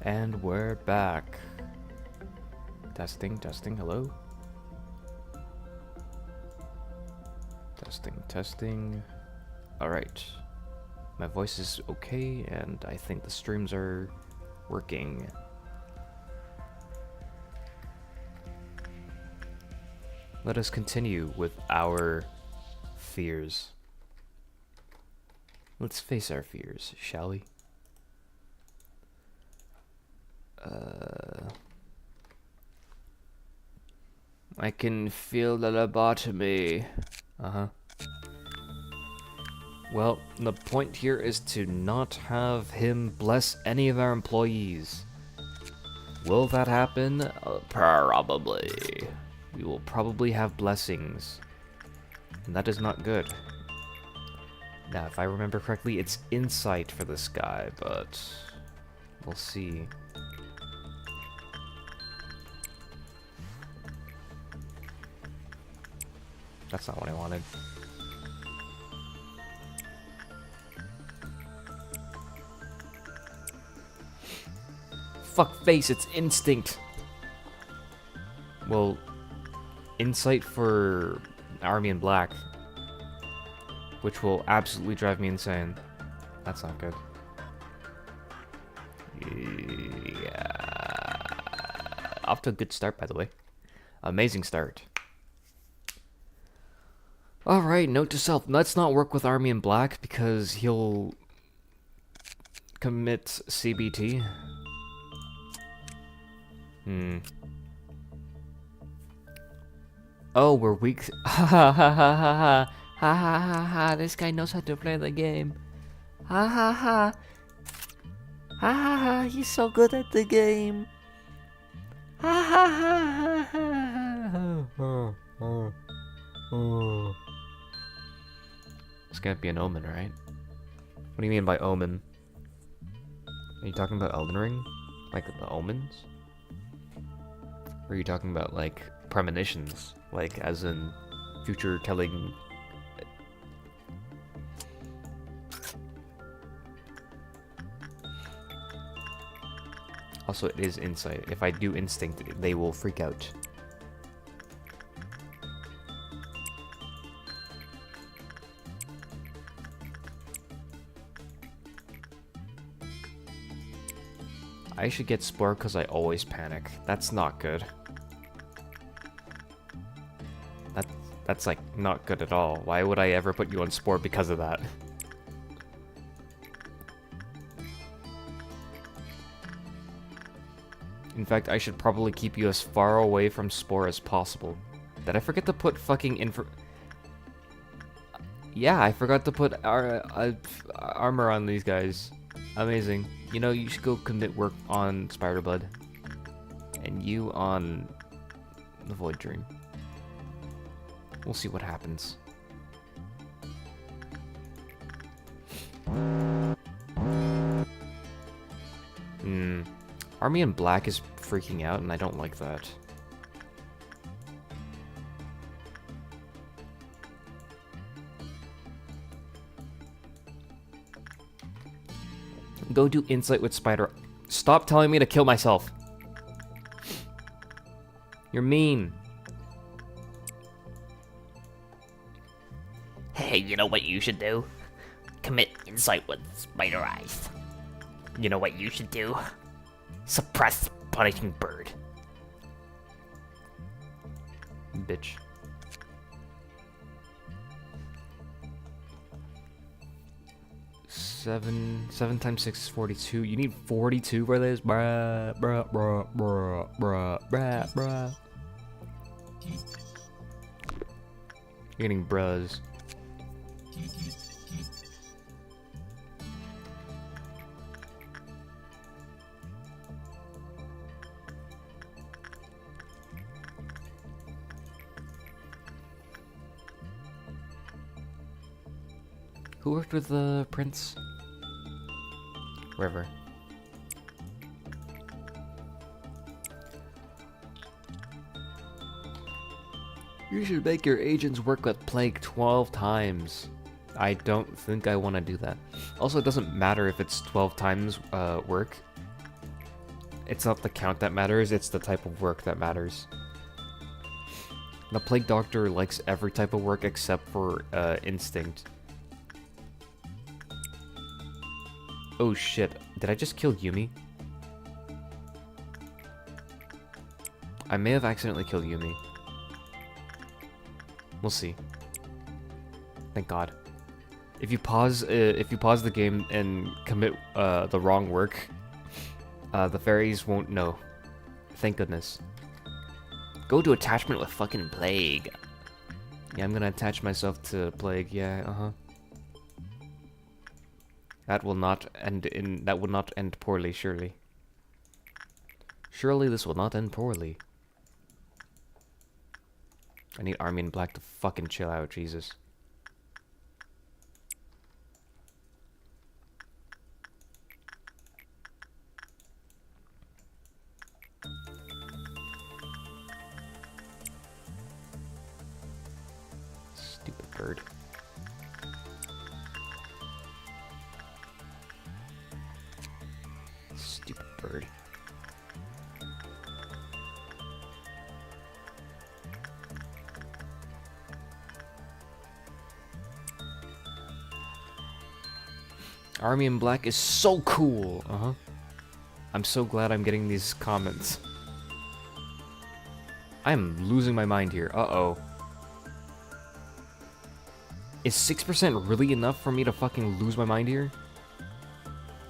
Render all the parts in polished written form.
And we're back. Testing, testing, hello? Testing, testing. Alright. My voice is okay, and I think the streams are working. Let us continue with our fears. Let's face our fears, shall we? I can feel the lobotomy. Uh-huh. Well, the point here is to not have him bless any of our employees. Will that happen? Probably. We will probably have blessings. And that is not good. Now, if I remember correctly, it's insight for this guy, but we'll see. That's not what I wanted. Fuck face, it's instinct. Well, insight for Army in Black, which will absolutely drive me insane. That's not good. Yeah. Off to a good start, by the way. Amazing start. Alright, note to self, let's not work with Army in Black because he'll commit CBT. Oh, we're weak. Ha ha ha ha ha ha ha ha ha. This guy knows how to play the game. Ha ha ha. Ha ha ha. He's so good at the game. Ha ha ha ha ha. It's gonna be an omen, right? What do you mean by omen? Are you talking about Elden Ring? Like the omens? Or are you talking about like premonitions? Like as in future telling? Also, it is insight. If I do instinct, they will freak out. I should get Spore because I always panic. That's not good. That's like not good at all. Why would I ever put you on Spore because of that? In fact, I should probably keep you as far away from Spore as possible. Did I forget to put fucking Yeah, I forgot to put armor on these guys. Amazing. You know, you should go commit work on Spider-Blood. And you on the Void Dream. We'll see what happens. Army in Black is freaking out, and I don't like that. Go do insight with Spider. Stop telling me to kill myself. You're mean. Hey, you know what you should do? Commit insight with Spider Eyes. You know what you should do? Suppress Punishing Bird. Bitch. Seven times 6 is 42. You need 42 for this? Bruh, bruh, bruh, bruh, bruh, bruh, bruh. You're getting bruhs. Who worked with the prince? River. You should make your agents work with Plague 12 times. I don't think I want to do that. Also, it doesn't matter if it's 12 times work. It's not the count that matters, it's the type of work that matters. The Plague Doctor likes every type of work except for instinct. Oh shit, did I just kill Yumi? I may have accidentally killed Yumi. We'll see. Thank God. If you pause the game and commit the wrong work, the fairies won't know. Thank goodness. Go to attachment with fucking Plague. Yeah, I'm gonna attach myself to Plague. Yeah, That will not end poorly, surely. Surely this will not end poorly. I need Army in Black to fucking chill out, Jesus. Stupid bird. Stupid bird. Army in Black is so cool. I'm so glad I'm getting these comments. I'm losing my mind here. Uh-oh. Is 6% really enough for me to fucking lose my mind here?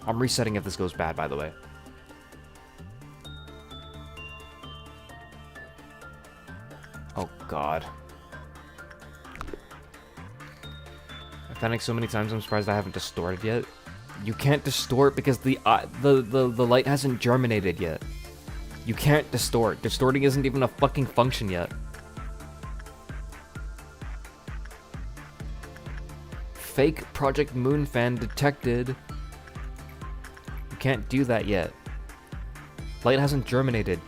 I'm resetting if this goes bad, by the way. Oh god. I've panicked so many times, I'm surprised I haven't distorted yet. You can't distort because the light hasn't germinated yet. You can't distort. Distorting isn't even a fucking function yet. Fake Project Moon fan detected. You can't do that yet. Light hasn't germinated.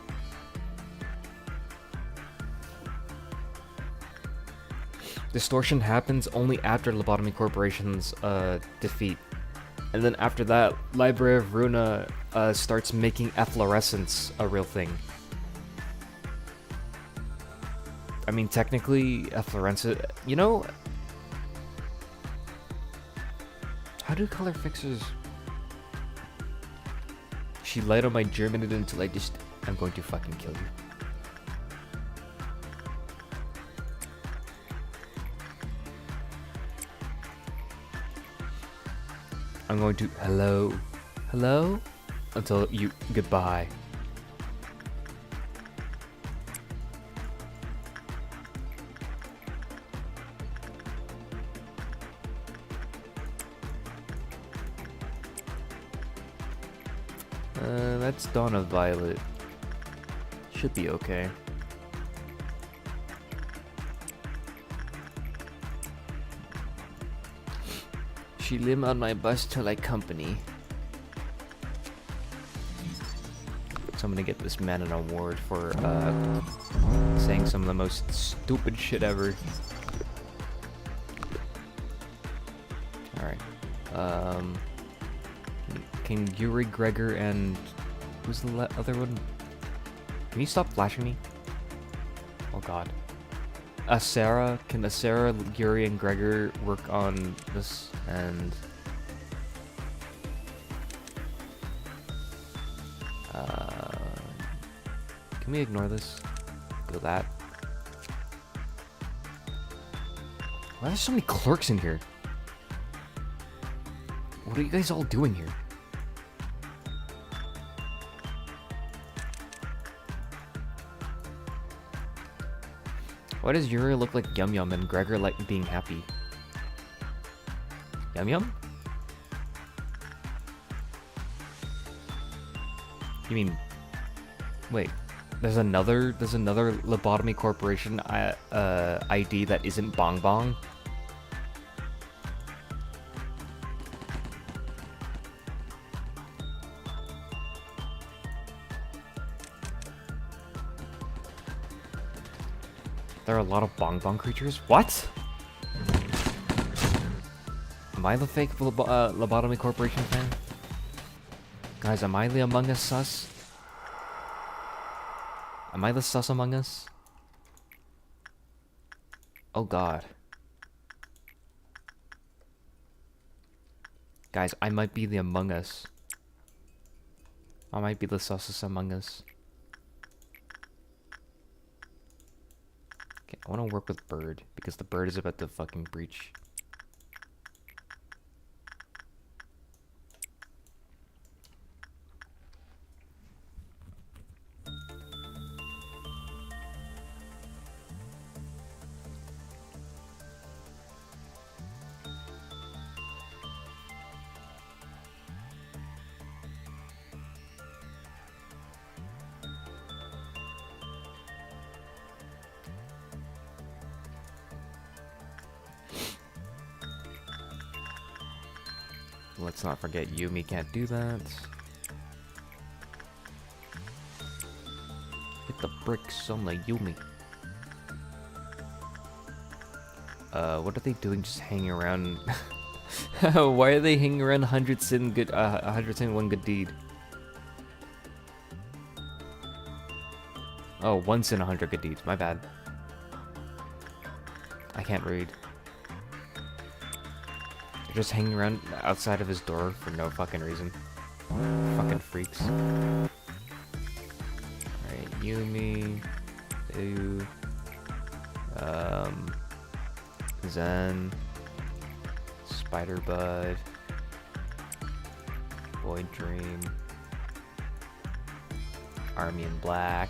Distortion happens only after Lobotomy Corporation's defeat. And then after that, Library of Runa starts making efflorescence a real thing. I mean, technically, efflorescence... You know... How do color fixers... She light on my germinated until I just... I'm going to fucking kill you. I'm going to hello, until you goodbye. That's Dawn of Violet. Should be okay. She limb on my bus till I company. So I'm gonna get this man an award for saying some of the most stupid shit ever. Alright. Can Yuri, Gregor, and who's the other one? Can you stop flashing me? Oh god. Sarah, can Sarah, Yuri, and Gregor work on this? And can we ignore this? Go that. Why are there so many clerks in here? What are you guys all doing here? Why does Yuri look like Yum Yum and Gregor like being happy? Yum Yum? You mean... Wait. There's another Lobotomy Corporation ID that isn't Bong Bong? There are a lot of Bong Bong creatures? What? Am I the fake Lobotomy Corporation fan? Guys, am I the Among Us sus? Am I the sus among us? Oh god. Guys, I might be the among us. I might be the susest among us. Okay, I want to work with Bird, because the Bird is about to fucking breach. Let's not forget Yumi can't do that. Hit the bricks on the Yumi. What are they doing just hanging around? Why are they hanging around 100 sin good 100 sin one good deed? Oh, 1 sin 100 good deeds, my bad. I can't read. They're just hanging around outside of his door for no fucking reason. Fucking freaks. Alright, Yumi. Ew. Zen. Spider Bud. Void Dream. Army in Black.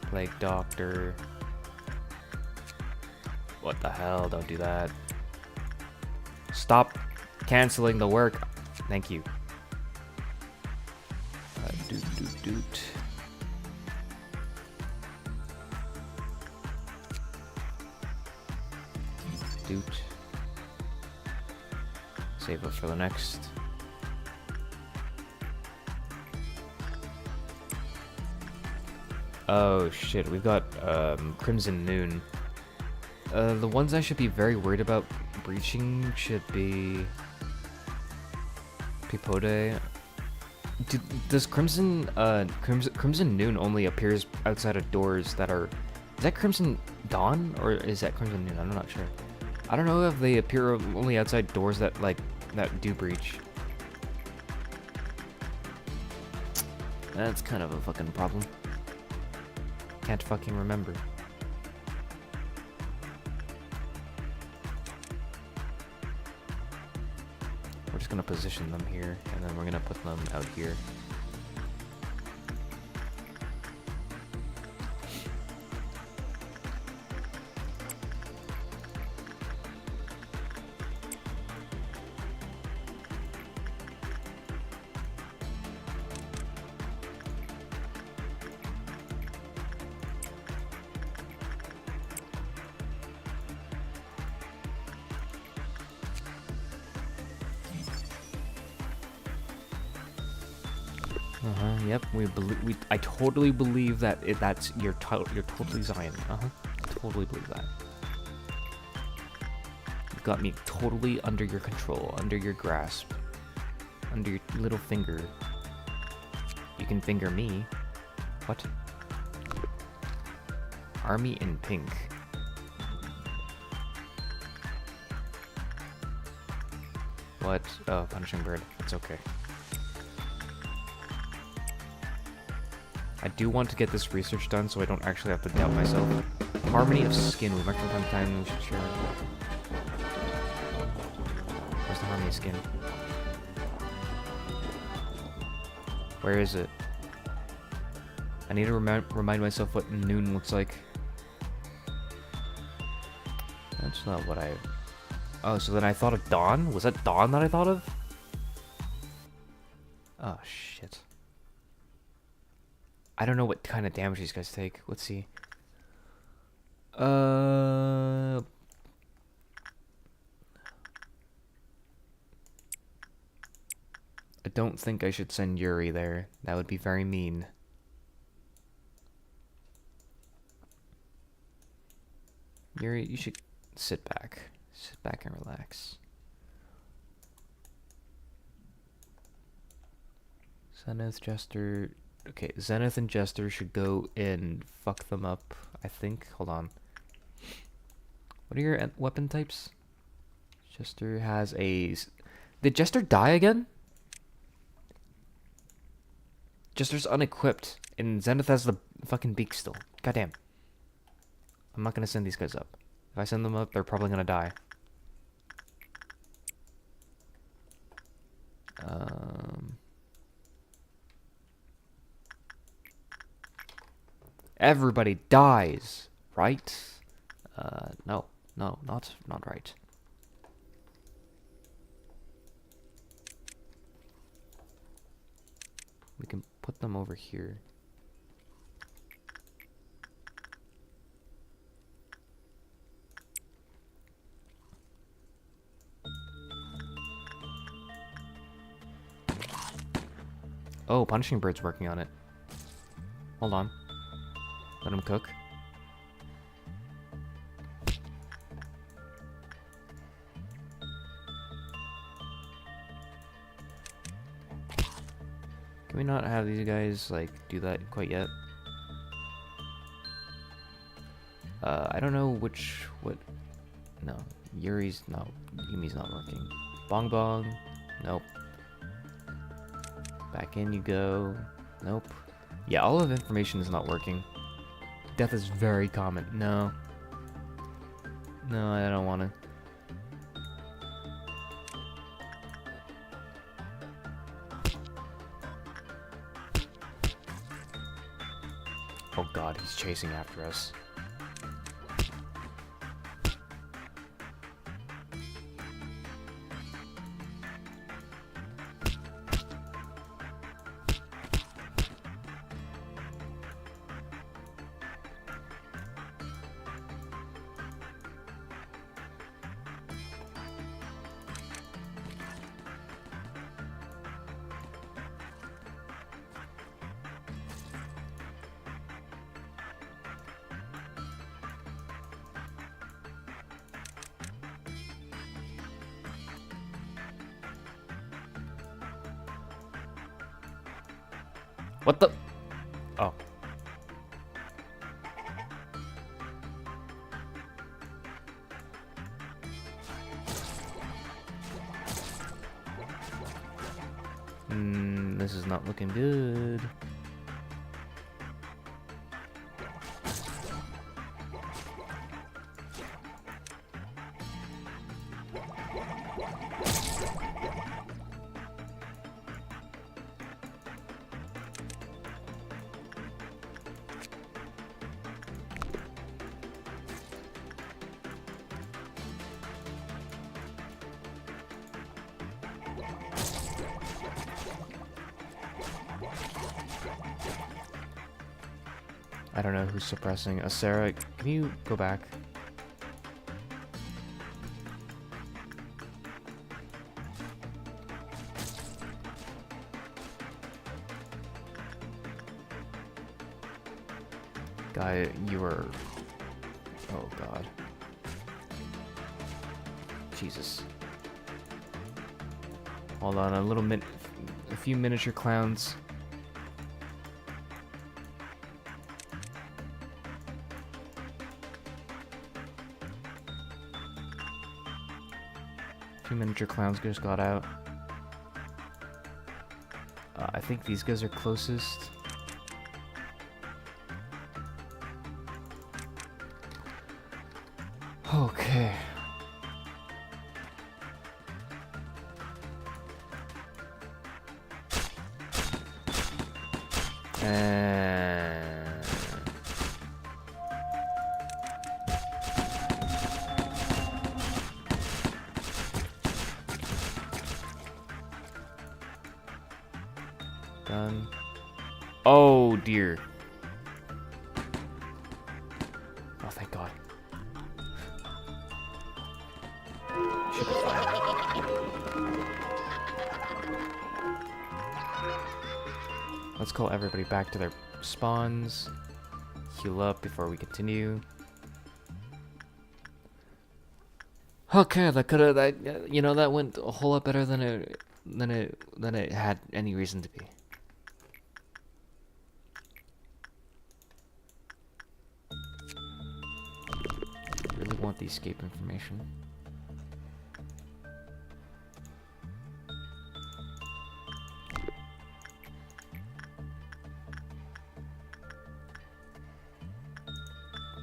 Plague Doctor. What the hell? Don't do that. Stop canceling the work. Thank you. Doot. Doot. Save it for the next. Oh shit, we've got Crimson Noon. The ones I should be very worried about breaching should be PAYDAY. Does Crimson Noon only appears outside of doors that are... Is that Crimson Dawn or is that Crimson Noon? I'm not sure. I don't know if they appear only outside doors that do breach. That's kind of a fucking problem. Can't fucking remember. We're just gonna position them here, and then we're gonna put them out here. Yep. I totally believe that you're totally Zion. I totally believe that. You've got me totally under your control, under your grasp, under your little finger. You can finger me. What? Army in pink. What? Oh, punishing bird. It's okay. I do want to get this research done so I don't actually have to doubt myself. Harmony of skin. We might from time to time we should share. Where's the harmony of skin? Where is it? I need to remind myself what noon looks like. That's not what I... Oh, so then I thought of dawn? Was that dawn that I thought of? Oh, shit. I don't know what kind of damage these guys take. Let's see. I don't think I should send Yuri there. That would be very mean. Yuri, you should sit back. Sit back and relax. Sun Oath Jester, Okay, Zenith and Jester should go and fuck them up, I think. Hold on. What are your weapon types? Jester has a... Did Jester die again? Jester's unequipped, and Zenith has the fucking beak still. Goddamn. I'm not gonna send these guys up. If I send them up, they're probably gonna die. Everybody dies, right? No, not right. We can put them over here. Oh, Punishing Bird's working on it. Hold on. Let him cook. Can we not have these guys, like, do that quite yet? I don't know what... No. Yuri's... No. Yumi's not working. Bong Bong. Nope. Back in you go. Nope. Yeah, all of information is not working. Death is very common. No. No, I don't want to. Oh god, he's chasing after us. What the? Oh. This is not looking good. I don't know who's suppressing. Sarah, can you go back? Guy, you are... Oh god. Jesus. Hold on, a few miniature clowns. Miniature clowns just got out. I think these guys are closest. Okay. Done. Oh dear. Oh, thank God. Should be fine. Let's call everybody back to their spawns. Heal up before we continue. Okay, that could have that went a whole lot better than it had any reason to be. the escape information.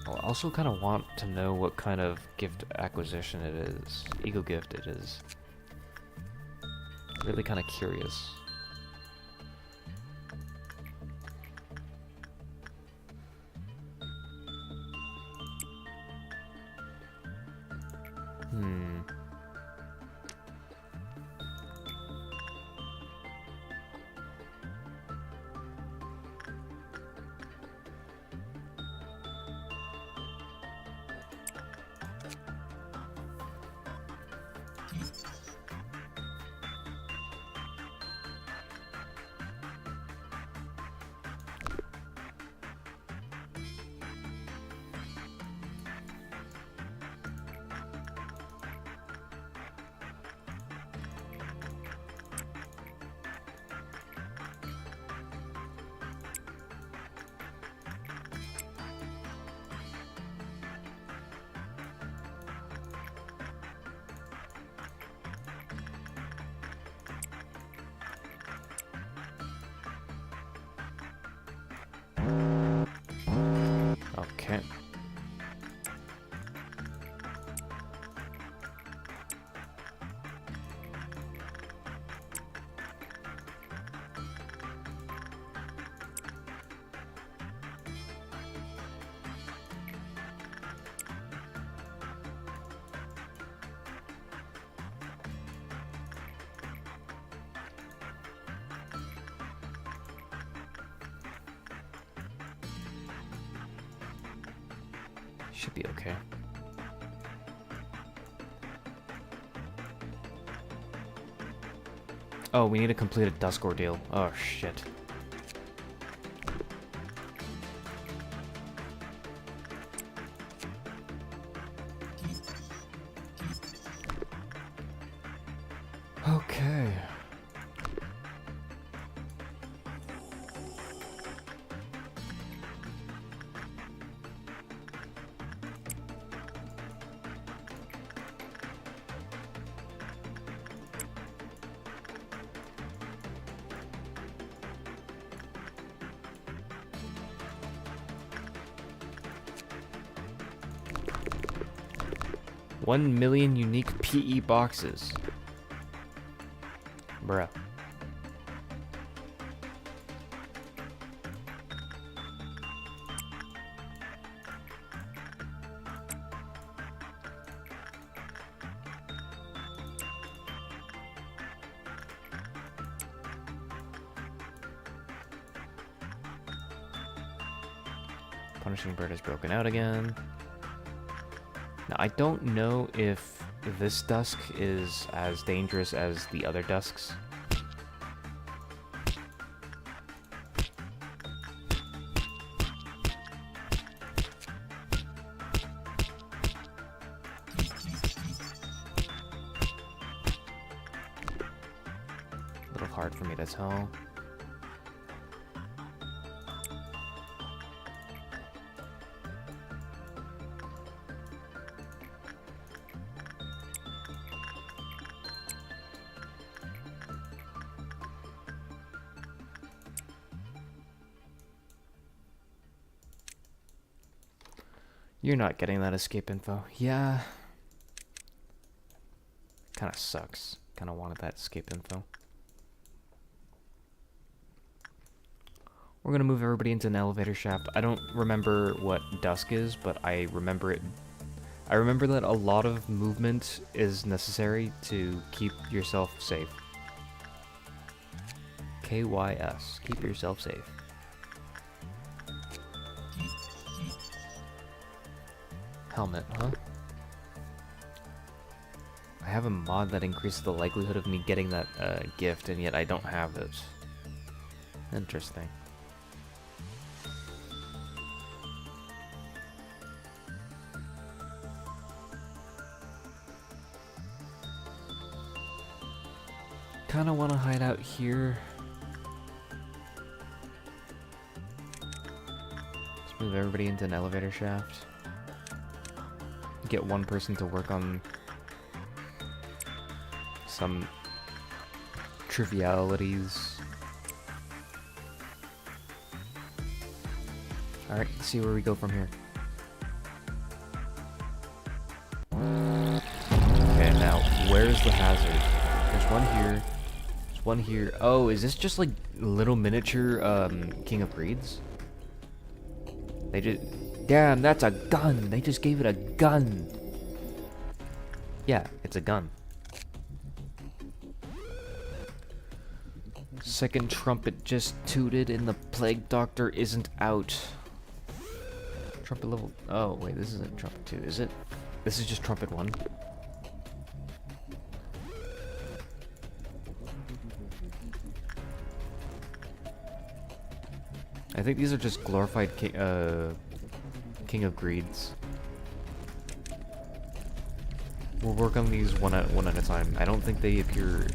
I also kind of want to know what kind of gift acquisition it is. Ego gift it is. Really kind of curious. Okay. Should be okay. Oh, we need to complete a dusk ordeal. Oh, shit. Okay. One million unique PE boxes. Bruh. Punishing bird is broken out again. Now, I don't know if this dusk is as dangerous as the other dusks. A little hard for me to tell. You're not getting that escape info. Yeah. Kinda sucks. Kinda wanted that escape info. We're gonna move everybody into an elevator shaft. I don't remember what dusk is, but I remember it. I remember that a lot of movement is necessary to keep yourself safe. KYS. Keep yourself safe. Helmet, huh? I have a mod that increases the likelihood of me getting that gift, and yet I don't have it. Interesting. Kinda wanna hide out here. Let's move everybody into an elevator shaft. get one person to work on some trivialities. Alright, let's see where we go from here. Okay, now, where's the hazard? There's one here. There's one here. Oh, is this just like little miniature King of Greeds? They just... Damn, that's a gun! They just gave it a gun! Yeah, it's a gun. Second trumpet just tooted and the plague doctor isn't out. Trumpet level... Oh, wait, this isn't trumpet 2, is it? This is just trumpet 1. I think these are just glorified King of Greeds. We'll work on these one at a time. I don't think they appear...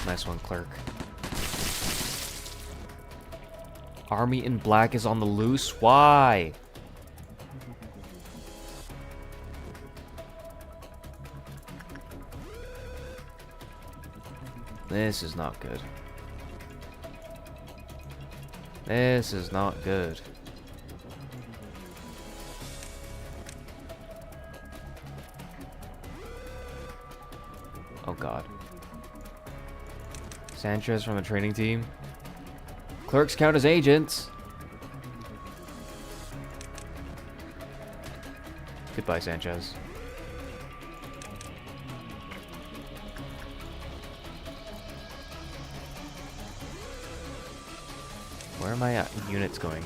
Nice one, Clerk. Army in black is on the loose? Why? This is not good. This is not good. Oh god. Sanchez from the training team. Clerks count as agents. Goodbye, Sanchez. Where are my units going?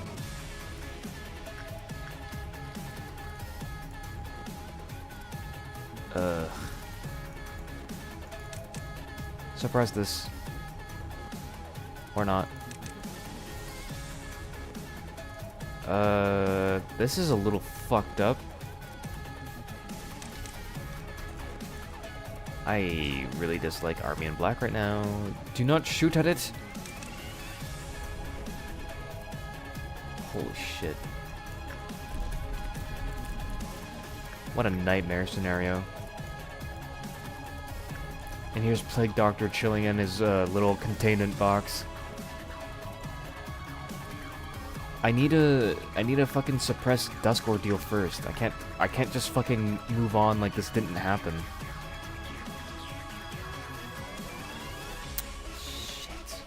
Suppress this. Or not. This is a little fucked up. I really dislike Army in Black right now. Do not shoot at it. Holy shit. What a nightmare scenario. And here's Plague Doctor chilling in his little containment box. I need a fucking suppress Dusk Ordeal first. I can't just fucking move on like this didn't happen. Shit.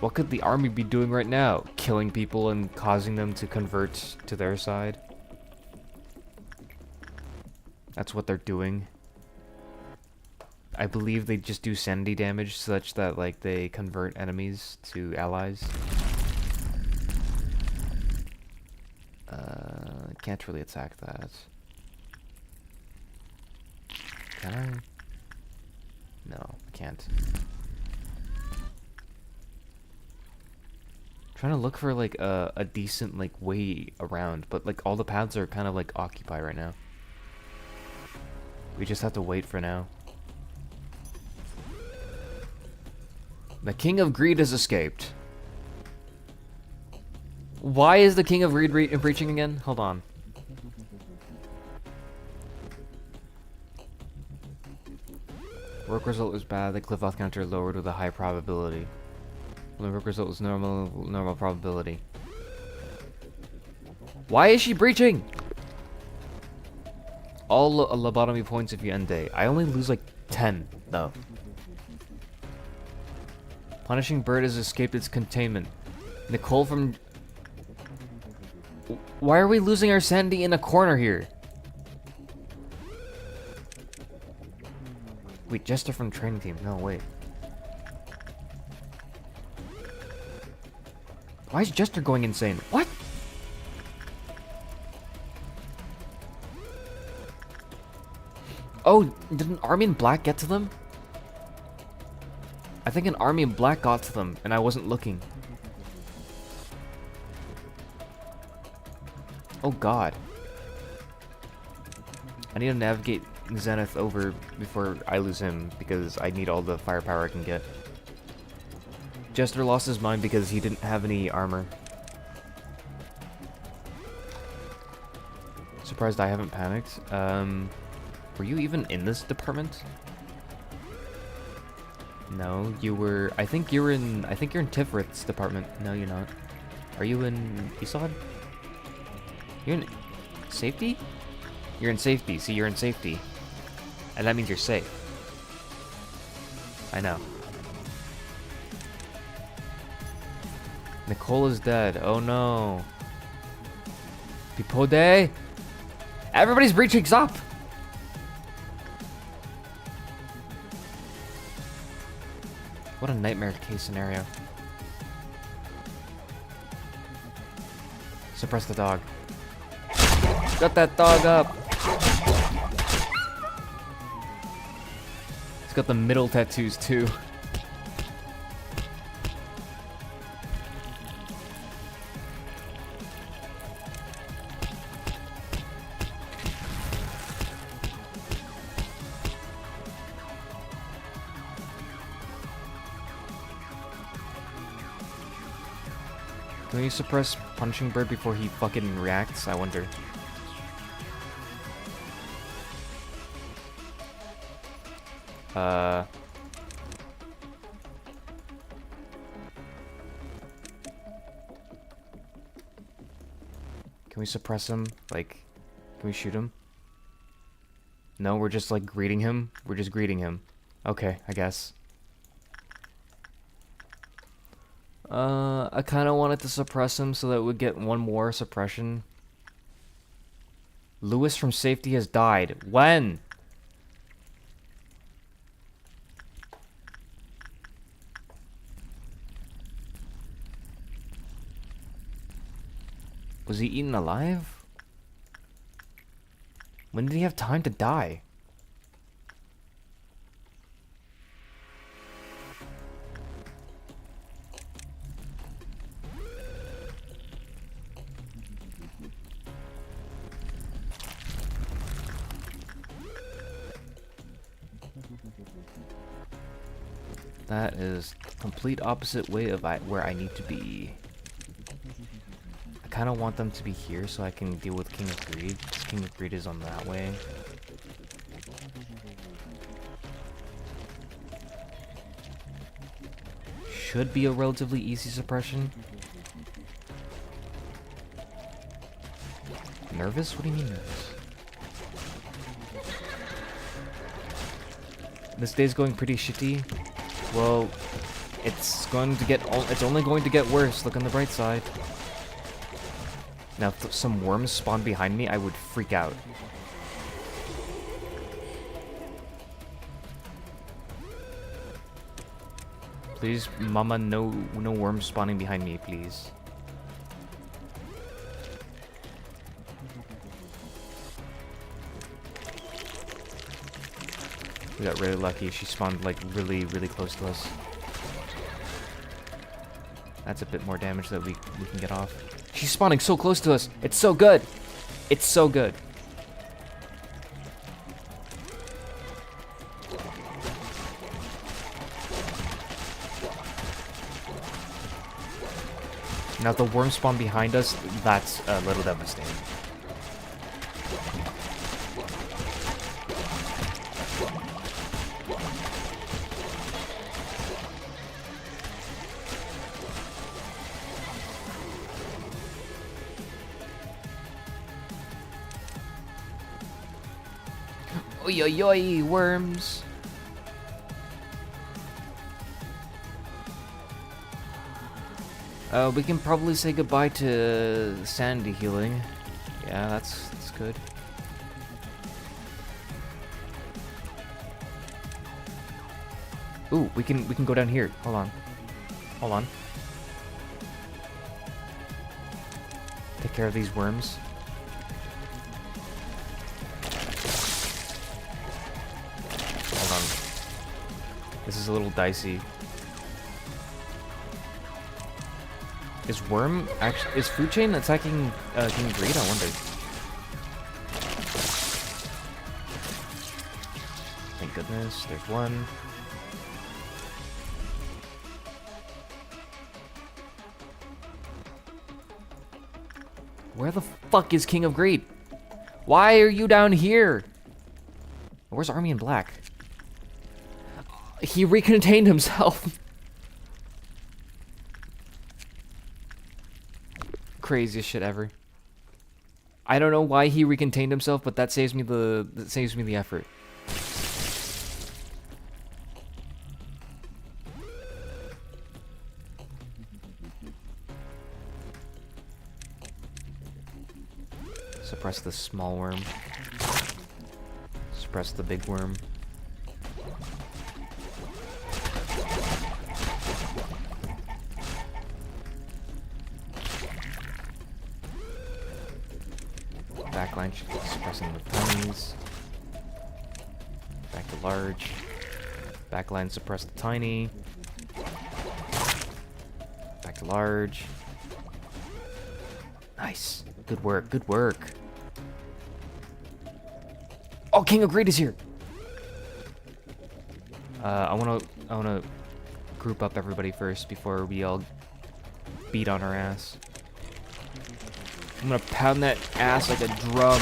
What could the army be doing right now? Killing people and causing them to convert to their side? That's what they're doing. I believe they just do sanity damage such that like they convert enemies to allies. Can't really attack that. Can I? No, I can't. Trying to look for like a decent like way around, but like all the paths are kind of like occupied right now. We just have to wait for now. The King of Greed has escaped. Why is the King of Greed breaching again? Hold on. Work result was bad. The cliff off counter lowered with a high probability. Well, the work result was normal probability. Why is she breaching? All lobotomy points if you end day. I only lose like 10 though. Punishing Bird has escaped its containment. Nicole from... Why are we losing our sanity in a corner here? Wait, Jester from training team. No, wait. Why is Jester going insane? What? Oh, did an army in black get to them? I think an army in black got to them, and I wasn't looking. Oh god. I need to navigate Zenith over before I lose him, because I need all the firepower I can get. Jester lost his mind because he didn't have any armor. Surprised I haven't panicked. Were you even in this department? No, you were. I think you're in Tifrith's department. No, you're not. Are you in Isod? You're in safety? You're in safety. See, you're in safety. And that means you're safe. I know. Nicole is dead. Oh no. PAYDAY? Everybody's breaching's up! What a nightmare case scenario. Suppress the dog. Got that dog up! He's got the middle tattoos too. Can we suppress Punching Bird before he fucking reacts? I wonder. Can we suppress him? Like, can we shoot him? No, we're just like greeting him? We're just greeting him. Okay, I guess. I kind of wanted to suppress him so that we'd get one more suppression. Lewis from safety has died. When? Was he eaten alive? When did he have time to die? That is complete opposite way of where I need to be. I kind of want them to be here so I can deal with King of Greed, because King of Greed is on that way. Should be a relatively easy suppression. Nervous? What do you mean nervous? This day's going pretty shitty. Well, it's only going to get worse. Look on the bright side. Now, if some worms spawn behind me, I would freak out. Please, mama, no worms spawning behind me, please. We got really lucky. She spawned like really close to us. That's a bit more damage that we can get off. She's spawning so close to us. It's so good. It's so good. Now if the worm spawn behind us, that's a little devastating. Oi, oi, oi, worms. We can probably say goodbye to sanity healing. Yeah, that's good. Ooh, we can go down here. Hold on. Take care of these worms. This is a little dicey. Is Food Chain attacking King Greed? I wonder. goodness. There's one. Where the fuck is King of Greed? Why are you down here? Where's Army in Black? He recontained himself. Craziest shit ever. I don't know why he recontained himself, but that saves me the effort. Suppress the small worm. Suppress the big worm. Backline suppressing the tinies. Back to large. Backline suppress the tiny. Back to large. Nice. Good work, good work. Oh, King of Greed is here. I wanna group up everybody first before we all beat on our ass. I'm gonna pound that ass like a drum.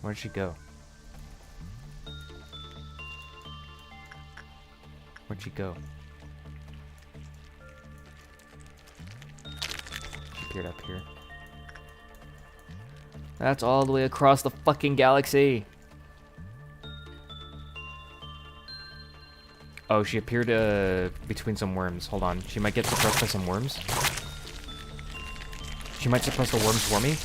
Where'd she go? Where'd she go? She appeared up here. That's all the way across the fucking galaxy. Oh, she appeared between some worms. Hold on. She might get suppressed by some worms. She might suppress the worms for me.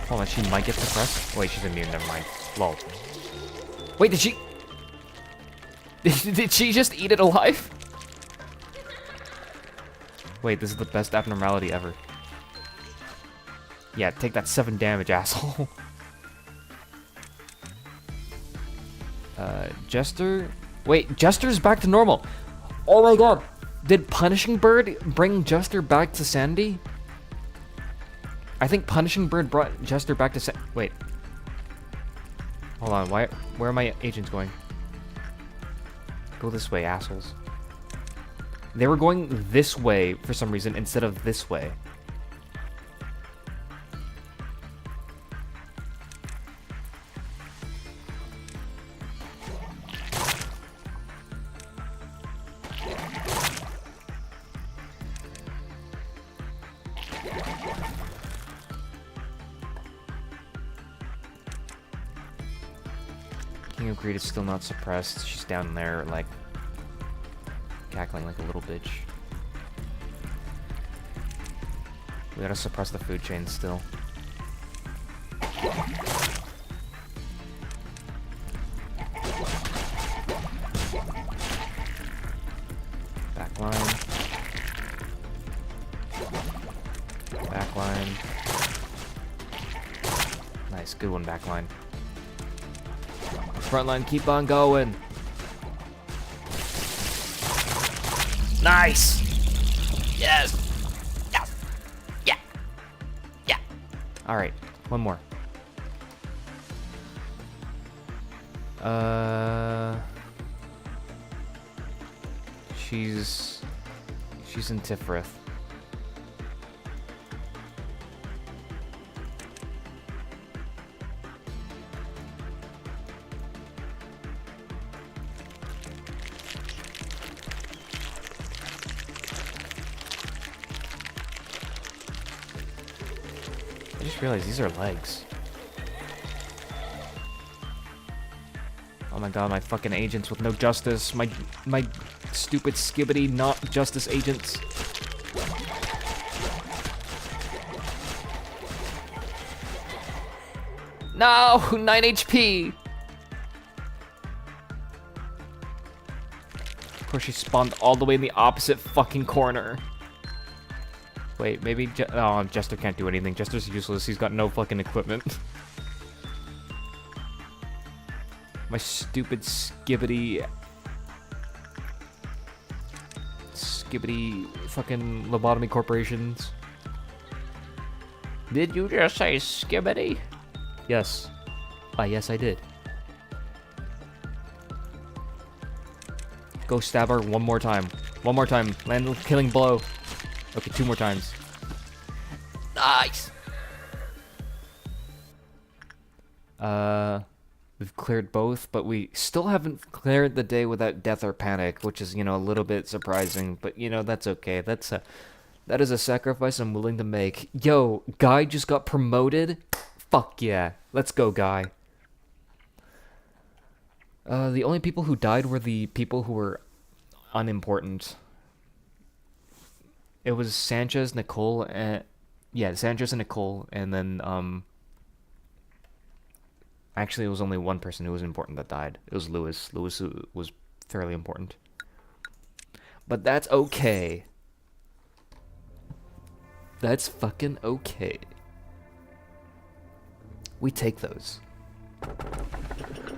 Hold on, she might get suppressed. Wait, she's immune, never mind. Lol. Wait, did she... Did she just eat it alive? Wait, this is the best abnormality ever. Yeah, take that 7 damage, asshole. Jester? Wait, Jester's back to normal. Oh my god. Did Punishing Bird bring Jester back to sanity? I think Punishing Bird brought Jester back to wait. Hold on, where are my agents going? Go this way, assholes. They were going this way for some reason instead of this way. King of Greed is still not suppressed. She's down there, like, cackling like a little bitch. We gotta suppress the food chain still. Backline. Backline. Nice, good one, backline. Frontline, keep on going. Nice! Yes! Yes! Yeah! Yeah! Alright, one more. She's in Tifrith. I just realized these are legs. Oh my god, my fucking agents with no justice. My stupid skibbity not justice agents. No! 9 HP! Of course, she spawned all the way in the opposite fucking corner. Wait, maybe oh, Jester can't do anything. Jester's useless. He's got no fucking equipment. My stupid skibbity fucking lobotomy corporations. Did you just say skibbity? Yes. Yes, I did. Go stab her one more time. One more time. Land a killing blow. Okay, 2 more times. Nice. We've cleared both, but we still haven't cleared the day without death or panic, which is, you know, a little bit surprising, but, you know, that's okay. That is a sacrifice I'm willing to make. Yo, Guy just got promoted? Fuck yeah. Let's go, Guy. The only people who died were the people who were unimportant. It was Sanchez, Nicole, and... Yeah, Sanchez and Nicole, and then, Actually, it was only one person who was important that died. It was Lewis. Lewis was fairly important. But that's okay. That's fucking okay. We take those.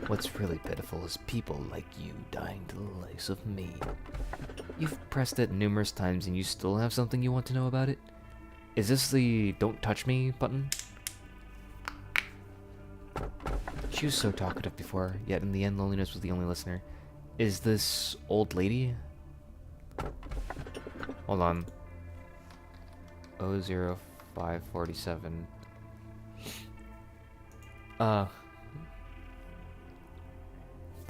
What's really pitiful is people like you dying to the likes of me. You've pressed it numerous times and you still have something you want to know about it? Is this the don't touch me button? She was so talkative before, yet in the end loneliness was the only listener. Is this old lady? Hold on. 00547.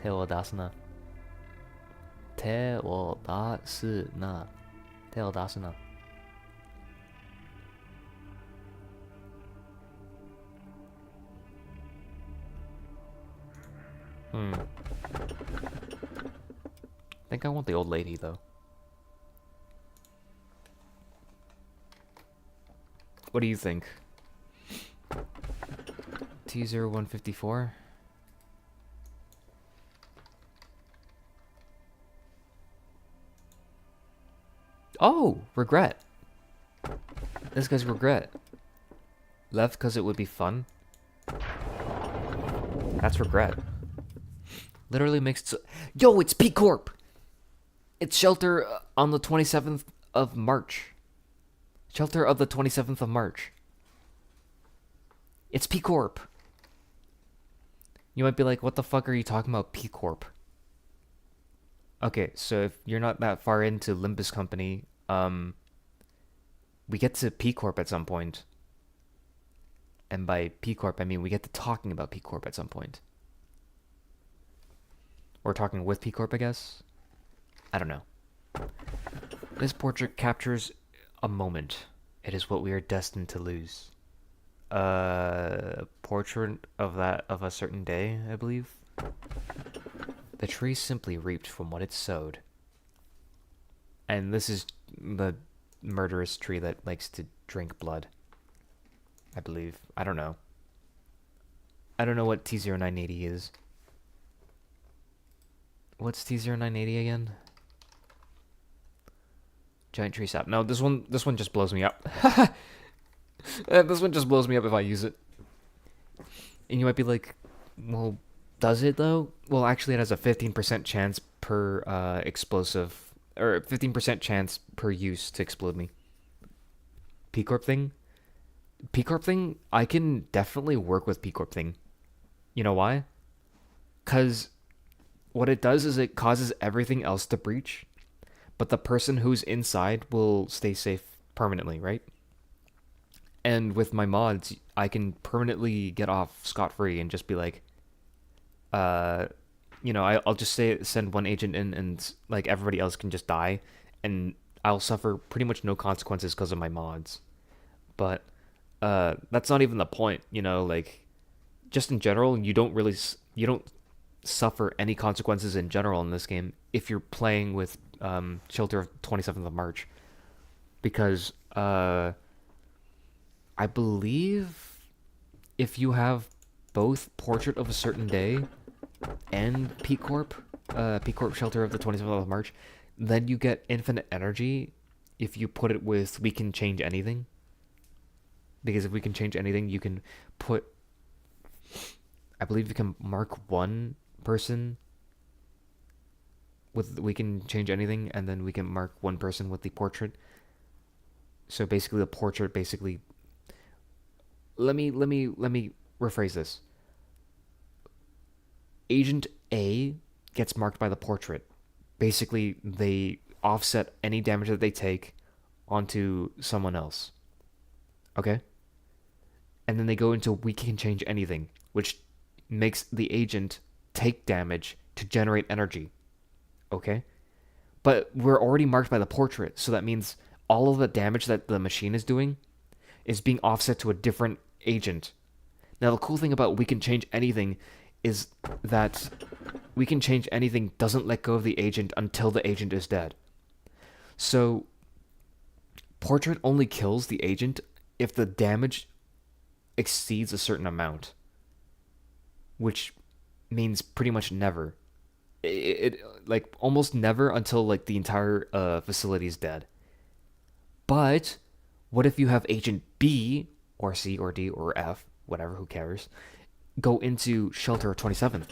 태워다스나. 태워다스나. 태워다스나. I think I want the old lady, though. What do you think? T0154? Oh! Regret! This guy's regret. Left because it would be fun? That's regret. Literally makes it yo, it's P Corp. It's Shelter on the 27th of March. Shelter of the 27th of March. It's P Corp. You might be like, what the fuck are you talking about, P Corp? Okay, so if you're not that far into Limbus Company, we get to P Corp at some point. And by P Corp, I mean we get to talking about P Corp at some point. Or talking with P Corp, I guess? I don't know. This portrait captures a moment. It is what we are destined to lose. Portrait of a certain day, I believe. The tree simply reaped from what it sowed. And this is the murderous tree that likes to drink blood. I believe. I don't know. I don't know what T0980 is. What's T0980 again? Giant tree sap. No, this one just blows me up. This one just blows me up if I use it. And you might be like, well, does it though? Well, actually it has a 15% chance per explosive, or 15% chance per use to explode me. P Corp thing? P Corp thing, I can definitely work with P Corp thing. You know why? 'Cause what it does is it causes everything else to breach, but the person who's inside will stay safe permanently, right? And with my mods, I can permanently get off scot-free and just be like, you know, I'll just send one agent in and like everybody else can just die, and I'll suffer pretty much no consequences because of my mods. But that's not even the point, you know, like just in general, you don't suffer any consequences in general in this game if you're playing with Shelter of 27th of March, because I believe if you have both Portrait of a Certain Day and P Corp, P Corp Shelter of the 27th of March, then you get infinite energy if you put it with we can change anything. Because if we can change anything, you can put, I believe you can mark one person with we can change anything, and then we can mark one person with the portrait. So basically the portrait basically, let me rephrase this. Agent A gets marked by the portrait. Basically, they offset any damage that they take onto someone else. Okay? And then they go into we can change anything, which makes the agent take damage to generate energy. Okay? But we're already marked by the portrait, so that means all of the damage that the machine is doing is being offset to a different agent. Now, the cool thing about we can change anything is that we can change anything doesn't let go of the agent until the agent is dead. So, portrait only kills the agent if the damage exceeds a certain amount, which means pretty much never. It like almost never until like the entire facility is dead. But what if you have agent B or C or D or F, whatever, who cares, go into Shelter of 27th?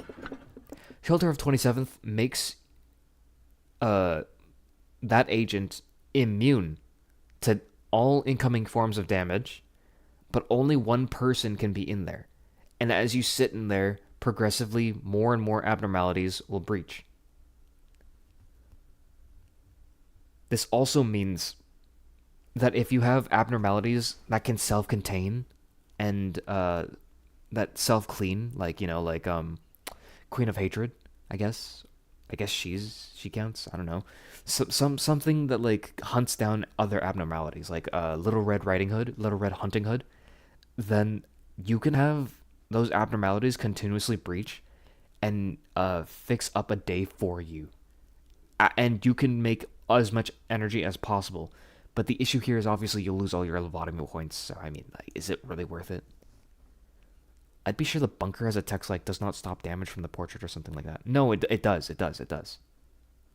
Shelter of 27th makes that agent immune to all incoming forms of damage, but only one person can be in there. And as you sit in there, progressively more and more abnormalities will breach. This also means that if you have abnormalities that can self-contain and that self-clean, like, you know, like Queen of Hatred, I guess she counts. I don't know. Something that like hunts down other abnormalities, like Little Red Riding Hood, Little Red Hunting Hood. Then you can have those abnormalities continuously breach and fix up a day for you, and you can make as much energy as possible. But the issue here is obviously you'll lose all your lobotomy points. So I mean, like, is it really worth it? I'd be sure the bunker has a text like does not stop damage from the portrait or something like that. No, it does. It does.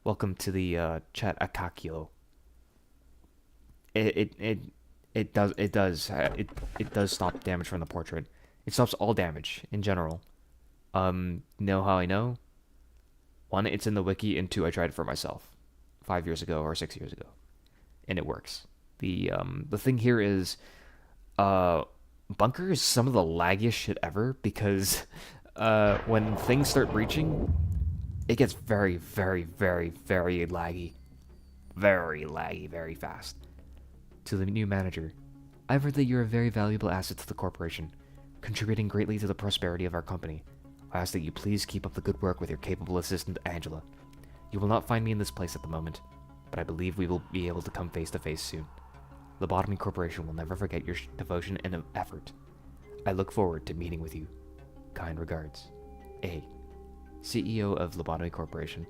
Welcome to the chat, Akakio. It does stop damage from the portrait. It stops all damage in general. Know how I know? 1, it's in the wiki, and 2, I tried it for myself 5 years ago or 6 years ago, and it works. The thing here is, bunker is some of the laggiest shit ever, because when things start breaching, it gets very, very, very, very laggy. Very laggy, very fast. To the new manager, I've heard that you're a very valuable asset to the corporation, contributing greatly to the prosperity of our company. I ask that you please keep up the good work with your capable assistant, Angela. You will not find me in this place at the moment, but I believe we will be able to come face to face soon. Lobotomy Corporation will never forget your devotion and effort. I look forward to meeting with you. Kind regards. A, CEO of Lobotomy Corporation.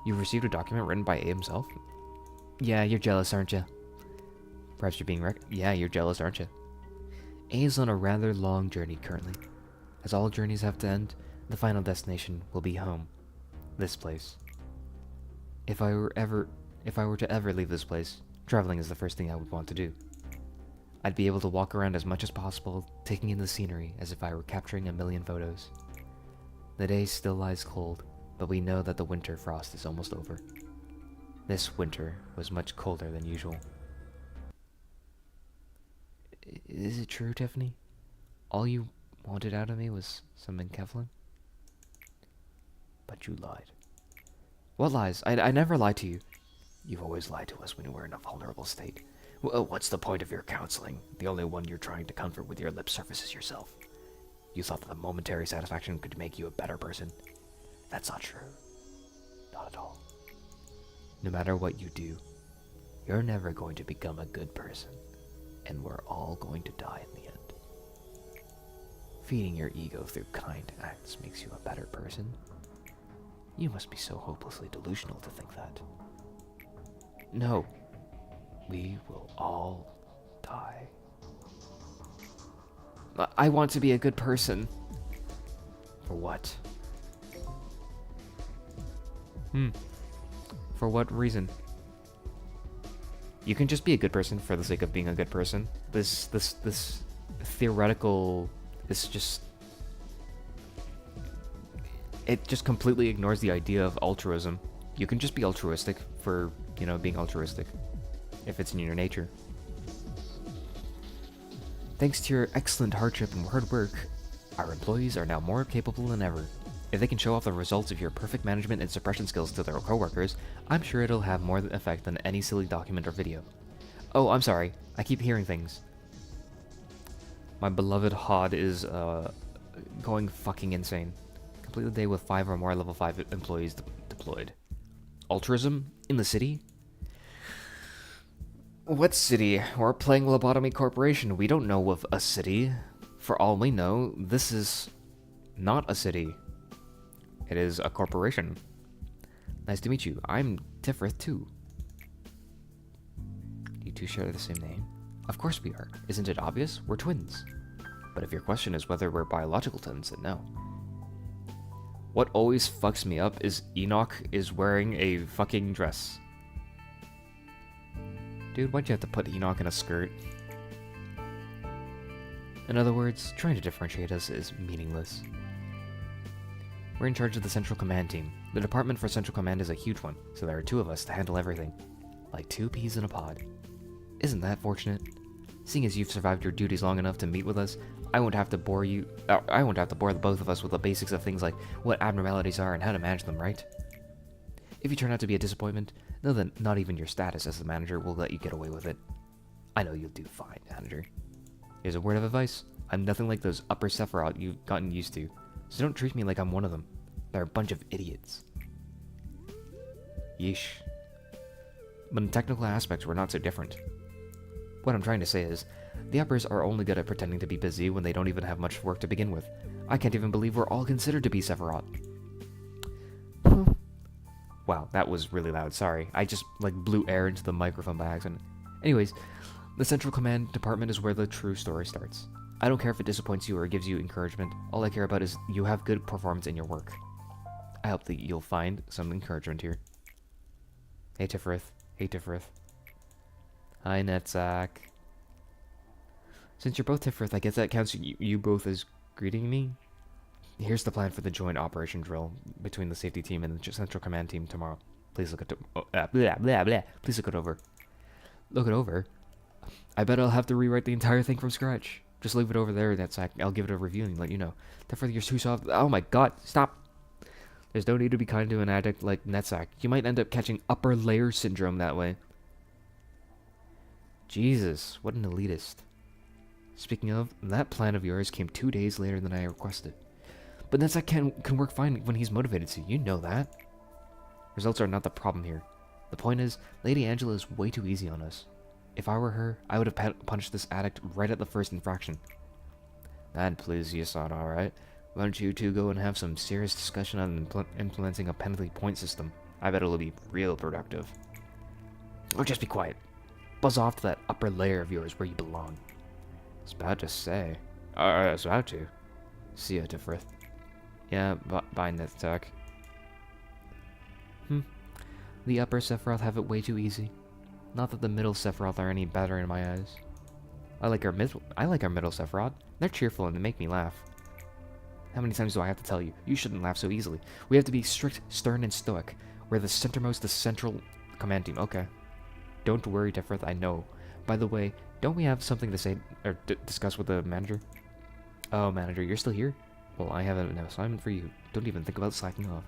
You've received a document written by A himself? Yeah, you're jealous, aren't you? Perhaps you're being Yeah, you're jealous, aren't you? A is on a rather long journey currently. As all journeys have to end, the final destination will be home. This place. If I were to ever leave this place, traveling is the first thing I would want to do. I'd be able to walk around as much as possible, taking in the scenery as if I were capturing a million photos. The day still lies cold, but we know that the winter frost is almost over. This winter was much colder than usual. Is it true, Tiffany? All you wanted out of me was some Kevlin? But you lied. What lies? I never lied to you. You've always lied to us when you were in a vulnerable state. What's the point of your counseling? The only one you're trying to comfort with your lip service is yourself. You thought that the momentary satisfaction could make you a better person. That's not true. Not at all. No matter what you do, you're never going to become a good person, and we're all going to die in the end. Feeding your ego through kind acts makes you a better person. You must be so hopelessly delusional to think that. No. We will all die. I want to be a good person. For what? For what reason? You can just be a good person for the sake of being a good person. This theoretical, this just, it just completely ignores the idea of altruism. You can just be altruistic for, you know, being altruistic, if it's in your nature. Thanks to your excellent hardship and hard work, our employees are now more capable than ever. If they can show off the results of your perfect management and suppression skills to their coworkers, I'm sure it'll have more effect than any silly document or video. Oh, I'm sorry. I keep hearing things. My beloved HOD is going fucking insane. Complete the day with 5 or more level 5 employees deployed. Altruism? In the city? What city? We're playing Lobotomy Corporation. We don't know of a city. For all we know, this is not a city. It is a corporation. Nice to meet you. I'm Tifrith too. You two share the same name? Of course we are. Isn't it obvious? We're twins. But if your question is whether we're biological twins, then no. What always fucks me up is Enoch is wearing a fucking dress. Dude, why'd you have to put Enoch in a skirt? In other words, trying to differentiate us is meaningless. We're in charge of the Central Command team. The department for Central Command is a huge one, so there are 2 of us to handle everything. Like 2 peas in a pod. Isn't that fortunate? Seeing as you've survived your duties long enough to meet with us, I won't have to bore the both of us with the basics of things like what abnormalities are and how to manage them, right? If you turn out to be a disappointment, know that not even your status as the manager will let you get away with it. I know you'll do fine, manager. Here's a word of advice. I'm nothing like those upper Sephiroth you've gotten used to, so don't treat me like I'm one of them. They're a bunch of idiots. Yeesh. But in technical aspects, we're not so different. What I'm trying to say is, the uppers are only good at pretending to be busy when they don't even have much work to begin with. I can't even believe we're all considered to be Sephiroth. Wow, that was really loud, sorry. I just, blew air into the microphone by accident. Anyways, the Central Command Department is where the true story starts. I don't care if it disappoints you or gives you encouragement. All I care about is you have good performance in your work. I hope that you'll find some encouragement here. Hey, Tifrith. Hey, Tifrith. Hi, Netzak. Since you're both Tifrith, I guess that counts you both as greeting me? Here's the plan for the joint operation drill between the safety team and the Central Command team tomorrow. Please look at Please look it over. Look it over? I bet I'll have to rewrite the entire thing from scratch. Just leave it over there, Netzak. I'll give it a review and let you know. Tifrith, you're too soft. Oh my god, stop! There's no need to be kind to an addict like Netzak. You might end up catching upper layer syndrome that way. Jesus, what an elitist. Speaking of, that plan of yours came 2 days later than I requested. But Netzak can work fine when he's motivated to. You know that. Results are not the problem here. The point is, Lady Angela is way too easy on us. If I were her, I would have punished this addict right at the first infraction. That please you saw it alright. Why don't you two go and have some serious discussion on implementing a penalty point system? I bet it'll be real productive. Or just be quiet. Buzz off to that upper layer of yours where you belong. I was about to say. I was about to. See ya, Tifrith. Yeah, bye, Netzak. The upper Sephiroth have it way too easy. Not that the middle Sephiroth are any better in my eyes. I like our middle Sephiroth. They're cheerful and they make me laugh. How many times do I have to tell you? You shouldn't laugh so easily. We have to be strict, stern, and stoic. We're the centermost, the Central Command team. Okay. Don't worry, Tifrith, I know. By the way, don't we have something to say or discuss with the manager? Oh, manager, you're still here? Well, I have an assignment for you. Don't even think about slacking off.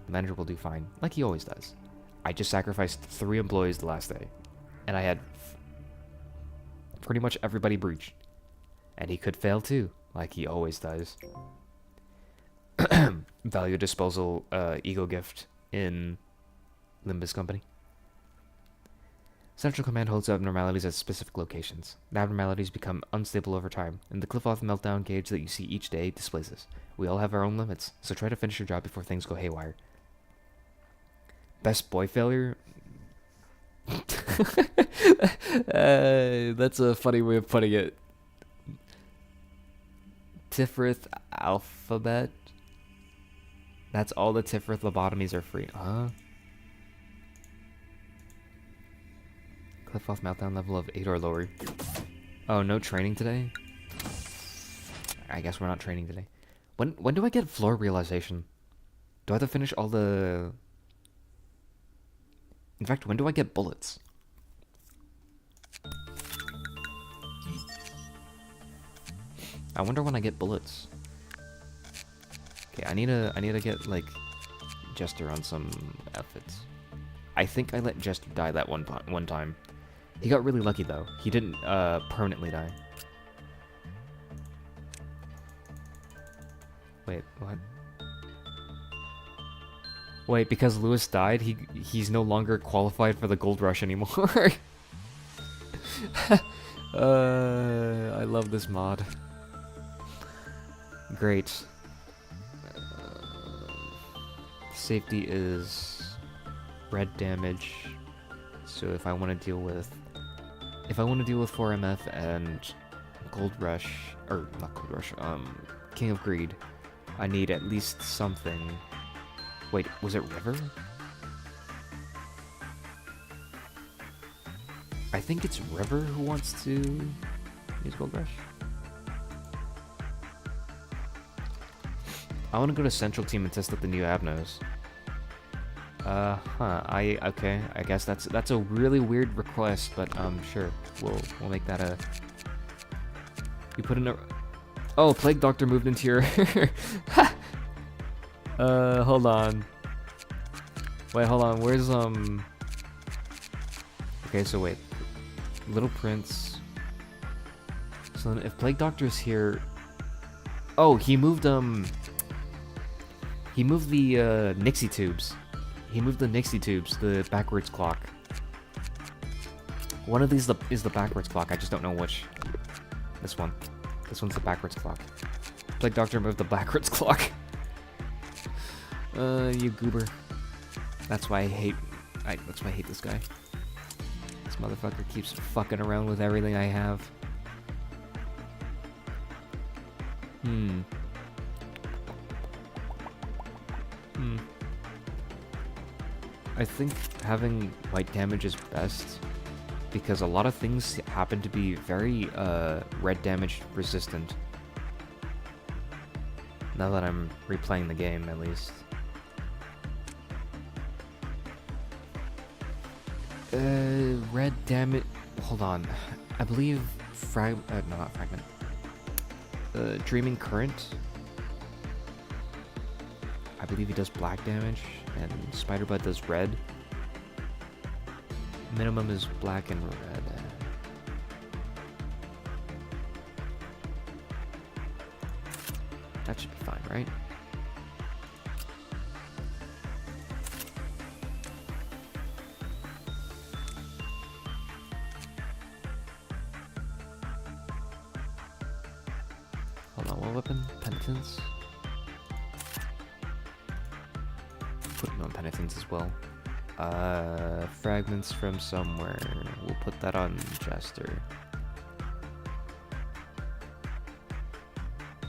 The manager will do fine, like he always does. I just sacrificed 3 employees the last day, and I had pretty much everybody breached. And he could fail too, like he always does. Value disposal ego gift in Limbus Company. Central Command holds abnormalities at specific locations. The abnormalities become unstable over time, and the Cliff-Off meltdown gauge that you see each day displays this. We all have our own limits, so try to finish your job before things go haywire. Best boy failure? That's a funny way of putting it. Tifrith Alphabet? That's all the Tiferet lobotomies are free. Huh? Cliff off meltdown level of 8 or lower. Oh, no training today? I guess we're not training today. When do I get floor realization? Do I have to finish all the... In fact, when do I get bullets? I wonder when I get bullets. Okay, I need to get like Jester on some outfits. I think I let Jester die that one time. He got really lucky though. He didn't permanently die. Wait, what? Wait, because Lewis died, he's no longer qualified for the gold rush anymore. I love this mod. Great. Safety is red damage. So if I want to deal with 4MF and Gold Rush, or not Gold Rush, King of Greed, I need at least something. Wait, was it River? I think it's River who wants to use Gold Rush. I want to go to Central Team and test out the new Abnos. Okay. I guess that's a really weird request, but sure. We'll make that a. You put in a. Oh, Plague Doctor moved into your. Hold on. Wait, hold on. Where's Okay, so wait. Little Prince. So then if Plague Doctor's here. Oh, he moved He moved the Nixie tubes. He moved the Nixie tubes, the backwards clock. One of these is the backwards clock. I just don't know which. This one. This one's the backwards clock. Plague Doctor moved the backwards clock. You goober. That's why I hate. That's why I hate this guy. This motherfucker keeps fucking around with everything I have. I think having white damage is best because a lot of things happen to be very red damage resistant. Now that I'm replaying the game, at least. Red damage. Hold on. I believe no, not fragment. Dreaming Current. I believe he does black damage, and Spider-Bud does red. Minimum is black and red. That should be fine, right? Hold on, what weapon? Penitence? Put it on Penitence as well. Fragments from somewhere. We'll put that on Jester.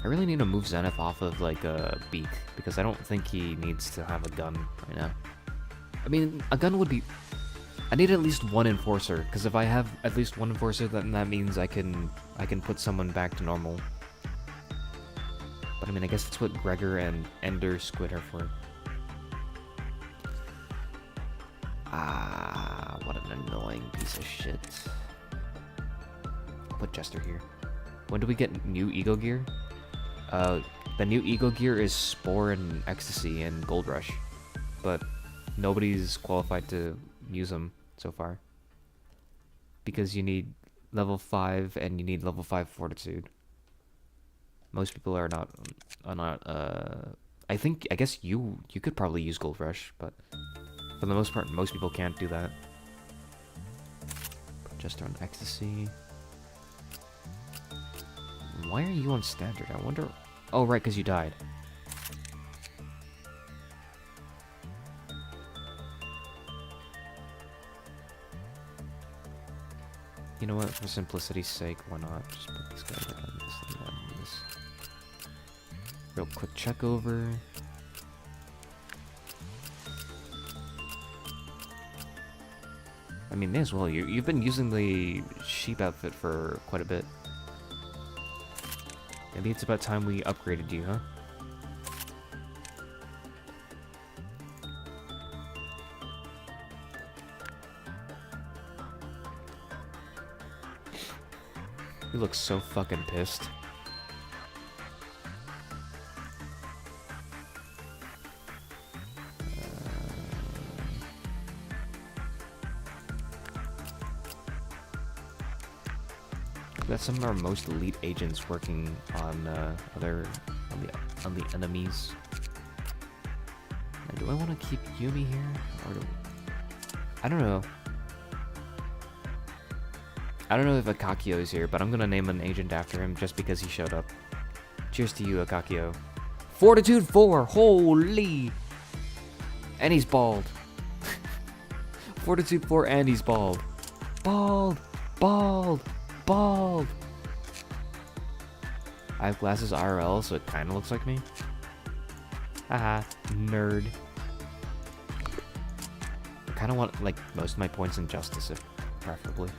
I really need to move Zenith off of like a beak because I don't think he needs to have a gun right now. I mean, a gun would be. I need at least one enforcer because if I have at least one enforcer, then that means I can put someone back to normal. But I mean, I guess that's what Gregor and Ender Squid are for. Ah, what an annoying piece of shit. I'll put Jester here. When do we get new Ego Gear? The new Ego Gear is Spore and Ecstasy and Gold Rush. But nobody's qualified to use them so far. Because you need level 5 and you need level 5 Fortitude. Most people are not I guess you could probably use Gold Rush, but for the most part, most people can't do that. Just on Ecstasy. Why are you on Standard? I wonder... Oh, right, because you died. You know what? For simplicity's sake, why not? Just put this guy on this and on this. Real quick check over. I mean, may as well. You've been using the sheep outfit for quite a bit. Maybe it's about time we upgraded you, huh? You look so fucking pissed. Got some of our most elite agents working on on the enemies. Now, do I want to keep Yumi here, or I don't know. I don't know if Akakio is here, but I'm gonna name an agent after him just because he showed up. Cheers to you, Akakio. Fortitude 4, holy! And he's bald. Fortitude 4 and he's bald. Bald! Bald! Bald! I have glasses IRL, so it kinda looks like me. Haha, nerd. I kinda want, like, most of my points in Justice, if preferably.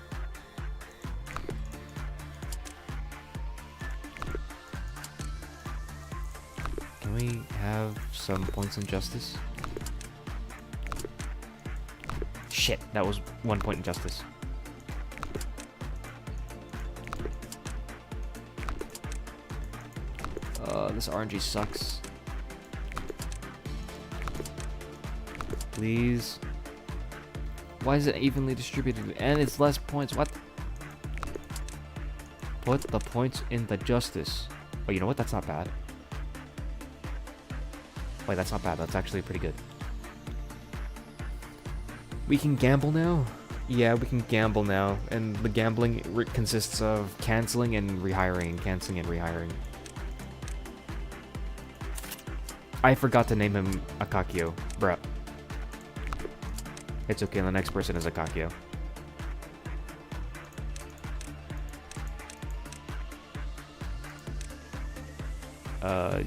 Can we have some points in Justice? Shit, that was 1 point in Justice. This RNG sucks. Please. Why is it evenly distributed? And it's less points. What? Put the points in the Justice. Oh, you know what? That's not bad. Wait, that's not bad. That's actually pretty good. We can gamble now? Yeah, we can gamble now. And the gambling consists of canceling and rehiring, canceling and rehiring. I forgot to name him Akakio. Bruh. It's okay, the next person is Akakio.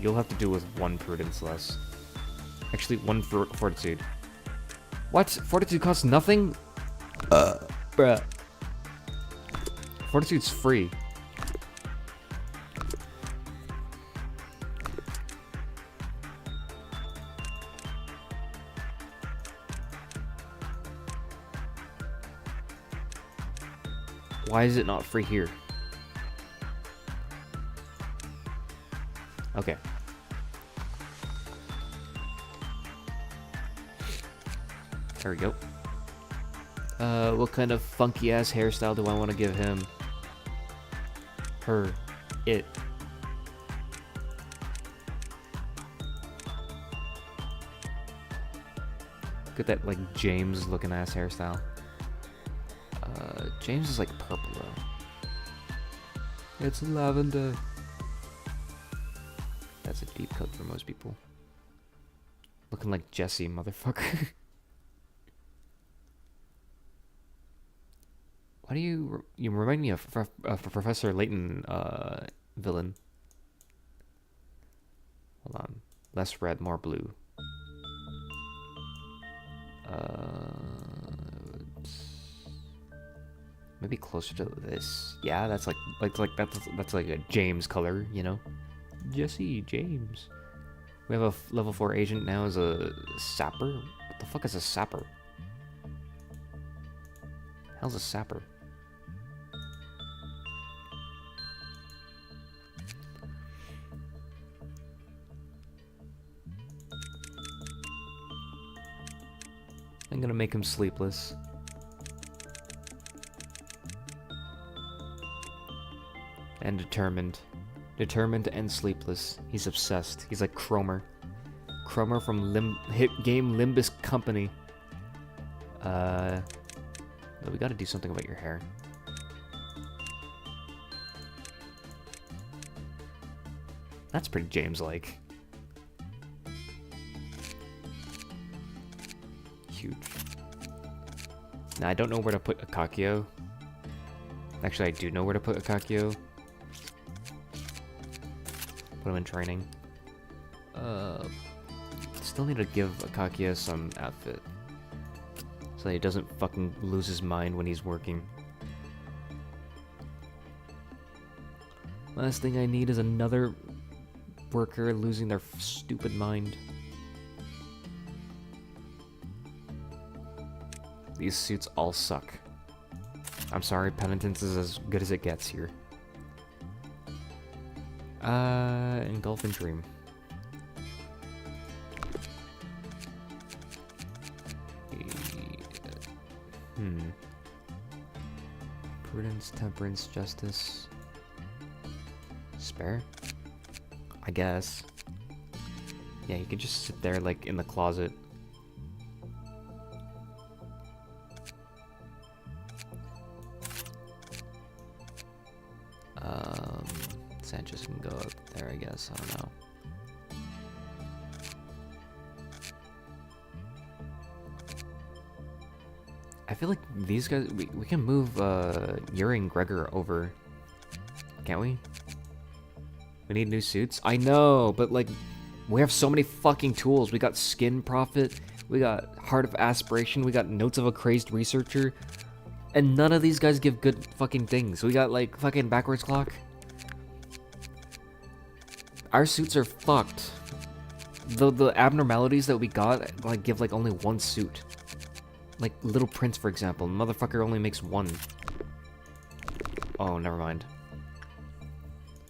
You'll have to do with 1 prudence less. Actually, 1 fortitude. What? Fortitude costs nothing? Bruh. Fortitude's free. Why is it not free here? Okay. There we go. What kind of funky ass hairstyle do I want to give him? Her. It. Look at that, like, James looking ass hairstyle. James is like purple though. It's lavender. That's a deep cut for most people. Looking like Jesse, motherfucker. Why do you remind me of Professor Layton villain? Hold on. Less red, more blue. Maybe closer to this. Yeah, that's like that's like a James color, you know? Jesse James. We have a level 4 agent now as a sapper. What the fuck is a sapper? How's a sapper? I'm gonna make him sleepless. And determined. Determined and sleepless. He's obsessed. He's like Cromer. Cromer from hit game Limbus Company. But we gotta do something about your hair. That's pretty James-like. Huge. Now, I don't know where to put Akakio. Actually, I do know where to put Akakio. Put him in training. Still need to give Akakio some outfit. so he doesn't fucking lose his mind when he's working. Last thing I need is another worker losing their stupid mind. These suits all suck. I'm sorry, penitence is as good as it gets here. Engulf and dream. Prudence, temperance, justice. Spare? I guess. Yeah, you can just sit there like in the closet. Sanchez can go up there, I guess. I don't know. I feel like these guys, we can move Yuri and Gregor over, can't we? We need new suits? I know, but like, we have so many fucking tools. We got Skin Prophet, we got Heart of Aspiration, we got Notes of a Crazed Researcher, and none of these guys give good fucking things. We got like fucking Backwards Clock. Our suits are fucked. The abnormalities that we got like give like only one suit. Like Little Prince, for example. Motherfucker only makes one. Oh, never mind.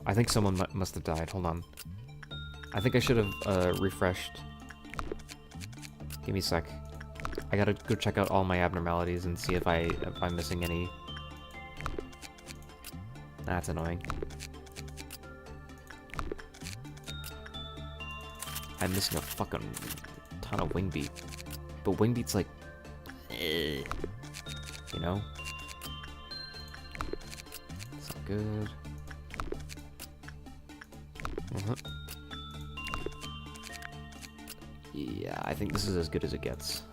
I think someone must have died. Hold on. I think I should have refreshed. Give me a sec. I gotta go check out all my abnormalities and see if I'm missing any. That's annoying. I'm missing a fucking ton of wing beat. But wing beat's like, you know? It's not good. Yeah, I think this is as good as it gets.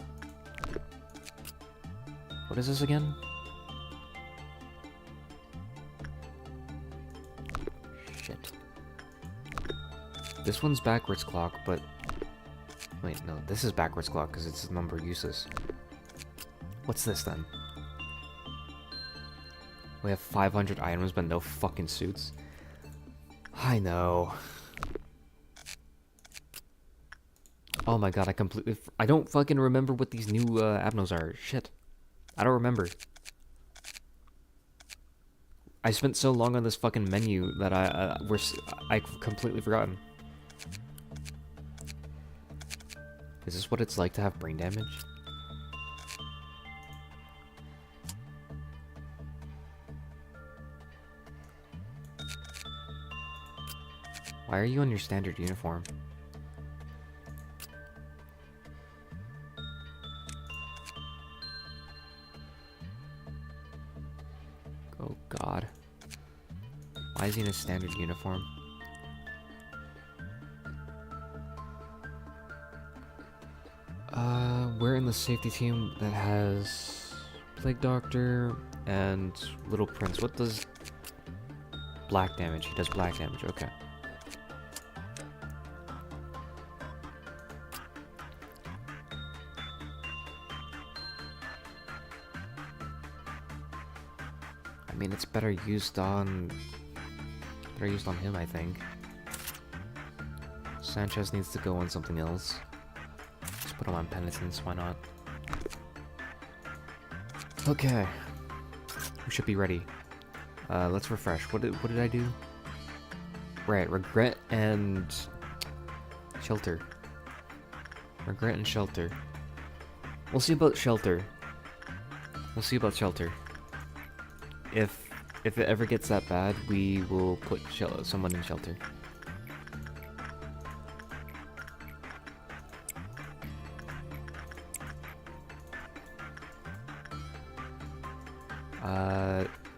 What is this again? Shit. This one's Backwards Clock, but... Wait, no, this is Backwards Clock because it's number useless. What's this then? We have 500 items but no fucking suits. I know. Oh my god, I don't fucking remember what these new abnos are. Shit. I don't remember. I spent so long on this fucking menu that I've completely forgotten. Is this what it's like to have brain damage? Why are you on your standard uniform? Oh god. Why is he in a standard uniform? We're in the safety team that has Plague Doctor and Little Prince. What does black damage? He does black damage, okay. I mean, it's better used on him, I think. Sanchez needs to go on something else. Let's put him on penitence, why not? Okay. We should be ready. Let's refresh. What did I do? Right, regret and shelter. Regret and shelter. We'll see about shelter. We'll see about shelter. If it ever gets that bad, we will put someone in shelter.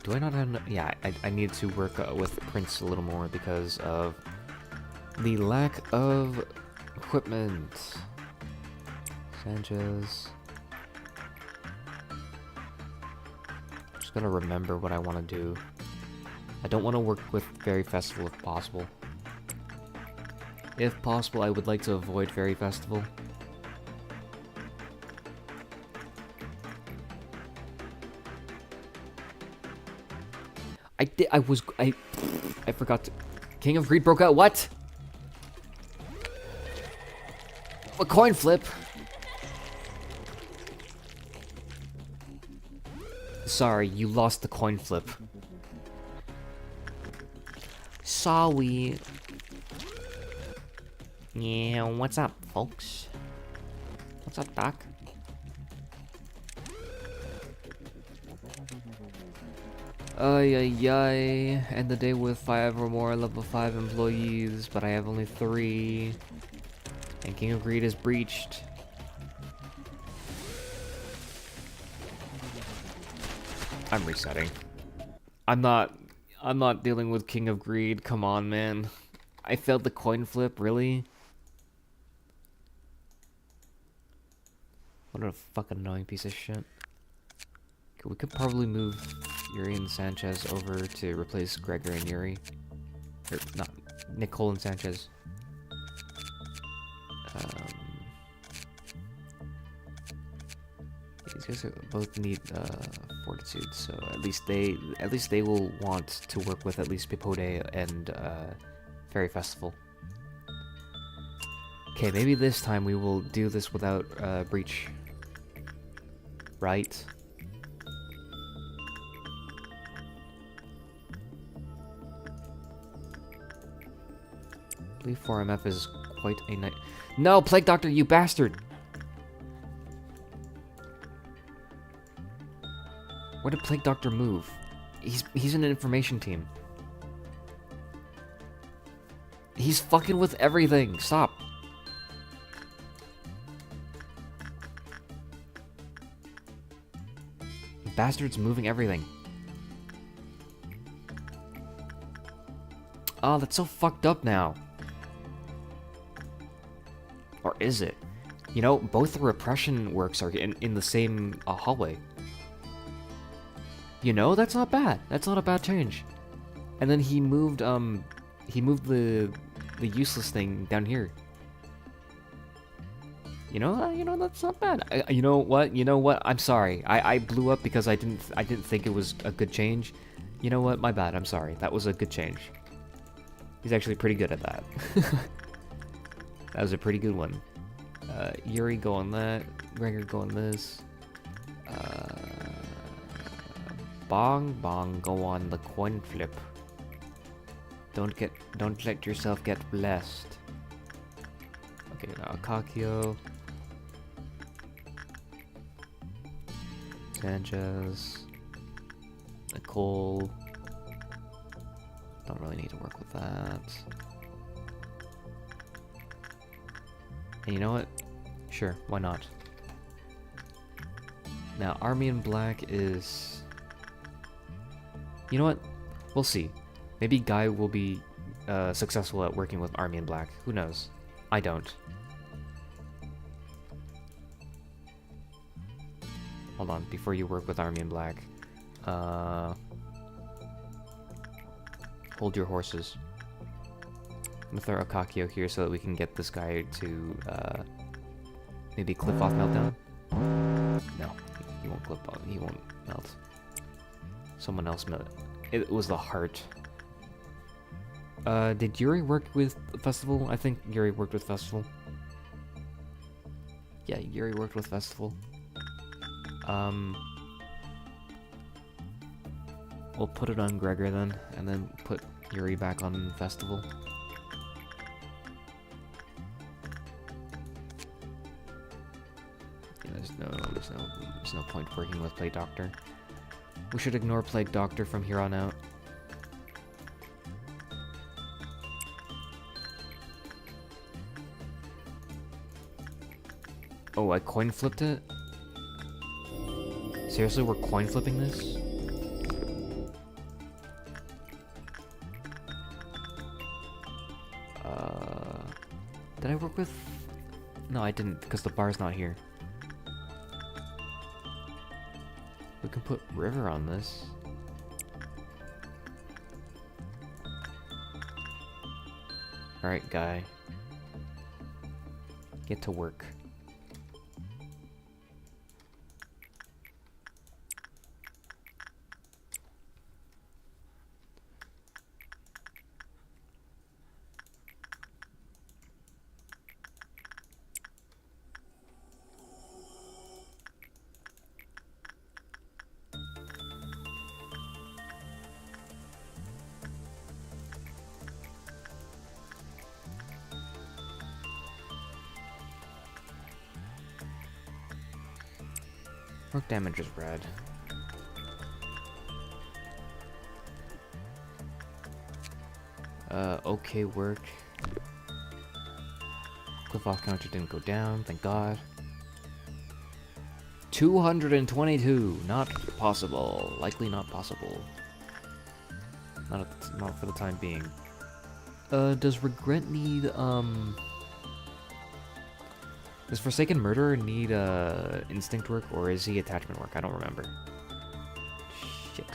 Do I not have yeah, I need to work with Prince a little more because of the lack of equipment. Sanchez. Just gotta remember what I want to do. I don't want to work with Fairy Festival if possible. If possible, I would like to avoid Fairy Festival. I forgot to... King of Greed broke out. What? A coin flip. Sorry, you lost the coin flip. Sorry. Yeah, what's up, folks? What's up, Doc? Ay ay ay. End the day with 5 or more level 5 employees, but I have only 3. And King of Greed is breached. I'm resetting. I'm not dealing with King of Greed. Come on, man. I failed the coin flip, really? What a fucking annoying piece of shit. Okay, we could probably move Yuri and Sanchez over to replace Gregor and Yuri. Or, not, Nicole and Sanchez. These guys both need fortitude, so at least they will want to work with at least PAYDAY and Fairy Festival. Okay, maybe this time we will do this without breach. Right? I believe 4MF is quite a night. No, Plague Doctor, you bastard! Where did Plague Doctor move? He's in an information team. He's fucking with everything. Stop. Bastard's moving everything. Oh, that's so fucked up now. Or is it? You know, both the repression works are in the same hallway. You know, that's not bad. That's not a bad change. And then he moved the useless thing down here. You know that's not bad. You know what? I'm sorry. I blew up because I didn't think it was a good change. You know what? My bad. I'm sorry. That was a good change. He's actually pretty good at that. That was a pretty good one. Yuri, go on that. Gregor, go on this. Bong Bong, go on the coin flip. Don't let yourself get blessed. Okay, now Akakio. Sanchez. Nicole. Don't really need to work with that. And you know what? Sure, why not? Now, Army in Black is... You know what? We'll see. Maybe Guy will be successful at working with Army in Black. Who knows? I don't. Hold on, before you work with Army in Black. Hold your horses. I'm gonna throw Akakio here so that we can get this guy to maybe clip off Meltdown. No, he won't clip off. He won't melt. Someone else melt. It was the heart. Did Yuri work with Festival? I think Yuri worked with Festival. Yeah, Yuri worked with Festival. We'll put it on Gregor then, and then put Yuri back on Festival. Yeah, there's no point working with Plague Doctor. We should ignore Plague Doctor from here on out. Oh, I coin flipped it? Seriously, we're coin flipping this? Did I work with... No, I didn't, because the bar's not here. We can put River on this. Alright, Guy. Get to work. Rook damage is red. Okay work. Cliff off counter didn't go down, thank God. 222, not possible. Likely not possible. Not for the time being. Does Regret need, Does Forsaken Murderer need, instinct work, or is he attachment work? I don't remember. Shit.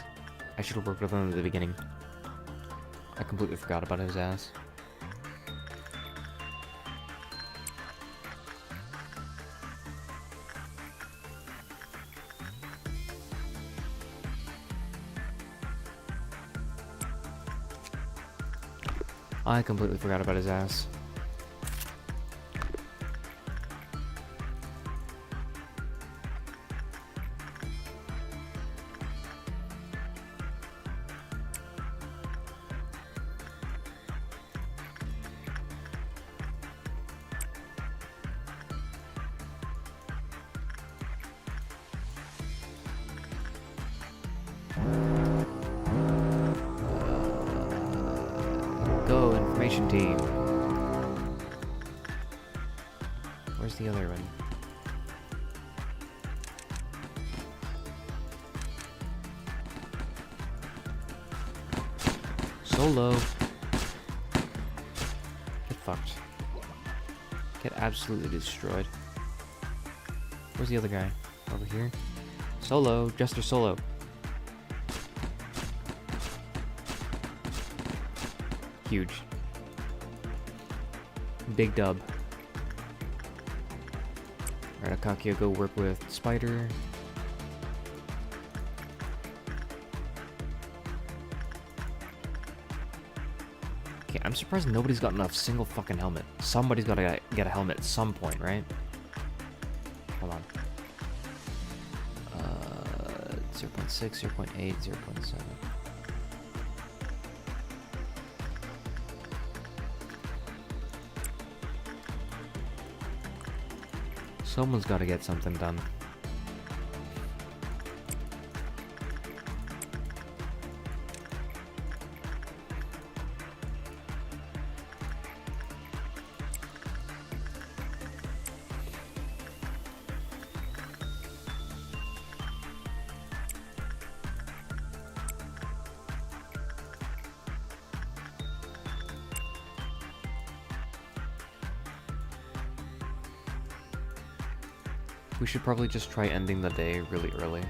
I should have worked with him at the beginning. I completely forgot about his ass. I completely forgot about his ass. Go, information team. Where's the other one? Solo. Get fucked. Get absolutely destroyed. Where's the other guy? Over here? Solo. Jester Solo. Huge. Big dub. Alright, Akakio, go work with Spider. Okay, I'm surprised nobody's got enough single fucking helmet. Somebody's gotta get a helmet at some point, right? Hold on. 0.6, 0.8, 0.7. Someone's got to get something done. We should probably just try ending the day really early.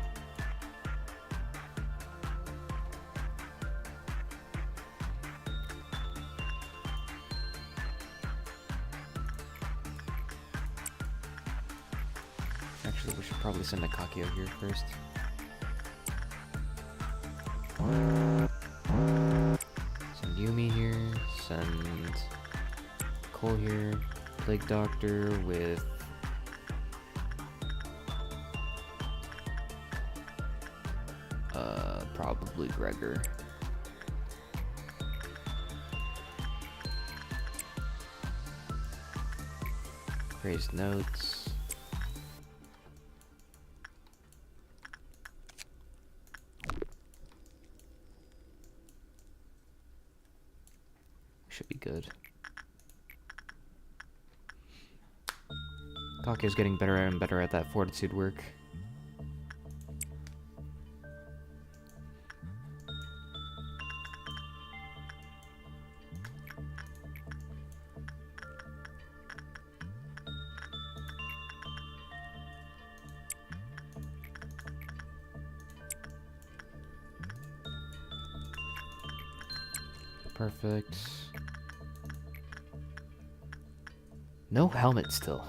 Actually, we should probably send Akakio here first. Send Yumi here, send Cole here, Plague Doctor with probably Gregor. Raised notes. Should be good. Kakio's getting better and better at that fortitude work. Perfect. No helmet still.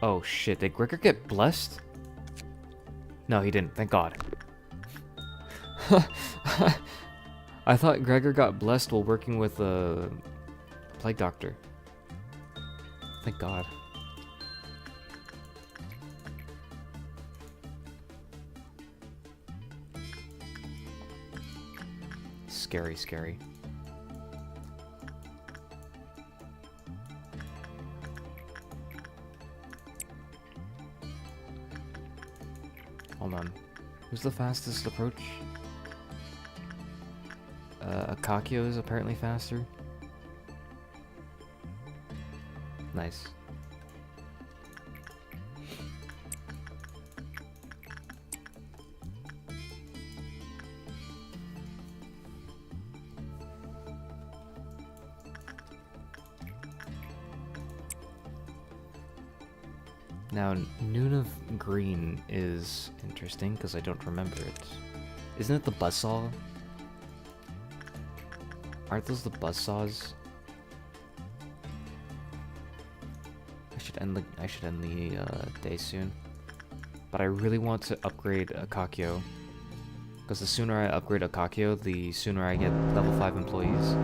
Oh shit, did Gregor get blessed? No, he didn't, thank God. I thought Gregor got blessed while working with a Plague Doctor. Thank God. Scary, scary. Hold on. Who's the fastest approach? Akakio is apparently faster. Nice. Now, Noon of Green is interesting because I don't remember it. Isn't it the buzzsaw? Aren't those the buzzsaws? I should end the day soon. But I really want to upgrade Akakio. Because the sooner I upgrade Akakio, the sooner I get level 5 employees.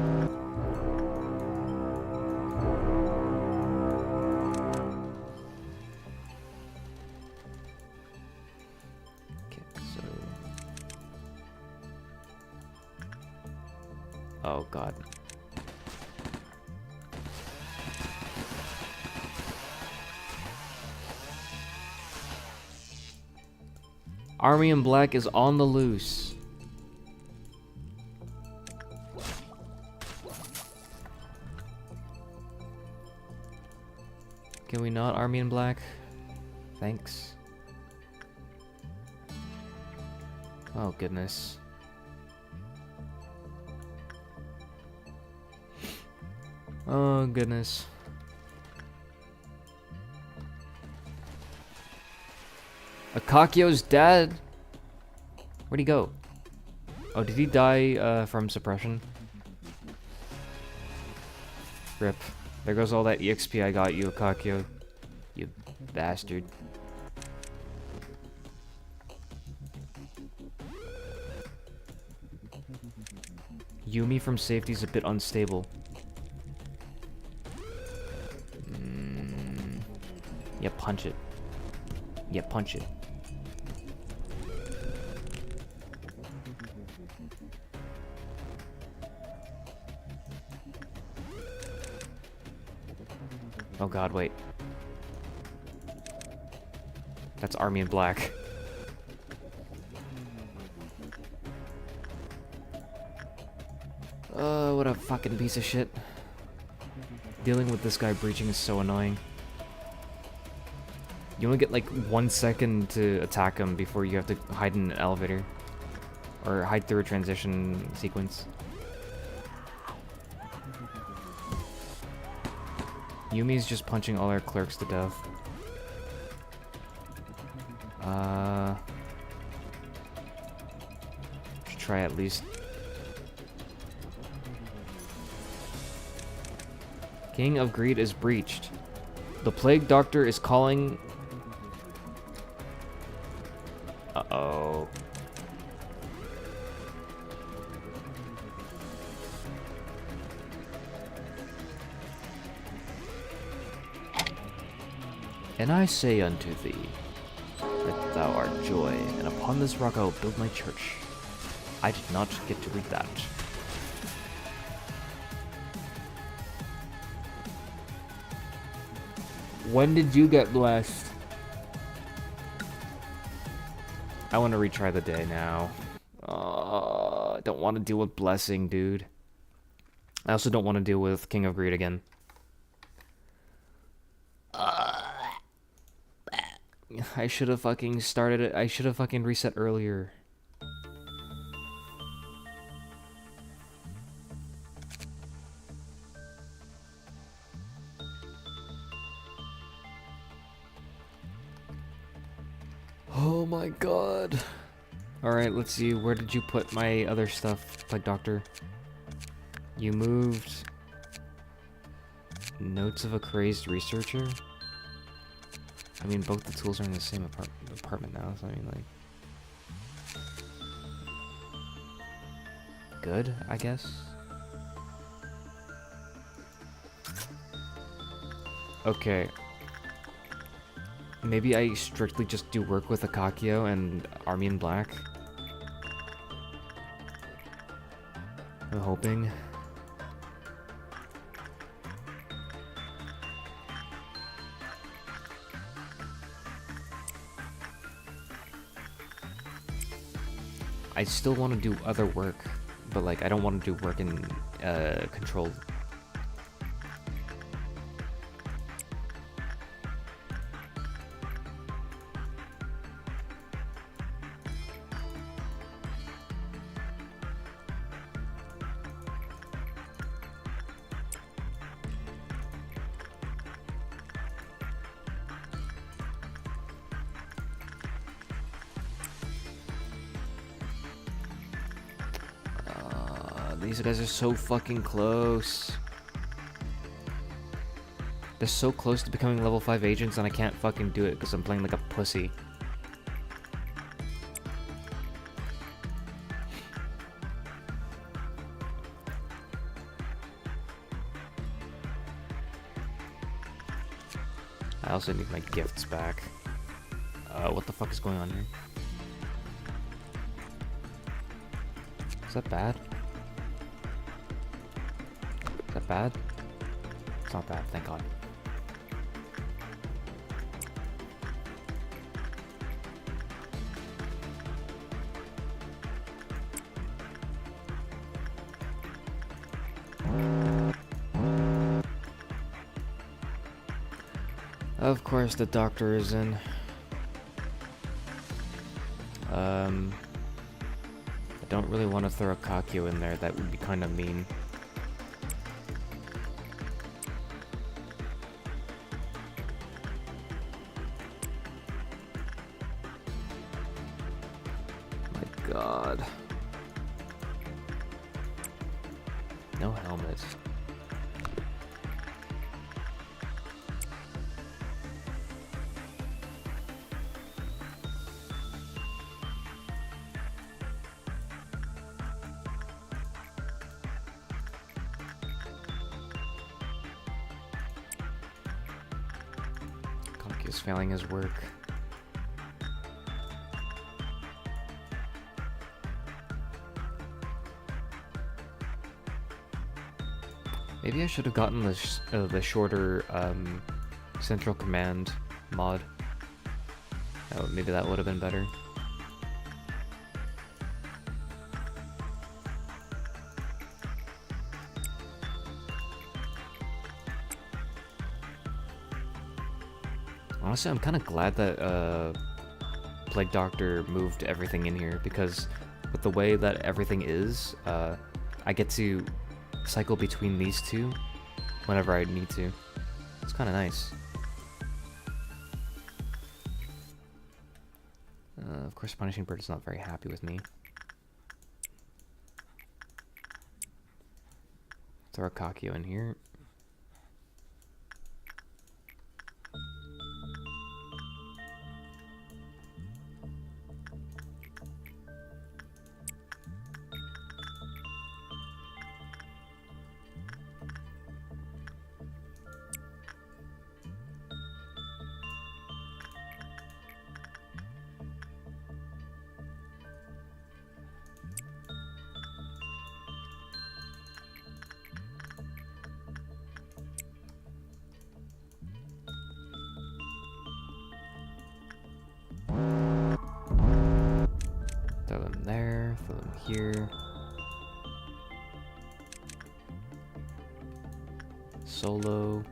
Oh god. Army in Black is on the loose. Can we not Army in Black? Thanks. Oh goodness. Oh goodness. Akakio's dead. Where'd he go? Oh, did he die from suppression? Rip. There goes all that EXP I got you, Akakio. You bastard. Yumi from safety's a bit unstable. Yeah, punch it. Yeah, punch it. Oh god, wait. That's Army in Black. What a fucking piece of shit. Dealing with this guy breaching is so annoying. You only get like 1 second to attack him before you have to hide in an elevator. Or hide through a transition sequence. Yumi's just punching all our clerks to death. Should try at least. King of Greed is breached. The Plague Doctor is calling. Uh-oh. And I say unto thee, that thou art joy, and upon this rock I will build my church. I did not get to read that. When did you get blessed? I want to retry the day now. I don't want to deal with blessing, dude. I also don't want to deal with King of Greed again. I should have fucking started it. I should have fucking reset earlier. Oh my god. Alright, let's see. Where did you put my other stuff, Plague Doctor? You moved... Notes of a Crazed Researcher? I mean, both the tools are in the same apartment now, so I mean, like... Good, I guess? Okay. Maybe I strictly just do work with Akakio and Army in Black. I'm hoping. I still want to do other work, but like I don't want to do work in controlled. These guys are so fucking close. They're so close to becoming level 5 agents and I can't fucking do it because I'm playing like a pussy. I also need my gifts back. What the fuck is going on here? Is that bad? Is that bad? It's not bad, thank God. Of course the doctor is in. I don't really want to throw a Kakyo in there, that would be kind of mean. My God. No helmet. Is failing his work. Maybe I should have gotten the shorter Central Command mod. Oh, maybe that would have been better. Honestly, I'm kind of glad that Plague Doctor moved everything in here, because with the way that everything is, I get to cycle between these two whenever I need to. It's kind of nice. Of course, Punishing Bird is not very happy with me. Throw a Kakyo in here. Throw them there, throw them here. Solo.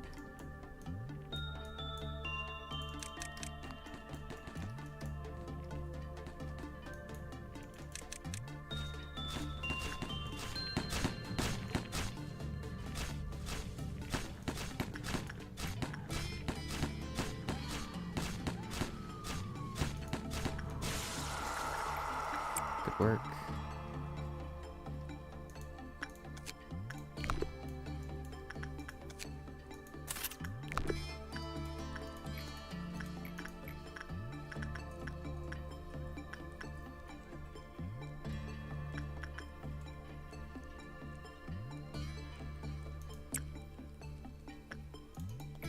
Good work.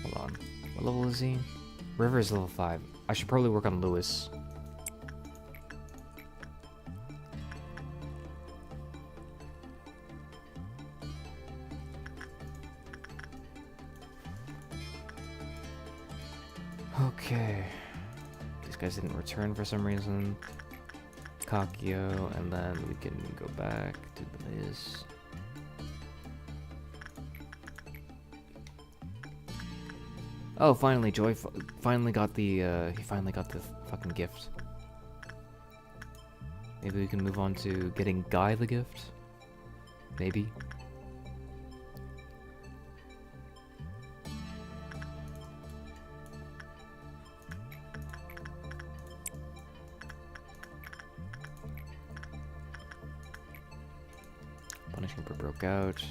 Hold on. What level is he? River is level 5. I should probably work on Lewis. Okay. These guys didn't return for some reason. Kakio, and then we can go back to the maze. Oh, finally, Joy finally got the, he finally got the fucking gift. Maybe we can move on to getting Guy the gift? Maybe. Punishment broke out.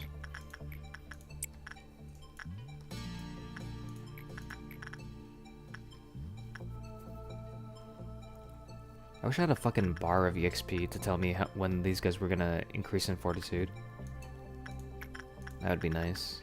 I wish I had a fucking bar of EXP to tell me when these guys were gonna increase in fortitude. That would be nice.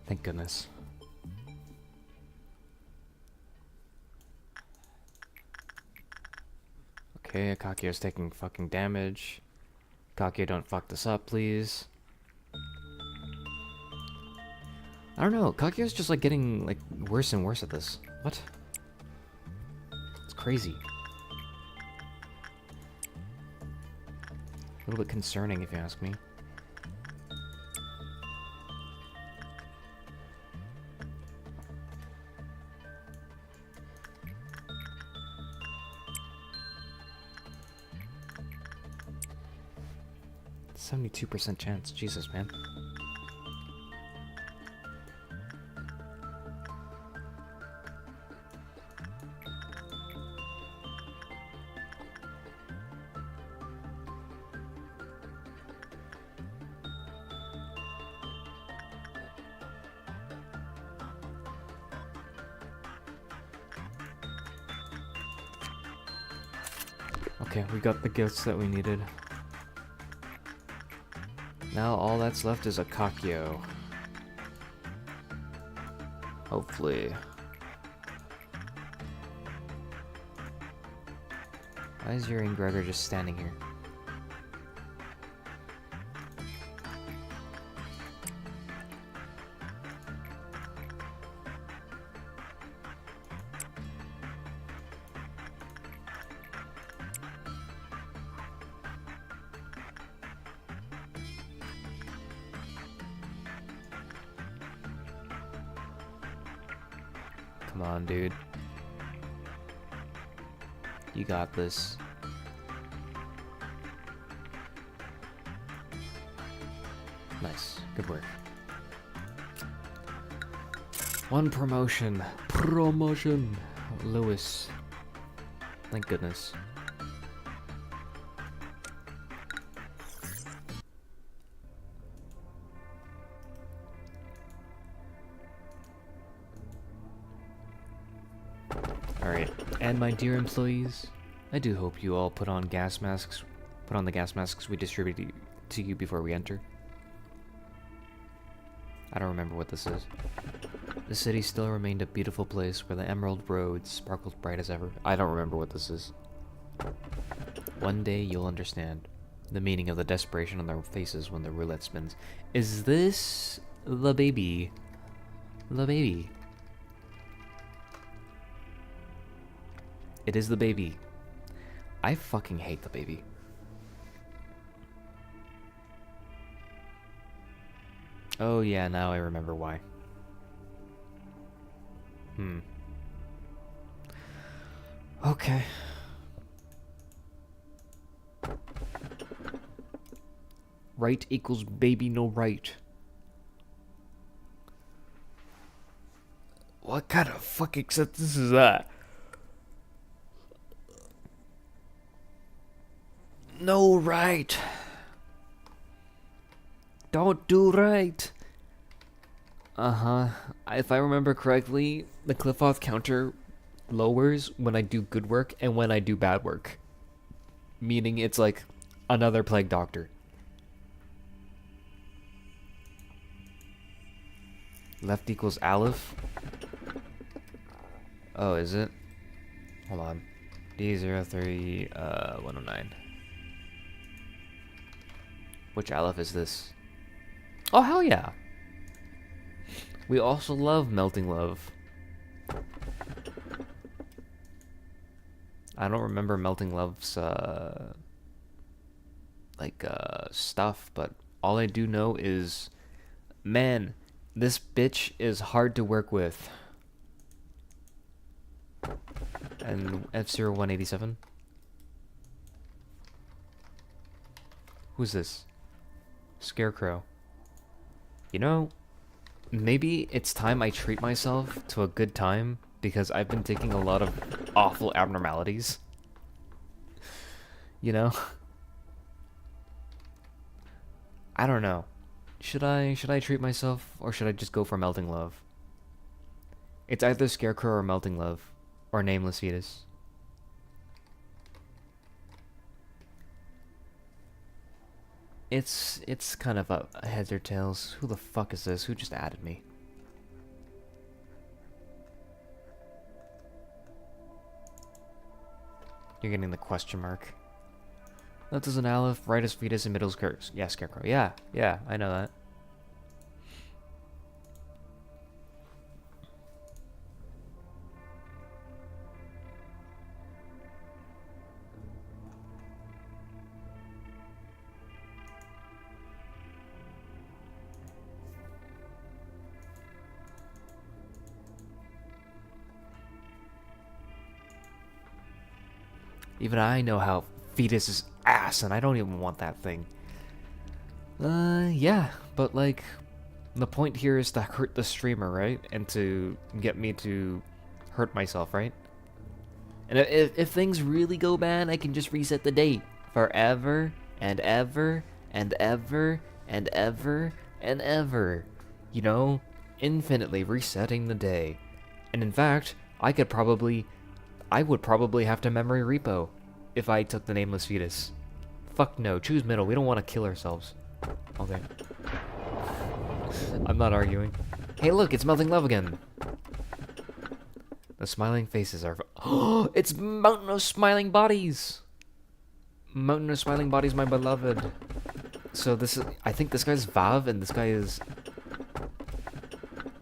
Thank goodness. Okay, Akakio's taking fucking damage. Akakio, don't fuck this up, please. I don't know, Akakio's just like getting like worse and worse at this. What? It's crazy. A little bit concerning if you ask me. It's 72% chance. Jesus, man. Okay, we got the gifts that we needed. Now all that's left is Akakio. Hopefully. Why is Yuri and Gregor just standing here? Come on, dude. You got this. Nice. Good work. One promotion. Promotion. Lewis. Thank goodness. Alright, and my dear employees, I do hope you all put on the gas masks we distributed to you before we enter. I don't remember what this is. The city still remained a beautiful place where the emerald road sparkled bright as ever. I don't remember what this is. One day you'll understand the meaning of the desperation on their faces when the roulette spins. Is this the baby? The baby. It is the baby. I fucking hate the baby. Oh yeah, now I remember why. Okay. Right equals baby no right. What kind of fucking sentence is that? No right. Don't do right. Uh-huh. If I remember correctly, the Cliff-Off counter lowers when I do good work and when I do bad work. Meaning it's like another plague doctor. Left equals Aleph. Oh, is it? Hold on. D03, 109. Which Aleph is this? Oh, hell yeah! We also love Melting Love. I don't remember Melting Love's, stuff, but all I do know is, man, this bitch is hard to work with. And F0187? Who's this? Scarecrow. You know, maybe it's time I treat myself to a good time because I've been taking a lot of awful abnormalities. You know? I don't know. Should I treat myself or should I just go for Melting Love? It's either Scarecrow or Melting Love or Nameless Fetus. It's kind of a heads or tails. Who the fuck is this? Who just added me? You're getting the question mark. Left is an Aleph, right is Fetus, and middle is Scarecrow. Yeah, I know that. Even I know how Fetus is ass, and I don't even want that thing. Yeah, but like, the point here is to hurt the streamer, right? And to get me to hurt myself, right? And if things really go bad, I can just reset the date forever and ever and ever and ever and ever. You know, infinitely resetting the day. And in fact, I would probably have to memory repo if I took the Nameless Fetus. Fuck no, choose middle. We don't want to kill ourselves. Okay. I'm not arguing. Hey look, it's Melting Love again. The smiling faces are... Oh, it's Mountain of Smiling Bodies! Mountain of Smiling Bodies, my beloved. So this is... I think this guy's Vav, and this guy is...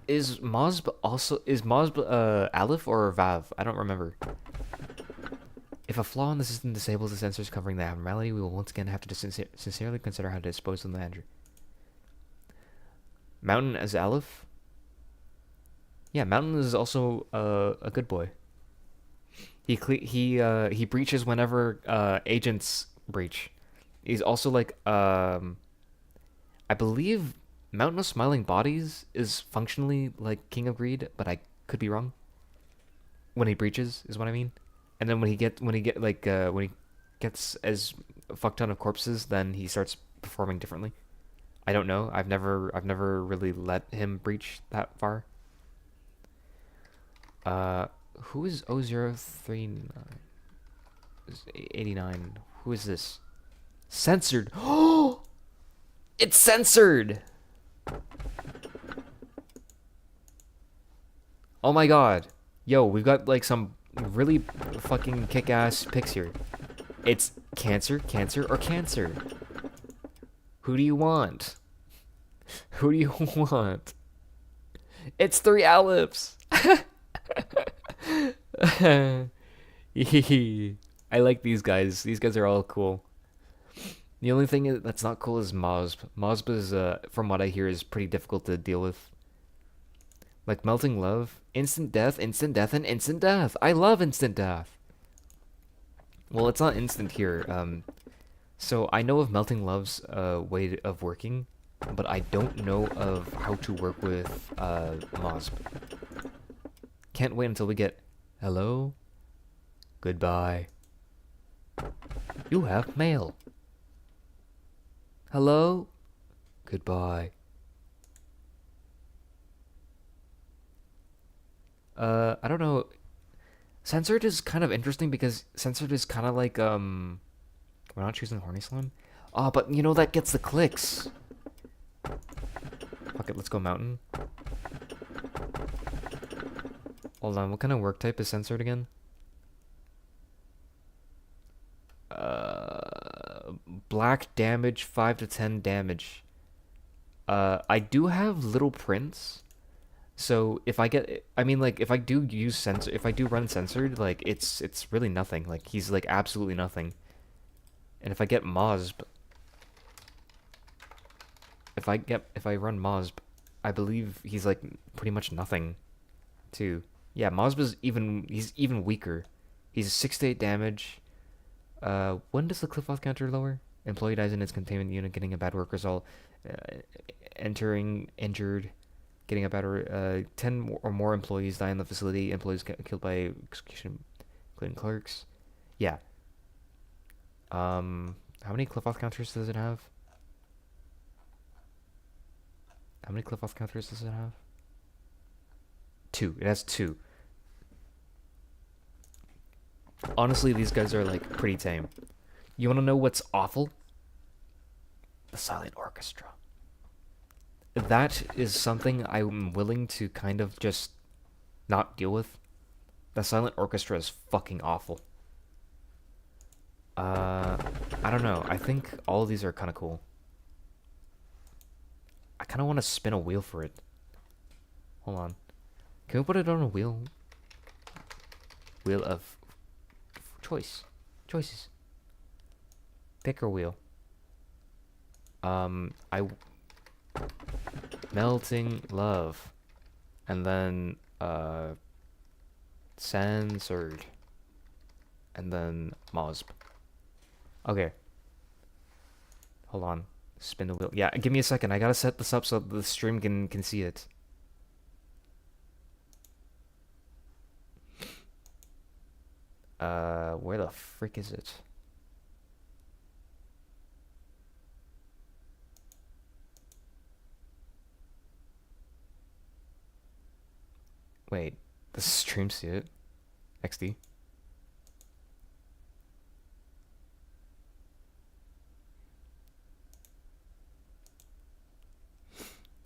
Is Mosb also... Is Mosb, Aleph or Vav? I don't remember. If a flaw in the system disables the sensors covering the abnormality, we will once again have to sincerely consider how to dispose of the Andrew. Mountain as Aleph? Yeah, Mountain is also a good boy. He breaches whenever agents breach. He's also like I believe Mountain of Smiling Bodies is functionally like King of Greed, but I could be wrong. When he breaches is what I mean. And then when he gets as a fuck ton of corpses, then he starts performing differently. I don't know. I've never really let him breach that far. Who is 0039? 89. Who is this? Censored. Oh, it's censored. Oh my god. Yo, we've got like some really fucking kick-ass picks here. It's cancer, or cancer. Who do you want? Who do you want? It's 3 Alephs. I like these guys. These guys are all cool. The only thing that's not cool is MOSB. MOSB is, from what I hear, is pretty difficult to deal with. Like Melting Love, instant death, and instant death. I love instant death. Well, it's not instant here. So I know of Melting Love's way of working, but I don't know of how to work with MOSB. Can't wait until we get hello, goodbye. You have mail. Hello, goodbye. I don't know. Censored is kind of interesting because censored is kind of like we're not choosing horny slime. Oh, but you know that gets the clicks. Fuck it, let's go mountain. Hold on, what kind of work type is censored again? Black damage, 5 to 10 damage. I do have little prints. So if I get, I mean, like, if I do use censor, if I do run censored, like, it's really nothing. Like, he's like absolutely nothing. And if I get MOSB, if I run MOSB, I believe he's like pretty much nothing, too. Yeah, MOSB is he's even weaker. He's 6 to 8 damage. When does the cliff off counter lower? Employee dies in its containment unit, getting a bad work result. Entering injured. Getting a better 10 or more employees die in the facility. Employees get killed by execution, including clerks. Yeah. How many cliff off counters does it have? How many cliff off counters does it have? 2. It has 2. Honestly, these guys are like pretty tame. You want to know what's awful? The silent orchestra. That is something I'm willing to kind of just not deal with. The silent orchestra is fucking awful. I don't know. I think all of these are kind of cool. I kind of want to spin a wheel for it. Hold on. Can we put it on a wheel? Wheel of choices. Pick a wheel. Melting Love, and then censored, and then MOSB. Okay, hold on, spin the wheel. Yeah, give me a second. I gotta set this up so the stream can see it. Where the frick is it? Wait, the stream see it? XD.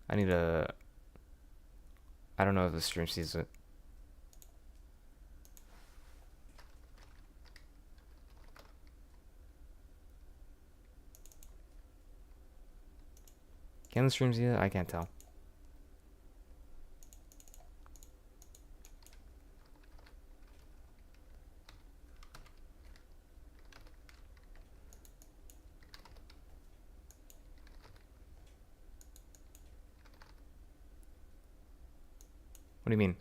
I need a... I don't know if the stream sees it. Can the stream see it? I can't tell. What do you mean?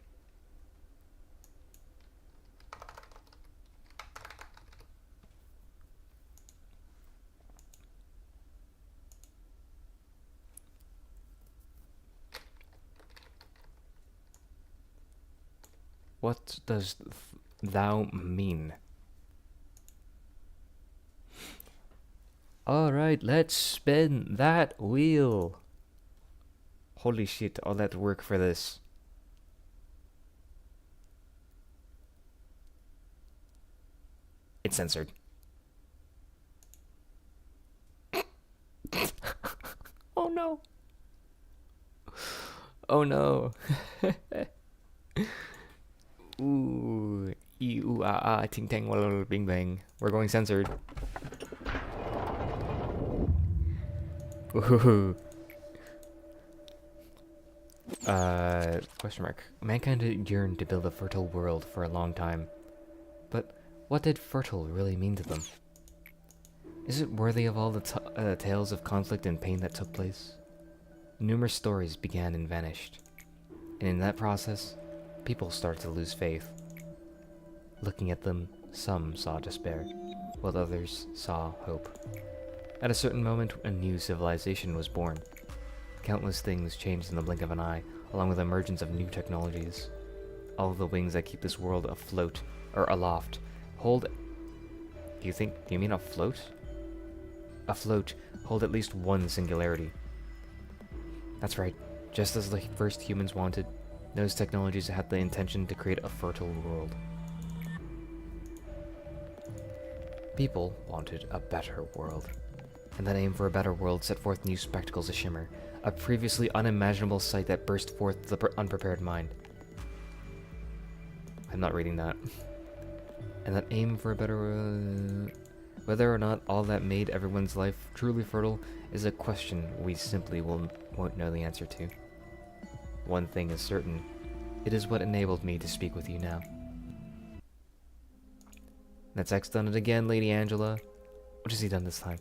What does thou mean? Alright, let's spin that wheel. Holy shit, all that work for this. It's censored. Oh no. Oh no. Ooh. Ee ooh ah ah ting tang walla bing bang. We're going censored. Ooh. Question mark. Mankind yearned to build a fertile world for a long time. But what did fertile really mean to them? Is it worthy of all the tales of conflict and pain that took place? Numerous stories began and vanished, and in that process, people started to lose faith. Looking at them, some saw despair, while others saw hope. At a certain moment, a new civilization was born. Countless things changed in the blink of an eye, along with the emergence of new technologies. All of the wings that keep this world afloat, or aloft, hold... Do you mean afloat? Afloat, hold at least one singularity. That's right, just as the first humans wanted, those technologies had the intention to create a fertile world. People wanted a better world, and that aim for a better world set forth new spectacles a shimmer, a previously unimaginable sight that burst forth the unprepared mind. I'm not reading that. And that aim for a better whether or not all that made everyone's life truly fertile is a question we simply won't know the answer to. One thing is certain, it is what enabled me to speak with you now. Netzak's done it again, Lady Angela. What has he done this time?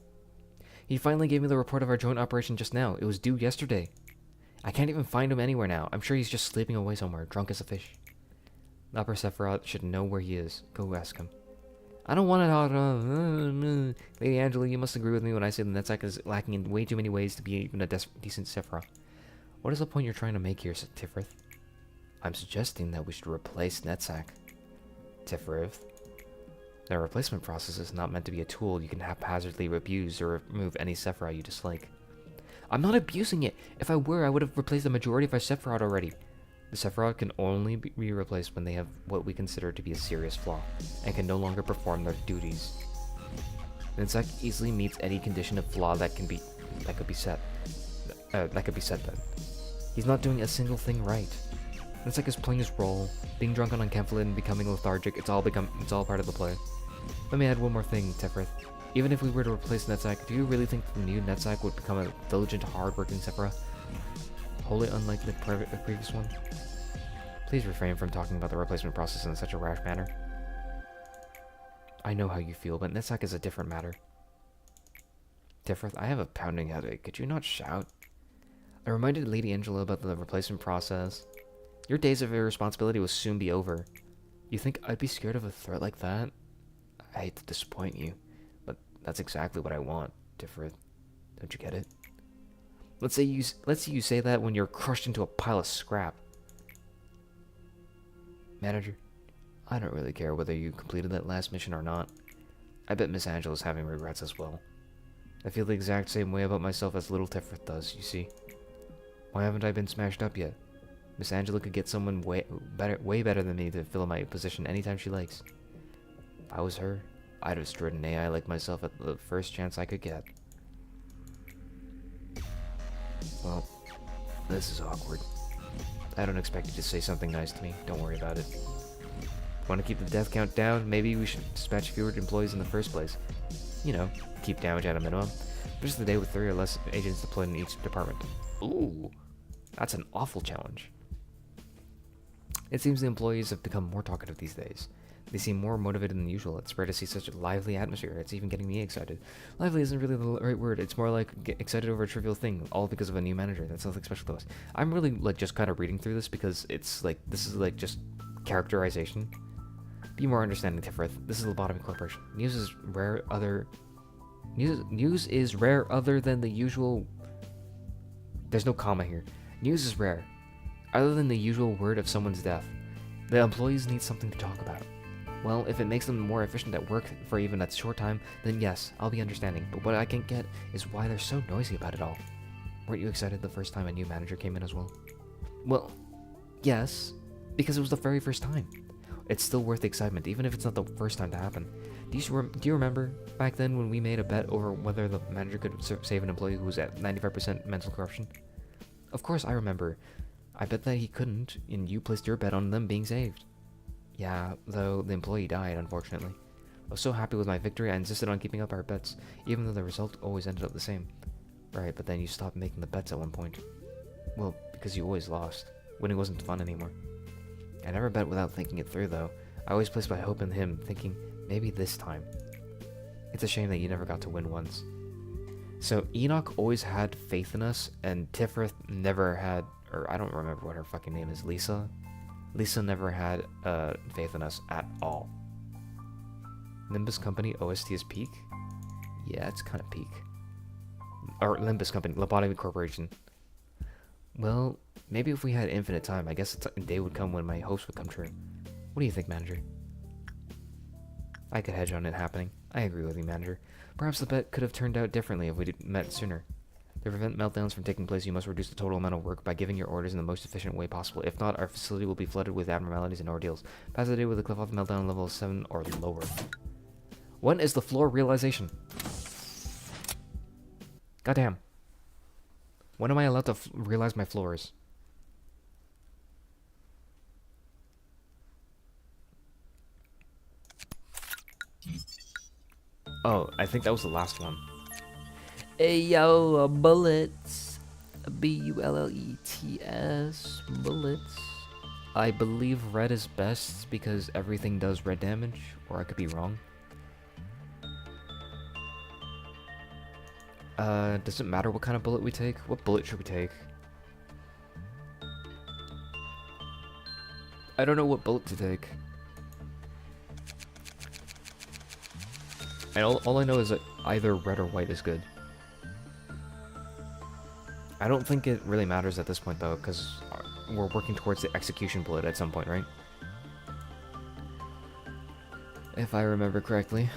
He finally gave me the report of our joint operation just now. It was due yesterday. I can't even find him anywhere now. I'm sure he's just sleeping away somewhere, drunk as a fish. The Upper Sephiroth should know where he is. Go ask him. I don't want to... Lady Angela, you must agree with me when I say that Netzak is lacking in way too many ways to be even a decent Sephiroth. What is the point you're trying to make here, Tifrith? I'm suggesting that we should replace Netzak. Tifrith? The replacement process is not meant to be a tool you can haphazardly abuse or remove any Sephiroth you dislike. I'm not abusing it! If I were, I would have replaced the majority of our Sephiroth already. The Sephiroth can only be replaced when they have what we consider to be a serious flaw, and can no longer perform their duties. Netzak easily meets any condition of flaw that could be set then. He's not doing a single thing right. Netzak is playing his role, being drunk on Unkemflin and becoming lethargic. It's all part of the play. Let me add one more thing, Tefrith. Even if we were to replace Netzak, do you really think the new Netzak would become a diligent, hard-working Sephiroth? Wholly unlike the previous one? Please refrain from talking about the replacement process in such a rash manner. I know how you feel, but Netzak is a different matter. Tefrith, I have a pounding headache. Could you not shout? I reminded Lady Angela about the replacement process. Your days of irresponsibility will soon be over. You think I'd be scared of a threat like that? I hate to disappoint you, but that's exactly what I want, Tefrith. Don't you get it? Let's say you say that when you're crushed into a pile of scrap. Manager, I don't really care whether you completed that last mission or not. I bet Miss Angela's having regrets as well. I feel the exact same way about myself as little Tefrith does, you see. Why haven't I been smashed up yet? Miss Angela could get someone way better than me to fill my position anytime she likes. If I was her, I'd have destroyed an AI like myself at the first chance I could get. Well, this is awkward. I don't expect you to say something nice to me. Don't worry about it. Want to keep the death count down? Maybe we should dispatch fewer employees in the first place. You know, keep damage at a minimum. Just a day with 3 or less agents deployed in each department. Ooh, that's an awful challenge. It seems the employees have become more talkative these days. They seem more motivated than usual. It's rare to see such a lively atmosphere. It's even getting me excited. Lively isn't really the right word. It's more like get excited over a trivial thing, all because of a new manager. That's nothing special to us. I'm really just kind of reading through this because it's this is just characterization. Be more understanding, Tifrith. This is Lobotomy Corporation. News is rare other than the usual. There's no comma here. News is rare, other than the usual word of someone's death. The employees need something to talk about. Well, if it makes them more efficient at work for even a short time, then yes, I'll be understanding. But what I can't get is why they're so noisy about it all. Weren't you excited the first time a new manager came in as well? Well, yes, because it was the very first time. It's still worth the excitement, even if it's not the first time to happen. Do you remember back then when we made a bet over whether the manager could save an employee who was at 95% mental corruption? Of course I remember. I bet that he couldn't, and you placed your bet on them being saved. Yeah, though the employee died, unfortunately. I was so happy with my victory, I insisted on keeping up our bets, even though the result always ended up the same. Right, but then you stopped making the bets at one point. Well, because you always lost. Winning wasn't fun anymore. I never bet without thinking it through, though. I always placed my hope in him, thinking, maybe this time. It's a shame that you never got to win once. So Enoch always had faith in us, and Tifrith never had, or I don't remember what her fucking name is, Lisa? Lisa never had faith in us at all. Nimbus Company OST is peak? Yeah, it's kind of peak. Or Nimbus Company, Lobotomy Corporation. Well, maybe if we had infinite time, I guess a day would come when my hopes would come true. What do you think, manager? I could hedge on it happening. I agree with you, manager. Perhaps the bet could have turned out differently if we'd met sooner. To prevent meltdowns from taking place, you must reduce the total amount of work by giving your orders in the most efficient way possible. If not, our facility will be flooded with abnormalities and ordeals. Pass the day with a cliff off meltdown level 7 or lower. When is the floor realization? Goddamn. When am I allowed to realize my floors? Oh, I think that was the last one. Ayo, bullets. B-U-L-L-E-T-S. Bullets. I believe red is best because everything does red damage, or I could be wrong. Does it matter what kind of bullet we take? What bullet should we take? I don't know what bullet to take. And all I know is that either red or white is good. I don't think it really matters at this point though, because we're working towards the execution bullet at some point, right? If I remember correctly.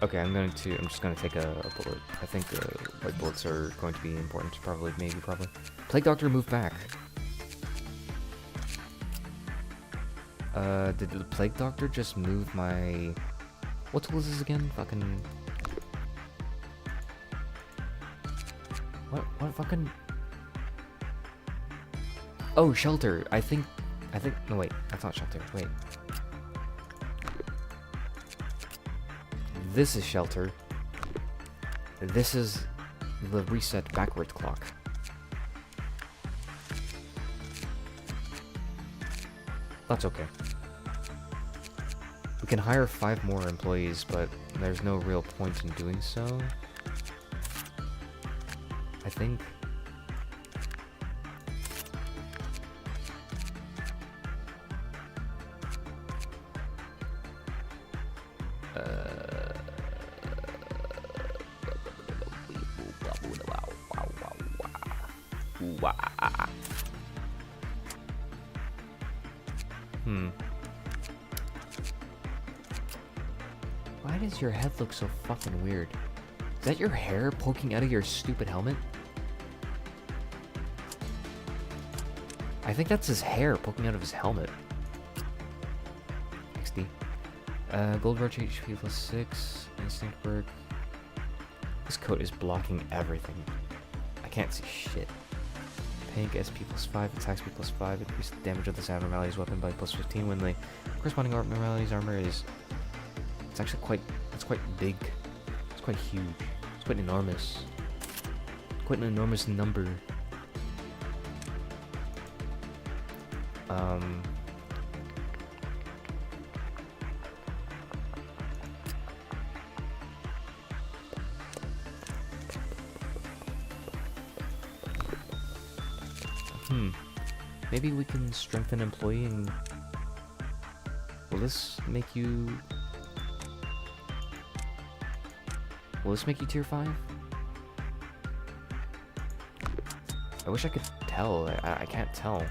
Okay, I'm just gonna take a bullet. I think white bullets are going to be important. Probably. Plague Doctor, move back. Did the Plague Doctor just move my... What tool is this again? Fucking... What fucking... Oh, Shelter. I think... No, wait. That's not Shelter. Wait. This is Shelter. This is the reset backwards clock. That's okay. We can hire 5 more employees, but there's no real point in doing so. I think. Why does your head look so fucking weird? Is that your hair poking out of your stupid helmet? I think that's his hair poking out of his helmet. XD. Gold Roach HP plus 6. Instinct Perk. This coat is blocking everything. I can't see shit. Pink SP plus 5, attack speed plus 5, increase the damage of this abnormality's weapon by plus 15 when the corresponding abnormality's armor is... It's actually quite big. It's quite huge. It's quite enormous. Quite an enormous number. Maybe we can strengthen employee and... Will this make you tier 5? I wish I could tell. I can't tell.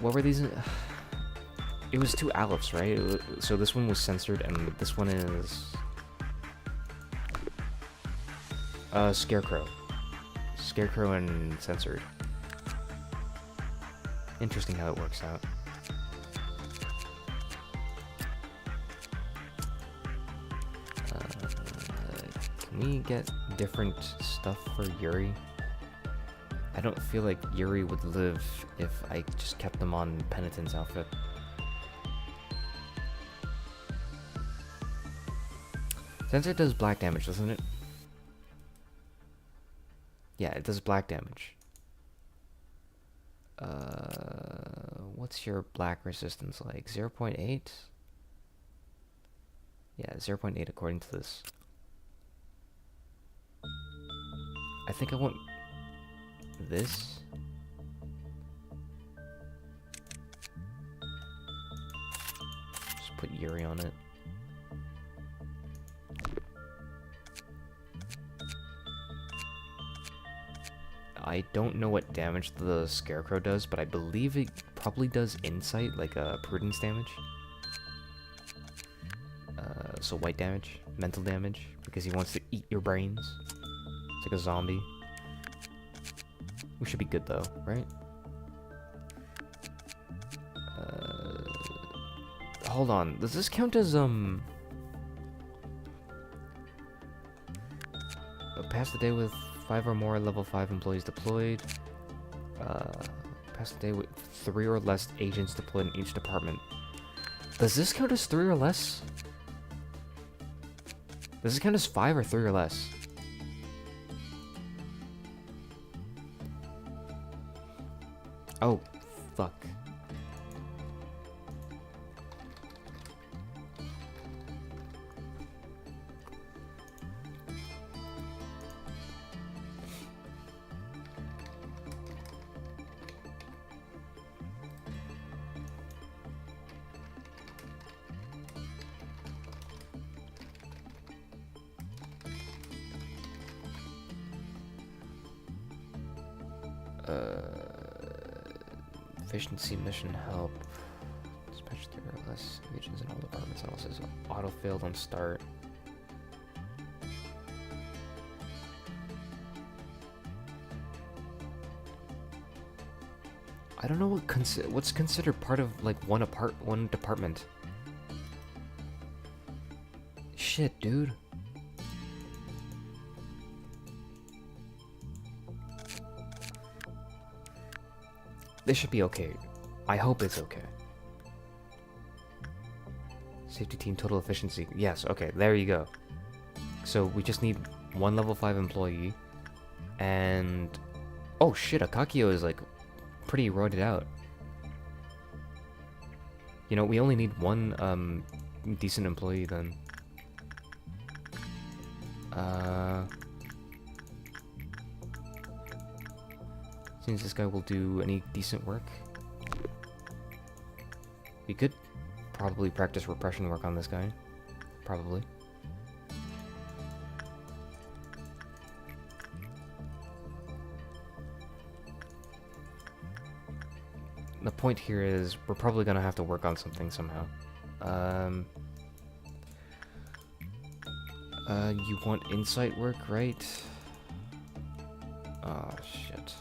What were these? It was 2 Alephs, right? So this one was censored, and this one is... Scarecrow. Scarecrow and censored. Interesting how it works out. Can we get different stuff for Yuri? I don't feel like Yuri would live if I just kept them on Penitent's outfit. Censored does black damage, doesn't it? Yeah, it does black damage. What's your black resistance like? 0.8? Yeah, 0.8 according to this. I think I want this. Just put Yuri on it. I don't know what damage the Scarecrow does, but I believe it probably does insight, like prudence damage. So white damage, mental damage, because he wants to eat your brains. It's like a zombie. We should be good though, right? Hold on, does this count as pass the day with 5 or more level 5 employees deployed. Pass the day with 3 or less agents deployed in each department. Does this count as 3 or less? Does this count as 5 or 3 or less? Oh, fuck. Efficiency mission help. Dispatch 3 or less agents in all departments. It also says auto failed on start. I don't know what's considered part of like one department. Shit, dude. This should be okay. I hope it's okay. Safety team total efficiency. Yes, okay, there you go. So we just need 1 level 5 employee. And... oh shit, Akakio is like pretty roided out. You know, we only need 1 decent employee then. Seems this guy will do any decent work. We could probably practice repression work on this guy. Probably. The point here is we're probably gonna have to work on something somehow. You want insight work, right? Oh, shit.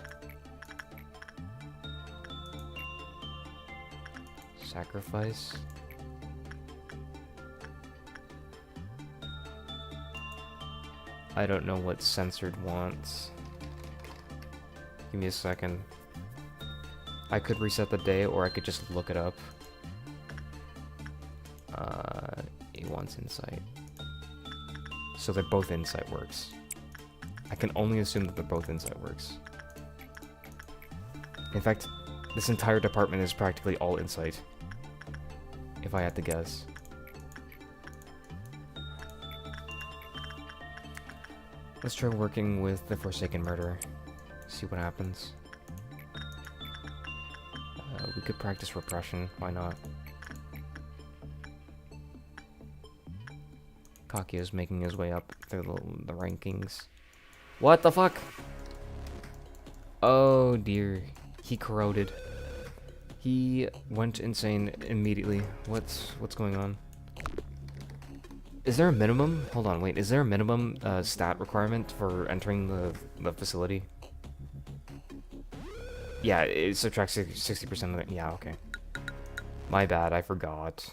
Sacrifice. I don't know what censored wants. Give me a second. I could reset the day, or I could just look it up. It wants insight. So they're both insight works. I can only assume that they're both insight works. In fact, this entire department is practically all insight. If I had to guess. Let's try working with the Forsaken Murderer. See what happens. We could practice repression, why not? Kakio's making his way up through the rankings. What the fuck? Oh dear. He corroded. He went insane immediately. What's going on? Is there a minimum? Hold on, wait. Is there a minimum stat requirement for entering the facility? Yeah, it subtracts 60% of it. Yeah, okay. My bad, I forgot.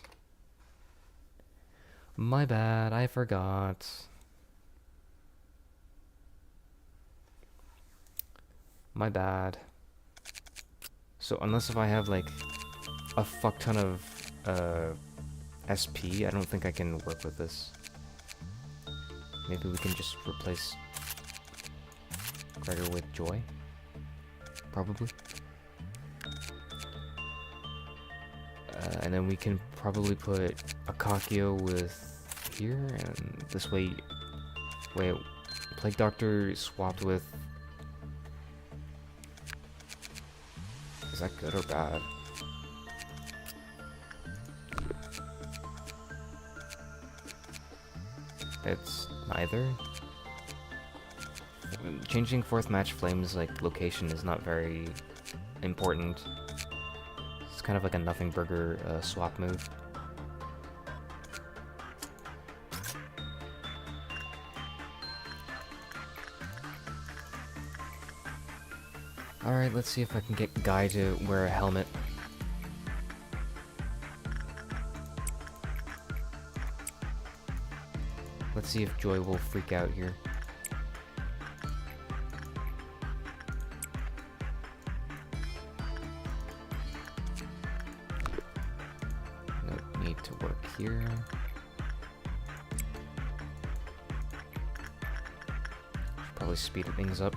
My bad, I forgot. My bad. So unless if I have like a fuck ton of SP, I don't think I can work with this. Maybe we can just replace Gregor with Joy? Probably. And then we can probably put Akakio with here, and this way... Wait, Plague Doctor swapped with... Is that good or bad? It's neither. Changing 4th Match Flame's like location is not very important. It's kind of like a nothing burger swap move. Alright, let's see if I can get Guy to wear a helmet. Let's see if Joy will freak out here. No need to work here. Should probably speed things up.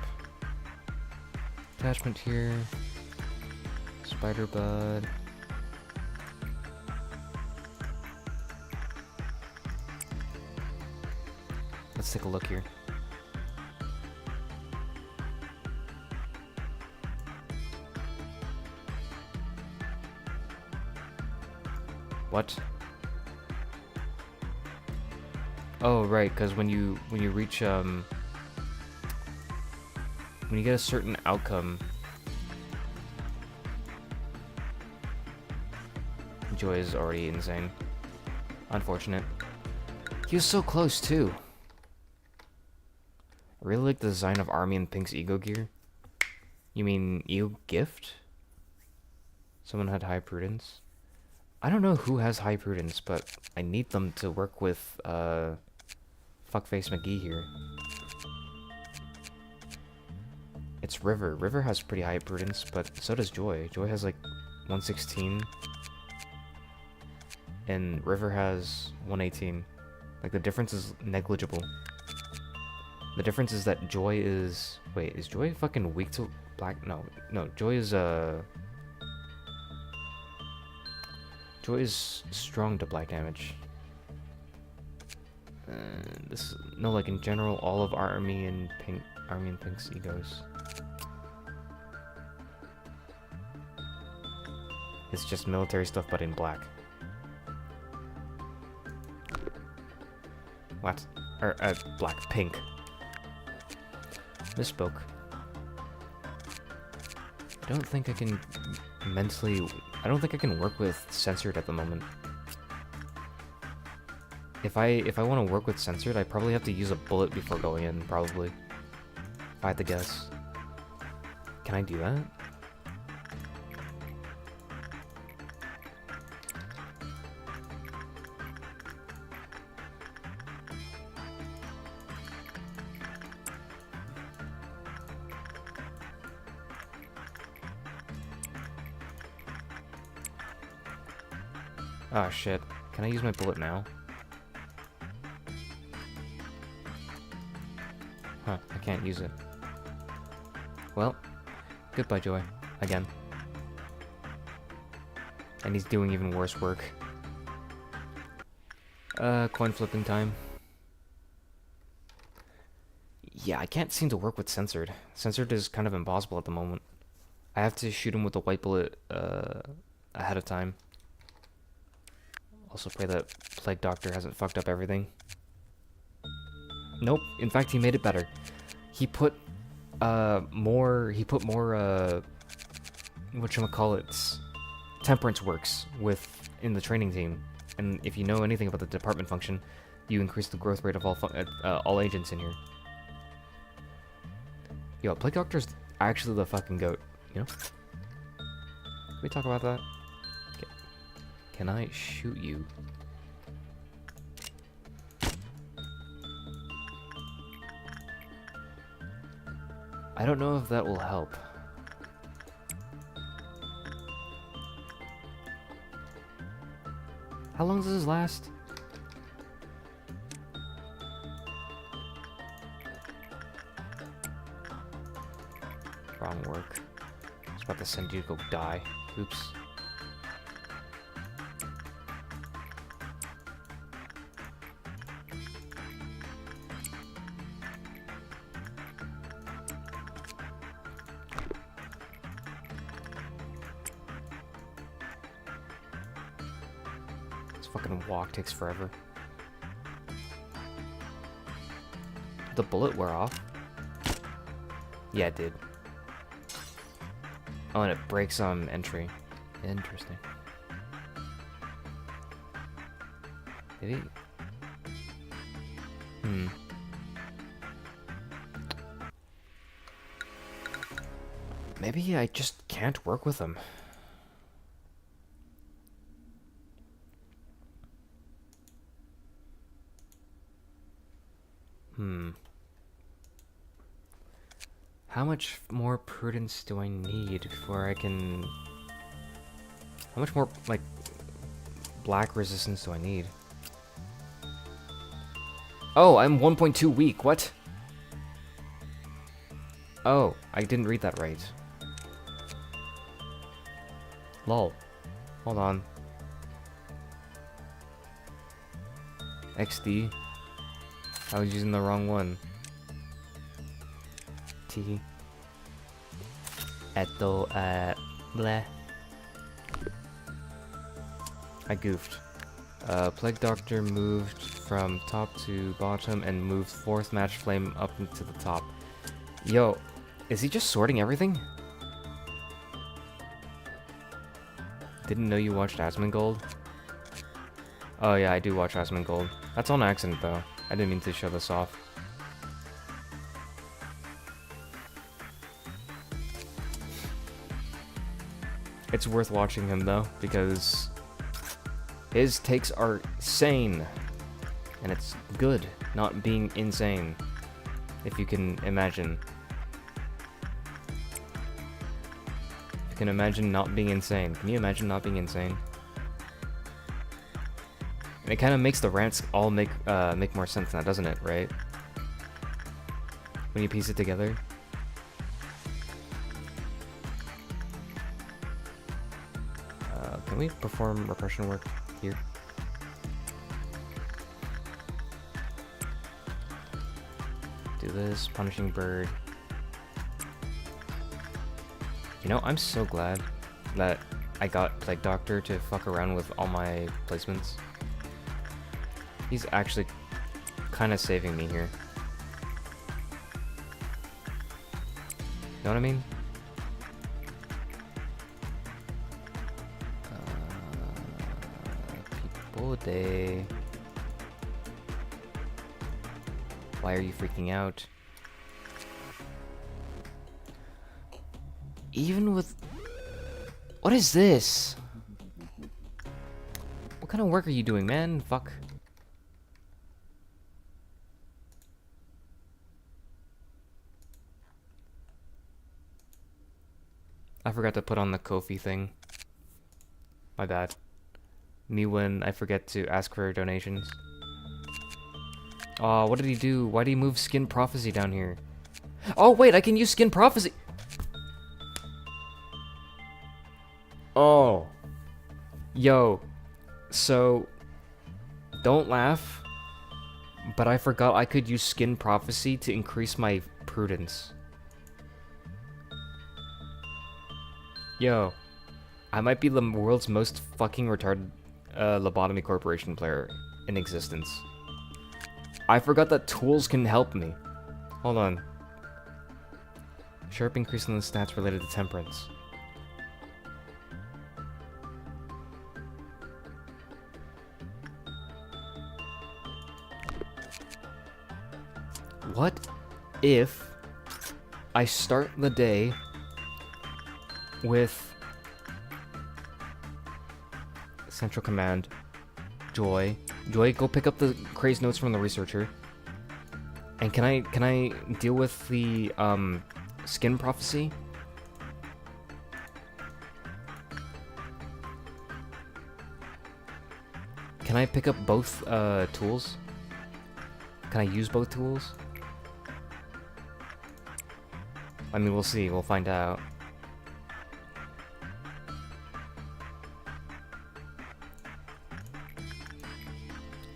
Attachment here. Spider Bud. Let's take a look here. What? Oh, right, because when you reach when you get a certain outcome, Joy is already insane. Unfortunate. He was so close too. I really like the design of Army and Pink's ego gear. You mean ego gift? Someone had high prudence. I don't know who has high prudence, but I need them to work with Fuckface McGee here. It's River. River has pretty high prudence, but so does Joy. Joy has like 116. And River has 118. Like the difference is negligible. The difference is that Joy is... Wait, is Joy fucking weak to black? No, Joy is Joy is strong to black damage. No, like in general, all of Army and Pink's egos. It's just military stuff, but in black. What? Or black, pink. Misspoke. I don't think I can mentally... I don't think I can work with censored at the moment. If I want to work with censored, I probably have to use a bullet before going in, probably. If I had to guess. Can I do that? Oh shit. Can I use my bullet now? Huh, I can't use it. Well, goodbye, Joy. Again. And he's doing even worse work. Coin flipping time. Yeah, I can't seem to work with censored. Censored is kind of impossible at the moment. I have to shoot him with a white bullet, ahead of time. Also pray that Plague Doctor hasn't fucked up everything. Nope. In fact, he made it better. He put more whatchamacallits, temperance works in the training team. And if you know anything about the department function, you increase the growth rate of all agents in here. Yo, Plague Doctor's actually the fucking goat, you know? Can we talk about that? Can I shoot you? I don't know if that will help. How long does this last? Wrong work. I was about to send you to go die. Oops. fucking walk takes forever. The bullet wear off? Yeah, it did. Oh, and it breaks on entry. Interesting. Did he? Maybe I just can't work with him. How much more prudence do I need before I can... How much more, like, black resistance do I need? Oh, I'm 1.2 weak, what? Oh, I didn't read that right. Lol. Hold on. XD. I was using the wrong one. T. Eto, bleh. I goofed. Plague Doctor moved from top to bottom and moved 4th Match Flame up into the top. Yo, is he just sorting everything? Didn't know you watched Asmongold? Oh yeah, I do watch Asmongold. That's on accident though. I didn't mean to show this off. It's worth watching him though, because his takes are sane. And it's good not being insane, if you can imagine. If you can imagine not being insane. Can you imagine not being insane? And it kind of makes the rants all make more sense now, doesn't it, right? When you piece it together. Can we perform repression work here? Do this, punishing bird. You know, I'm so glad that I got Plague Doctor to fuck around with all my placements. He's actually kind of saving me here. You know what I mean? PAYDAY. Why are you freaking out? Even with... What is this? What kind of work are you doing, man? Fuck. I forgot to put on the Ko-fi thing. My bad. Me when I forget to ask for donations. Oh, what did he do? Why did he move Skin Prophecy down here? Oh, wait, I can use Skin Prophecy! Oh. Yo. So, don't laugh, but I forgot I could use Skin Prophecy to increase my prudence. Yo. I might be the world's most fucking retarded Lobotomy Corporation player in existence. I forgot that tools can help me. Hold on. Sharp increase in the stats related to temperance. What if I start the day with Central Command, Joy, go pick up the crazed notes from the researcher. And can I deal with the Skin Prophecy? Can I pick up both tools? Can I use both tools? I mean, we'll see. We'll find out.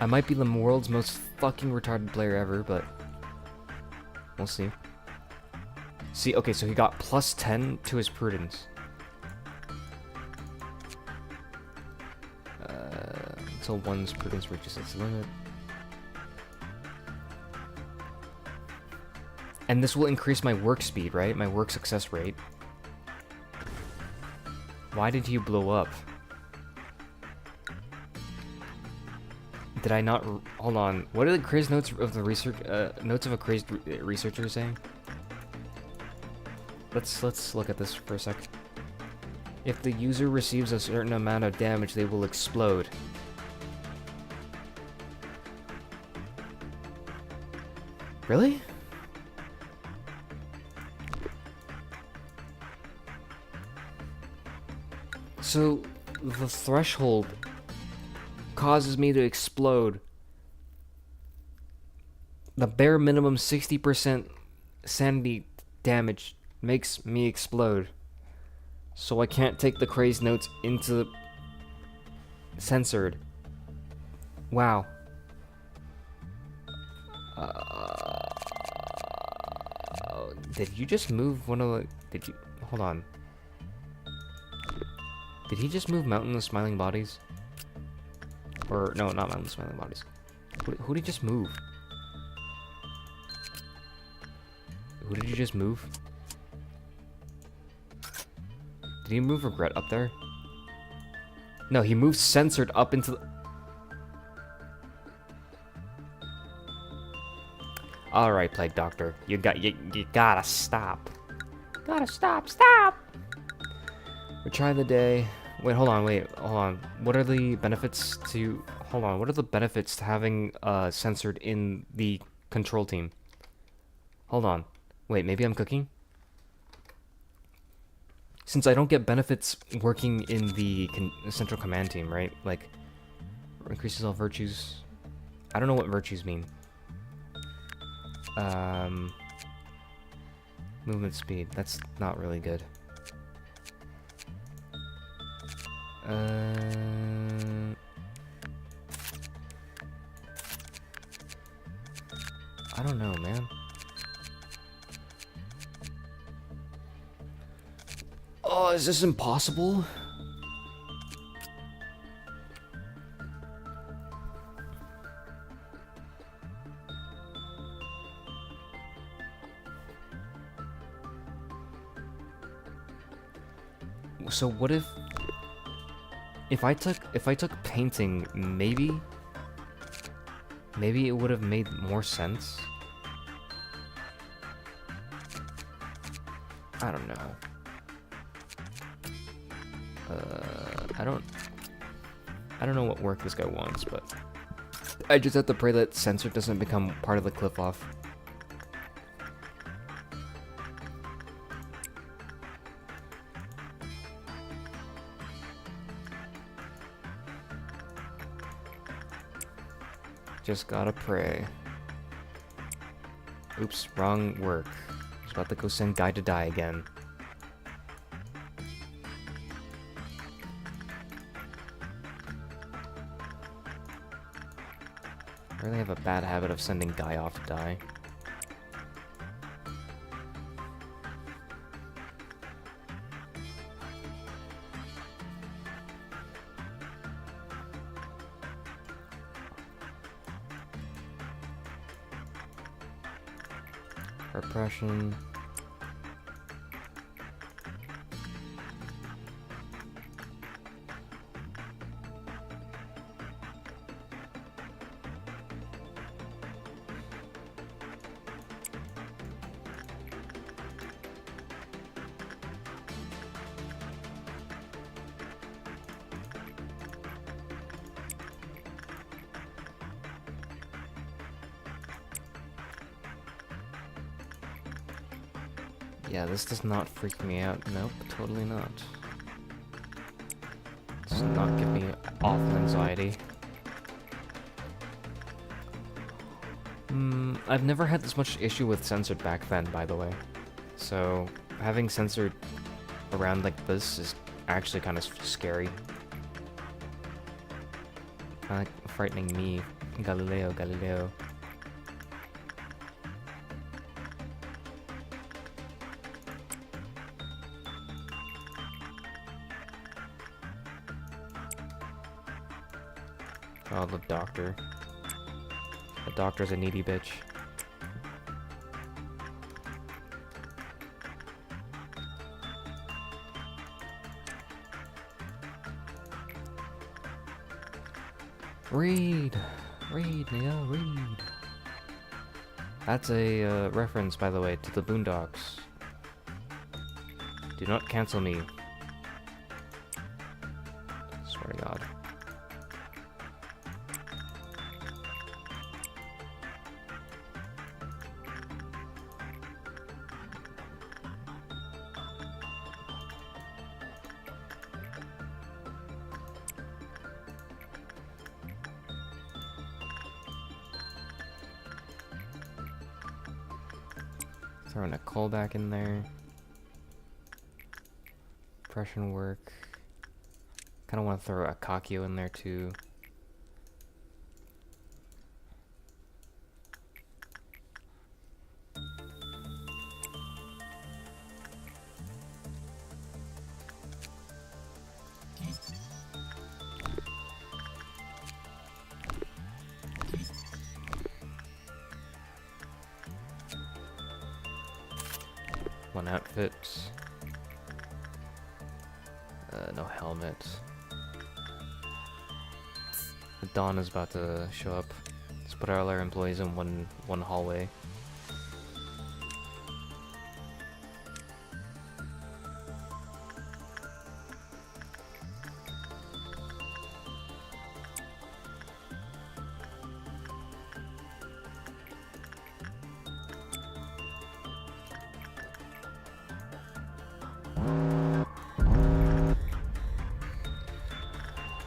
I might be the world's most fucking retarded player ever, but we'll see. See, okay, so he got plus 10 to his prudence. until one's prudence reaches its limit. And this will increase my work speed, right? My work success rate. Why did you blow up? Did I not... Hold on. What are the crazed notes of the research... notes of a crazed researcher saying? Let's look at this for a sec. If the user receives a certain amount of damage, they will explode. Really? So, the threshold causes me to explode. The bare minimum 60% sanity damage makes me explode. So I can't take the crazed notes into censored. Wow. Did you just move one of the... Did you... Hold on. Did he just move Mountain of Smiling Bodies? Or, no, not Mountain of Smiling Bodies. Who did he just move? Who did you just move? Did he move Regret up there? No, he moved Censored up into the... Alright, Plague Doctor. You gotta stop. Gotta stop. Retry the day. Wait, hold on. What are the benefits to... Hold on, what are the benefits to having Censored in the control team? Hold on. Wait, maybe I'm cooking? Since I don't get benefits working in the central command team, right? Like, increases all virtues. I don't know what virtues mean. Movement speed. That's not really good. I don't know, man. Oh, is this impossible? So what if I took painting, maybe it would have made more sense? I don't know. I don't know what work this guy wants, but I just have to pray that Censored doesn't become part of the cliff off. Just gotta pray. Oops, wrong work. I was about to go send Guy to die again. I really have a bad habit of sending Guy off to die. Repression. Yeah, this does not freak me out. Nope, totally not. Does not give me awful anxiety. I've never had this much issue with Censored back then, by the way. So, having Censored around like this is actually kind of scary. Kind of frightening me. Galileo. Oh, the doctor. The doctor's a needy bitch. Read! Read, Neo, read! That's a reference, by the way, to the Boondocks. Do not cancel me. Swear to God. Throwing a callback in there. Impression work. Kind of want to throw a Kakio in there too. One outfit. No helmet. The dawn is about to show up. Let's put all our employees in one hallway.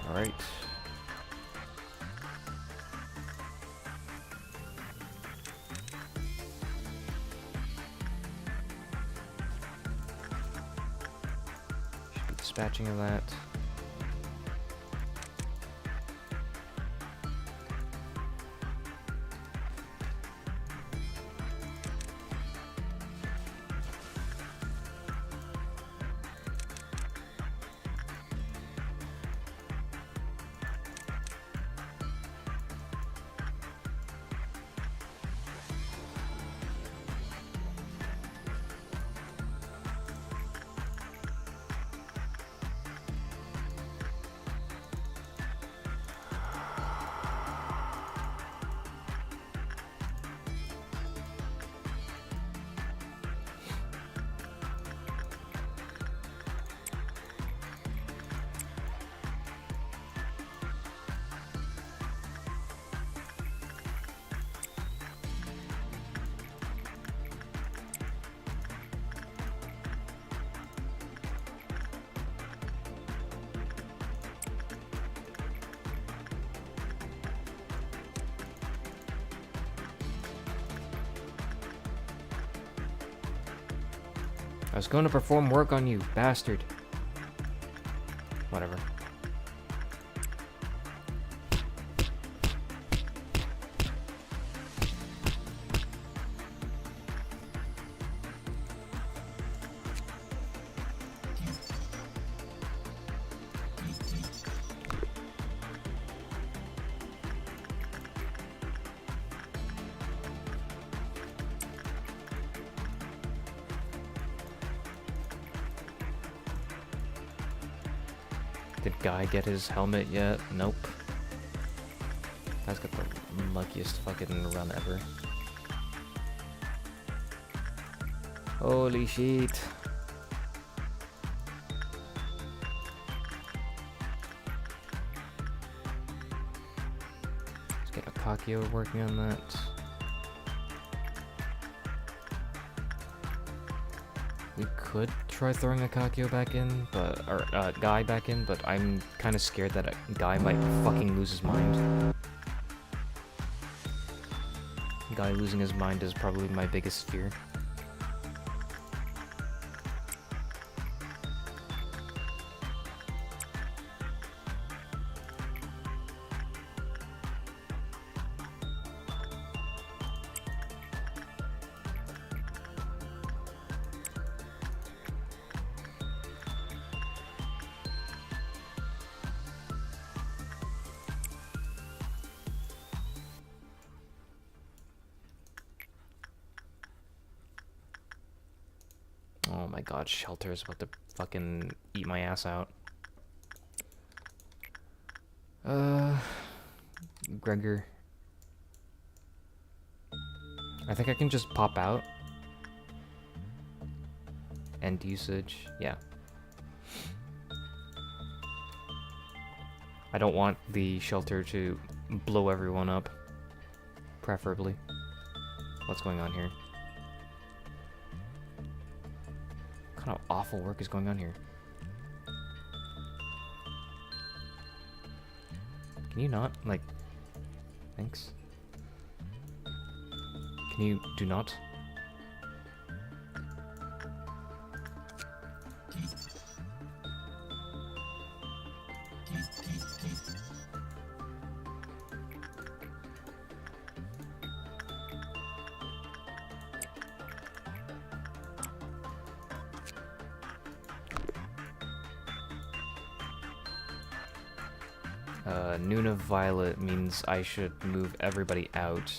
Alright. Should be dispatching of that. I was going to perform work on you, bastard. Whatever. Did Guy get his helmet yet? Nope. Guy's got the luckiest fucking run ever. Holy shit. Let's get Akakio working on that. We could try throwing Akakio back in, but Guy back in, but I'm kind of scared that a Guy might fucking lose his mind. Guy losing his mind is probably my biggest fear. my god, shelter is about to fucking eat my ass out. Gregor. I think I can just pop out. End usage, yeah. I don't want the shelter to blow everyone up. Preferably. What's going on here? What kind of awful work is going on here? Can you not, like... Thanks. Can you do not? Nuna Violet means I should move everybody out.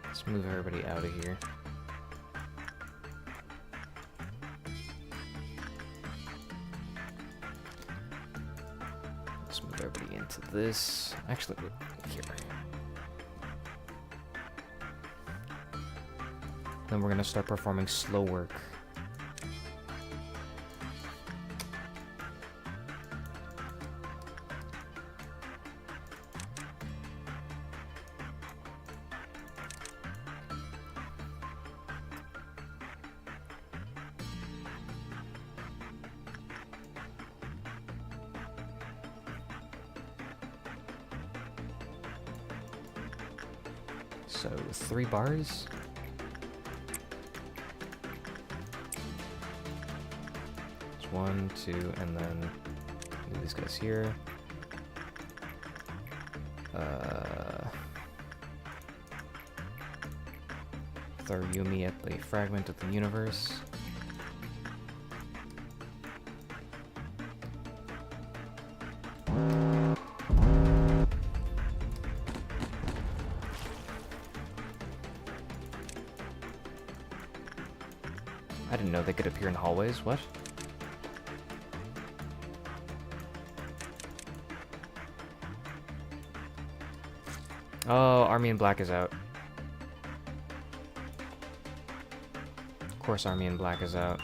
Let's move everybody out of here. Let's move everybody into this. Actually, here. Then we're gonna start performing slow work. So 3 bars. There's 1, 2, and then move these guys here. Throw Yumi at the fragment of the universe. I didn't know they could appear in hallways. What? Oh, Army in Black is out. Of course Army in Black is out.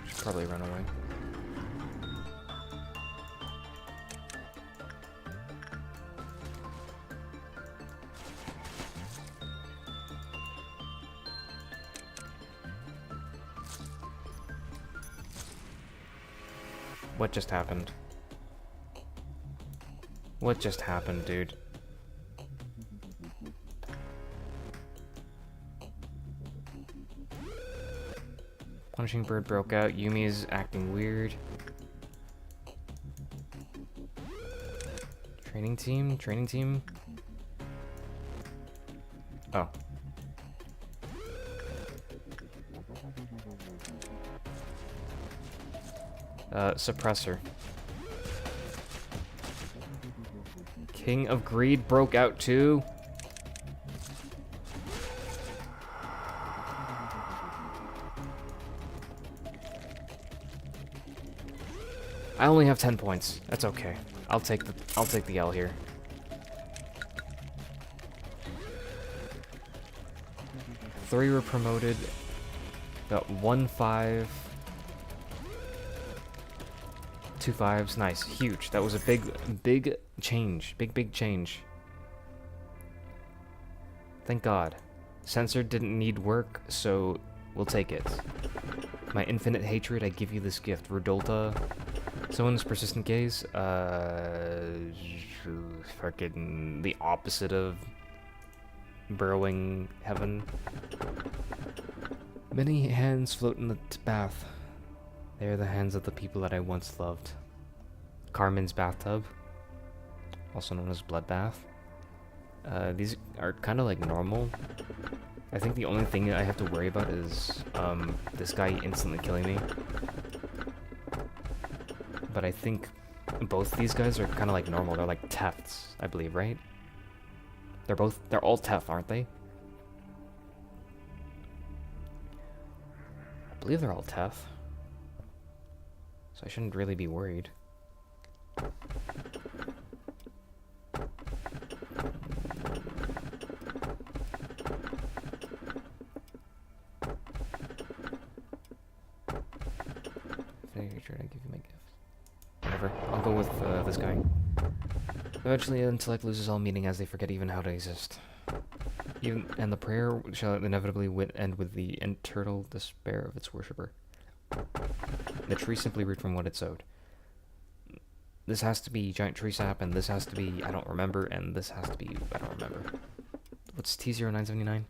Should probably run away. What just happened? What just happened, dude? Punishing Bird broke out. Yumi is acting weird. Training team? Training team? Oh. Suppressor. King of Greed broke out too. I only have 10 points. That's okay. I'll take the L here. 3 were promoted. Got 1 5. 2 5s. Nice. Huge. That was a big change. Big change. Thank God. Censored didn't need work, so we'll take it. My infinite hatred, I give you this gift. Redolta. Someone's persistent gaze. Fucking the opposite of burrowing heaven. Many hands float in the bath. They are the hands of the people that I once loved. Carmen's bathtub, also known as bloodbath. These are kind of like normal. I think the only thing I have to worry about is this guy instantly killing me. But I think both these guys are kind of like normal. They're like Tefts, I believe, right? They're all Teft, aren't they? I believe they're all Teft. So I shouldn't really be worried. I give you my gift. Whatever. I'll go with this guy. Eventually, intellect loses all meaning as they forget even how to exist. And the prayer shall inevitably end with the eternal despair of its worshipper. The tree simply reaped from what it sowed. This has to be giant tree sap, and this has to be I don't remember, and this has to be I don't remember. What's T0979?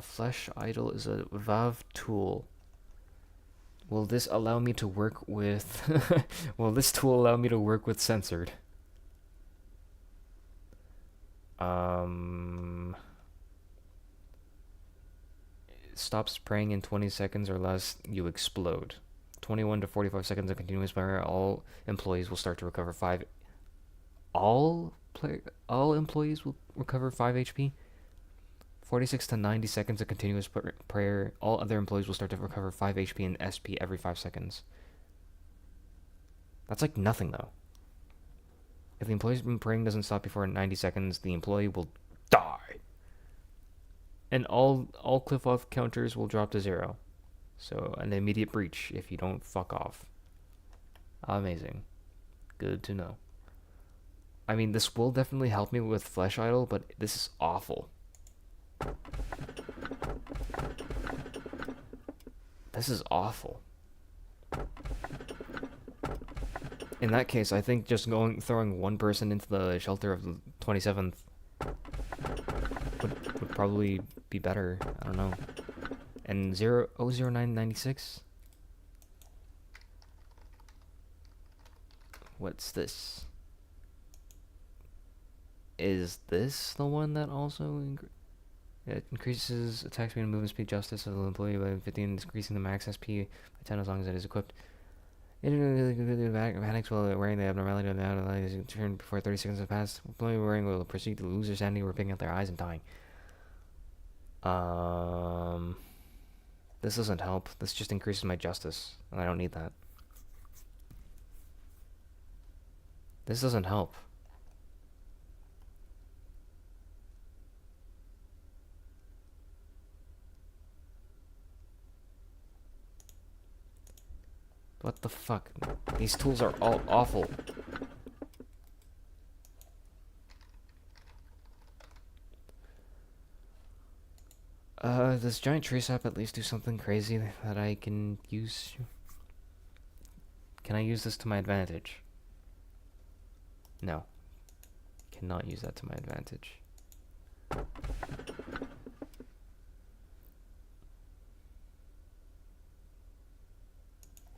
Flesh idol is a Vav tool. Will this allow me to work with will this tool allow me to work with censored? Stop spraying in 20 seconds or less, you explode. 21 to 45 seconds of continuous fire, all employees will start to recover 5. All employees will recover 5 HP. 46 to 90 seconds of continuous prayer, all other employees will start to recover 5 HP and SP every 5 seconds. That's like nothing though. If the employee's been praying doesn't stop before 90 seconds, the employee will die. And all cliff off counters will drop to 0. So an immediate breach if you don't fuck off. Amazing. Good to know. I mean, this will definitely help me with Flesh Idol, but this is awful. This is awful. In that case, I think just throwing one person into the shelter of the 27th would probably be better. I don't know. And 00996? What's this? Is this the one that also it increases attack speed and movement speed justice of the employee by 15, increasing the max SP by 10 as long as it is equipped. Mechanics while wearing the abnormality of the outline is turned before 30 seconds have passed. Employee wearing will proceed to lose their sanity or picking out their eyes and dying. This doesn't help. This just increases my justice, and I don't need that. This doesn't help. What the fuck? These tools are all awful. Does giant tree sap at least do something crazy that I can use? Can I use this to my advantage? No. Cannot use that to my advantage.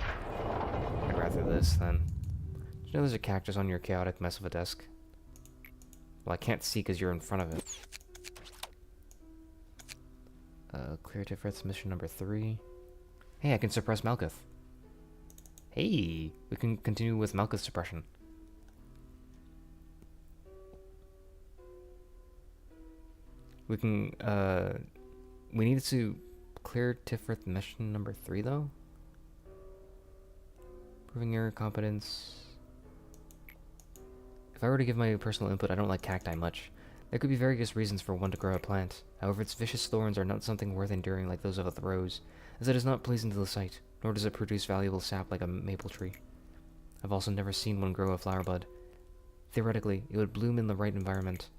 I'd rather this then. Did you know there's a cactus on your chaotic mess of a desk? Well, I can't see because you're in front of it. Clear Tifrith's mission number 3. Hey, I can suppress Malkuth. Hey, we can continue with Malkuth suppression. We can, we need to clear Tifrith mission number 3, though. Proving your competence. If I were to give my personal input, I don't like cacti much. There could be various reasons for one to grow a plant. However, its vicious thorns are not something worth enduring like those of a rose, as it is not pleasing to the sight, nor does it produce valuable sap like a maple tree. I've also never seen one grow a flower bud. Theoretically, it would bloom in the right environment.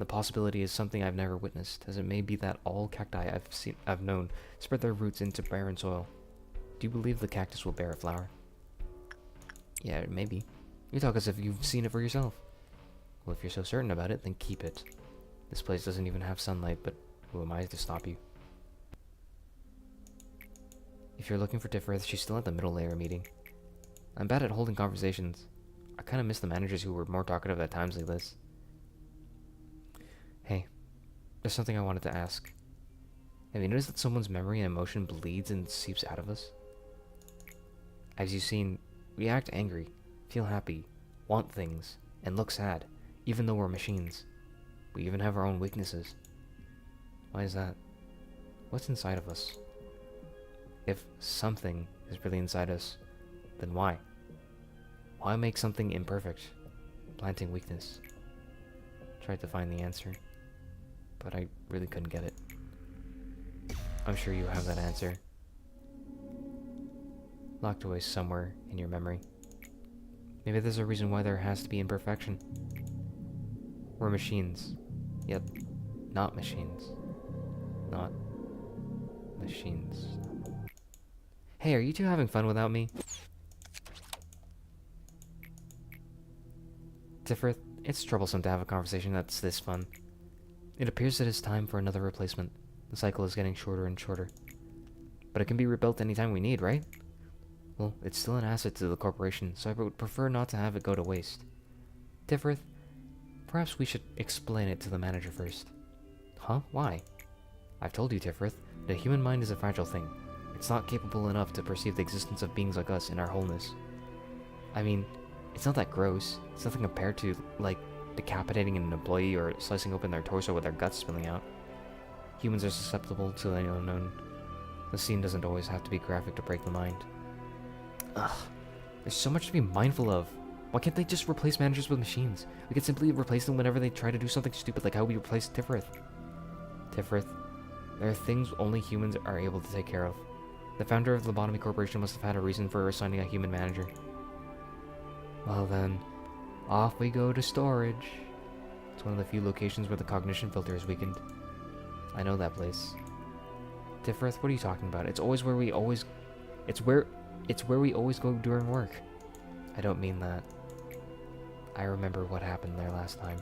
The possibility is something I've never witnessed, as it may be that all cacti I've known spread their roots into barren soil. Do you believe the cactus will bear a flower? Yeah, maybe. You talk as if you've seen it for yourself. Well, if you're so certain about it, then keep it. This place doesn't even have sunlight, but who am I to stop you? If you're looking for Tiffereth, she's still at the middle layer meeting. I'm bad at holding conversations. I kinda miss the managers who were more talkative at times like this. Hey, there's something I wanted to ask. Have you noticed that someone's memory and emotion bleeds and seeps out of us? As you've seen, we act angry, feel happy, want things, and look sad, even though we're machines. We even have our own weaknesses. Why is that? What's inside of us? If something is really inside us, then why? Why make something imperfect, planting weakness? Tried to find the answer, but I really couldn't get it. I'm sure you have that answer. Locked away somewhere in your memory. Maybe there's a reason why there has to be imperfection. We're machines. Yep. Not machines. Not machines. Hey, are you two having fun without me? Tiffereth, it's troublesome to have a conversation that's this fun. It appears that it's time for another replacement. The cycle is getting shorter and shorter. But it can be rebuilt anytime we need, right? Well, it's still an asset to the corporation, so I would prefer not to have it go to waste. Tiffereth, perhaps we should explain it to the manager first. Huh? Why? I've told you, Tiffereth, the human mind is a fragile thing. It's not capable enough to perceive the existence of beings like us in our wholeness. I mean, it's not that gross. It's nothing compared to, like, decapitating an employee or slicing open their torso with their guts spilling out. Humans are susceptible to the unknown. The scene doesn't always have to be graphic to break the mind. Ugh. There's so much to be mindful of. Why can't they just replace managers with machines? We could simply replace them whenever they try to do something stupid like how we replaced Tiffereth. Tiffereth, there are things only humans are able to take care of. The founder of the Lobotomy Corporation must have had a reason for assigning a human manager. Well then, off we go to storage. It's one of the few locations where the cognition filter is weakened. I know that place. Tiffereth, what are you talking about? It's where we always go during work. I don't mean that. I remember what happened there last time.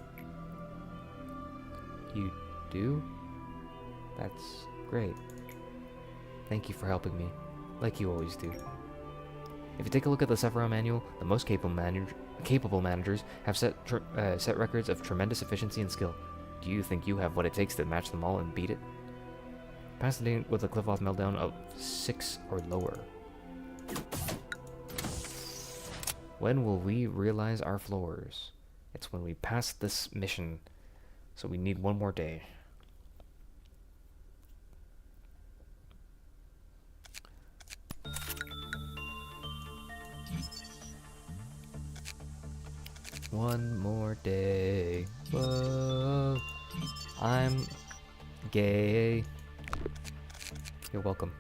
You do? That's great. Thank you for helping me, like you always do. If you take a look at the Sephiroth manual, the most capable managers have set records of tremendous efficiency and skill. Do you think you have what it takes to match them all and beat it? Pass the day with a Cliff-Off meltdown of 6 or lower. When will we realize our floors? It's when we pass this mission. So we need one more day. One more day. Whoa. I'm gay. You're welcome.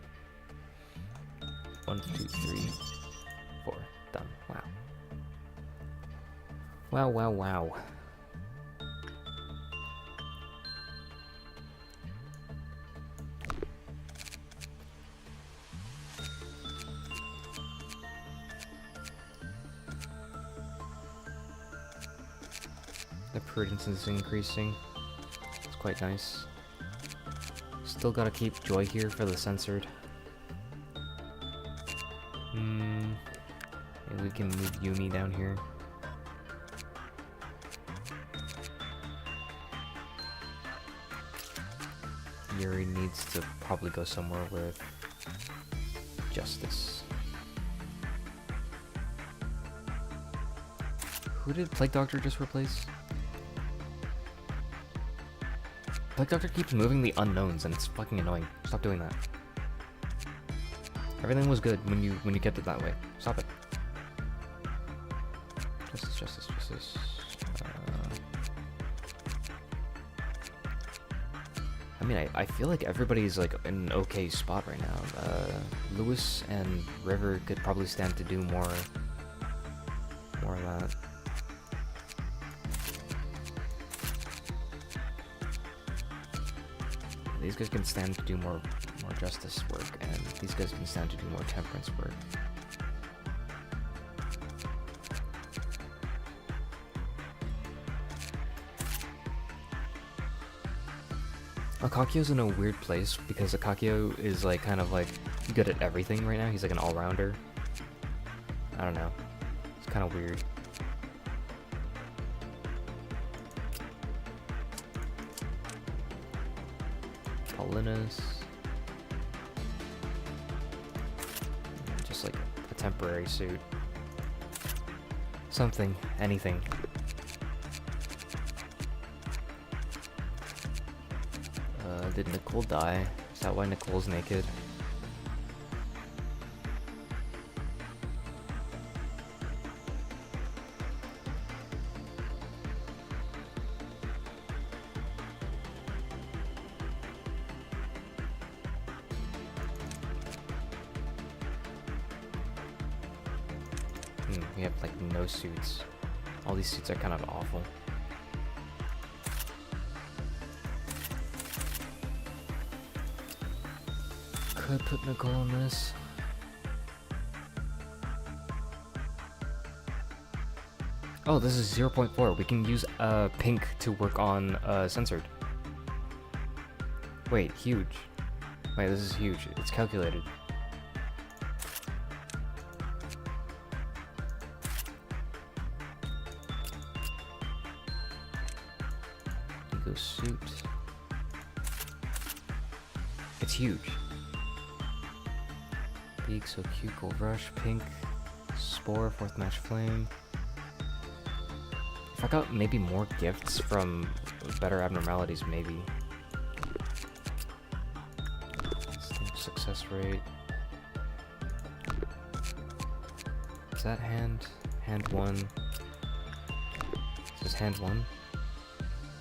1, 2, 3, 4. Done. Wow. Wow, wow, wow. The prudence is increasing. It's quite nice. Still gotta keep Joy here for the censored. Maybe we can move Yumi down here. Yuri needs to probably go somewhere with Justice. Who did Plague Doctor just replace? Plague Doctor keeps moving the unknowns and it's fucking annoying. Stop doing that. Everything was good when you kept it that way. Stop it. Justice. mean, I feel like everybody's like in an okay spot right now. Lewis and River could probably stand to do more of that. These guys can stand to do more justice work, and these guys can stand to do more temperance work. Akakio's in a weird place because Akakio is like kind of like good at everything right now. He's like an all-rounder. I don't know. It's kind of weird. Paulinus. Just like a temporary suit. Something, anything. Did Nicole die? Is that why Nicole's naked? We have like no suits. All these suits are kind of awful. Could put Nicole in this. Oh, this is 0.4. We can use pink to work on censored. Wait, huge. Wait, this is huge. It's calculated. Ego suit. It's huge. Beak, so cute, gold rush, pink, spore, fourth match flame. If I got maybe more gifts from better abnormalities, maybe. Success rate. Is that hand? Hand 1. Is this hand 1?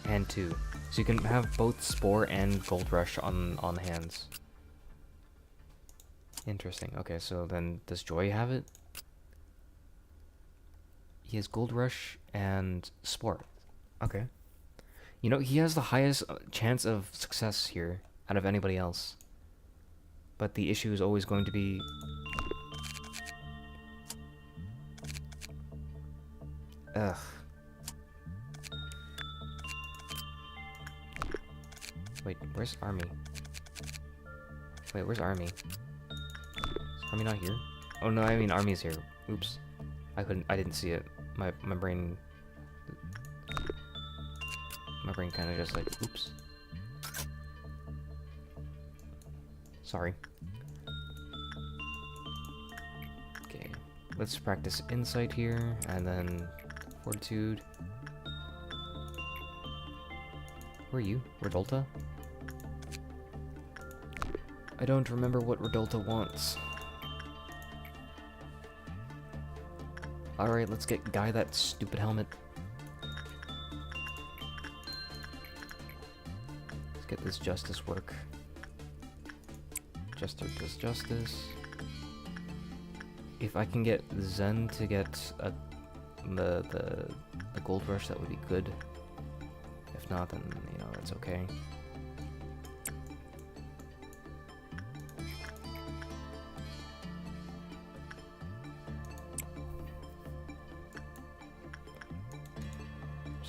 Hand 2. So you can have both spore and gold rush on hands. Interesting. Okay, so then does Joy have it? He has Gold Rush and Sport. Okay. You know, he has the highest chance of success here out of anybody else. But the issue is always going to be... Ugh. Wait, where's Army? Wait, where's Army? Army not here? Oh no, I mean Army's here. Oops. I didn't see it. My brain kind of just like, oops. Sorry. Okay, let's practice insight here, and then fortitude. Who are you? Rodolta? I don't remember what Rodolta wants. Alright, let's get Guy that stupid helmet. Let's get this justice work. Jester does justice. If I can get Zen to get the gold rush, that would be good. If not, then, you know, it's okay.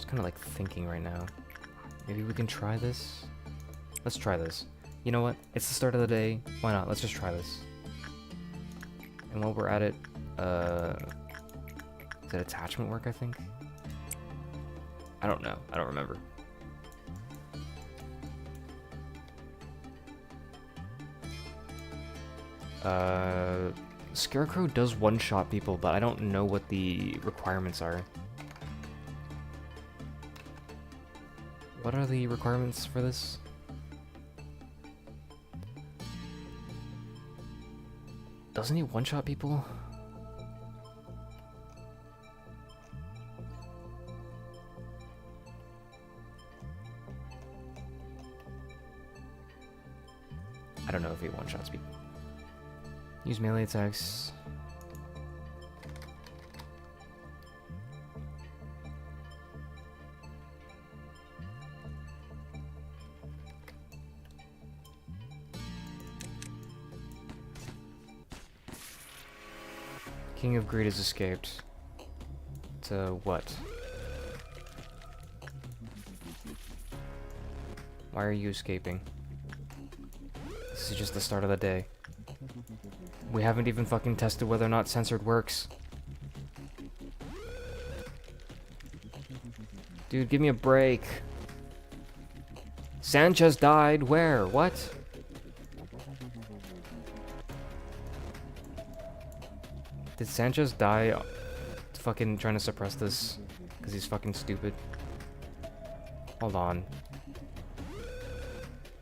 Kind of like thinking right now. Maybe we can try this. Let's try this. You know what? It's the start of the day. Why not? Let's just try this. And while we're at it, is that attachment work, I think? I don't know. I don't remember. Scarecrow does one-shot people, but I don't know what the requirements are. What are the requirements for this? Doesn't he one-shot people? be one-shot speed. Use melee attacks. King of Greed has escaped. To what? Why are you escaping? This is just the start of the day. We haven't even fucking tested whether or not censored works. Dude, give me a break. Sanchez died. Where? What? Did Sanchez die fucking trying to suppress this? Because he's fucking stupid. Hold on.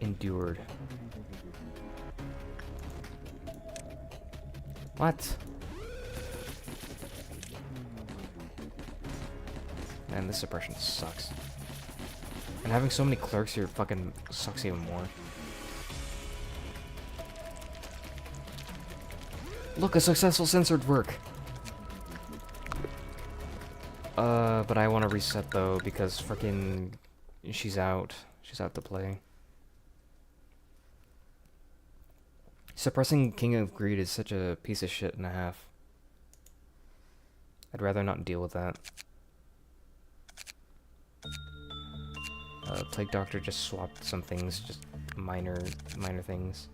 Endured. What? Man, this suppression sucks. And having so many clerks here fucking sucks even more. Look, a successful censored work! But I want to reset though, because freaking she's out. She's out to play. Suppressing King of Greed is such a piece of shit and a half. I'd rather not deal with that. Plague Doctor just swapped some things, just minor things.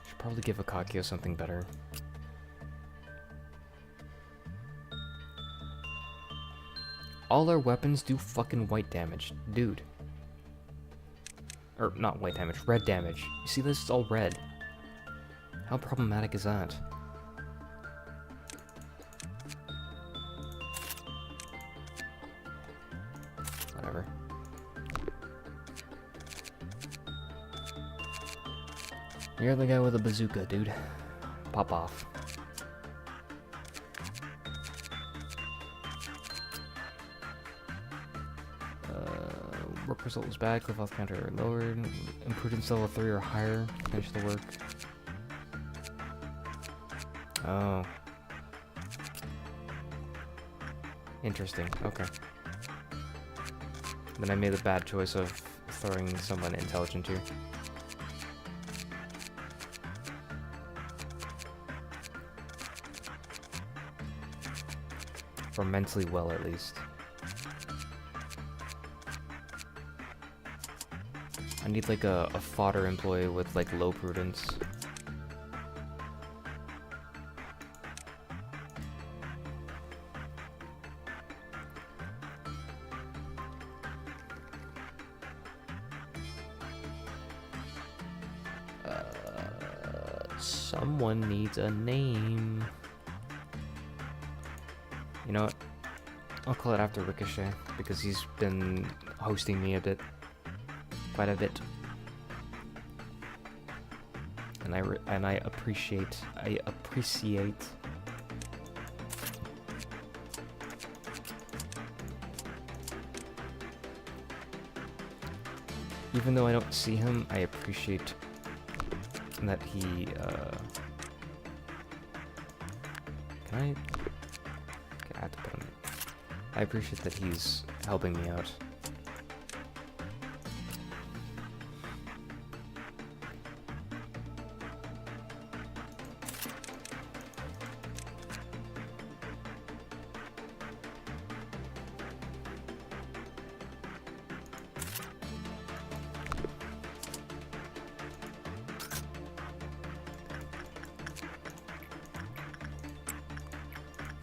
Should probably give Akakio something better. All our weapons do fucking white damage, dude. Or, not white damage, red damage. You see this? It's all red. How problematic is that? Whatever. You're the guy with a bazooka, dude. Pop off. Work result was bad, cliff health counter lowered, improvement level 3 or higher, finish the work. Oh. Interesting, okay. Then I made the bad choice of throwing someone intelligent here. Or mentally well, at least. I need like a fodder employee with like low prudence. Someone needs a name. You know what? I'll call it after Ricochet because he's been hosting me a bit. Quite a bit, and I appreciate. Even though I don't see him, I appreciate that he. Can I? Okay, I have to put him. I appreciate that he's helping me out.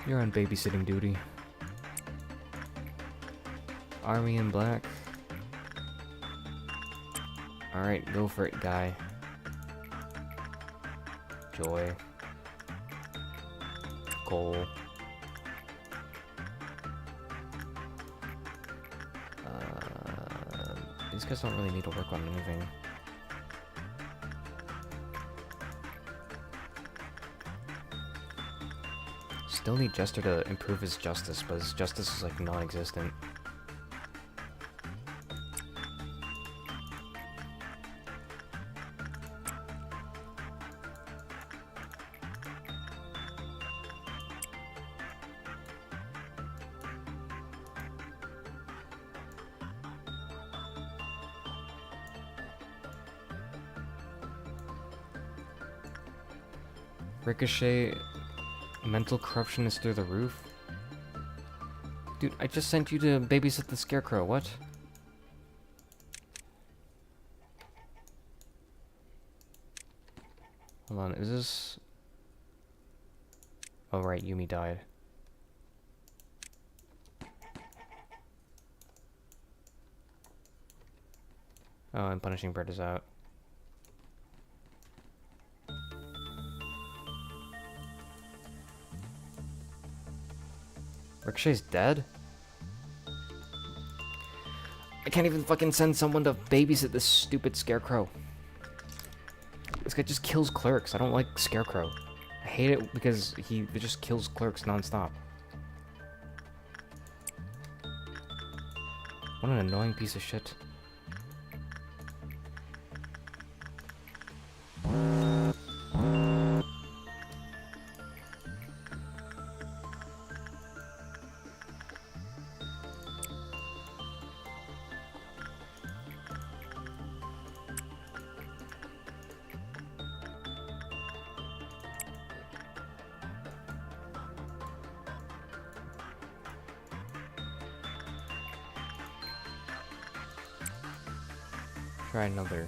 You're on babysitting duty. Army in black. Alright, go for it, guy. Joy. Goal. These guys don't really need to work on anything. still need Jester to improve his justice, but his justice is like non-existent. Ricochet, mental corruption is through the roof. Dude, I just sent you to babysit the Scarecrow, what? Hold on, is this... Oh right, Yumi died. Oh, and Punishing Bird is out. Ricochet's dead? I can't even fucking send someone to babysit this stupid Scarecrow. This guy just kills clerks. I don't like Scarecrow. I hate it because he just kills clerks nonstop. What an annoying piece of shit. Try another.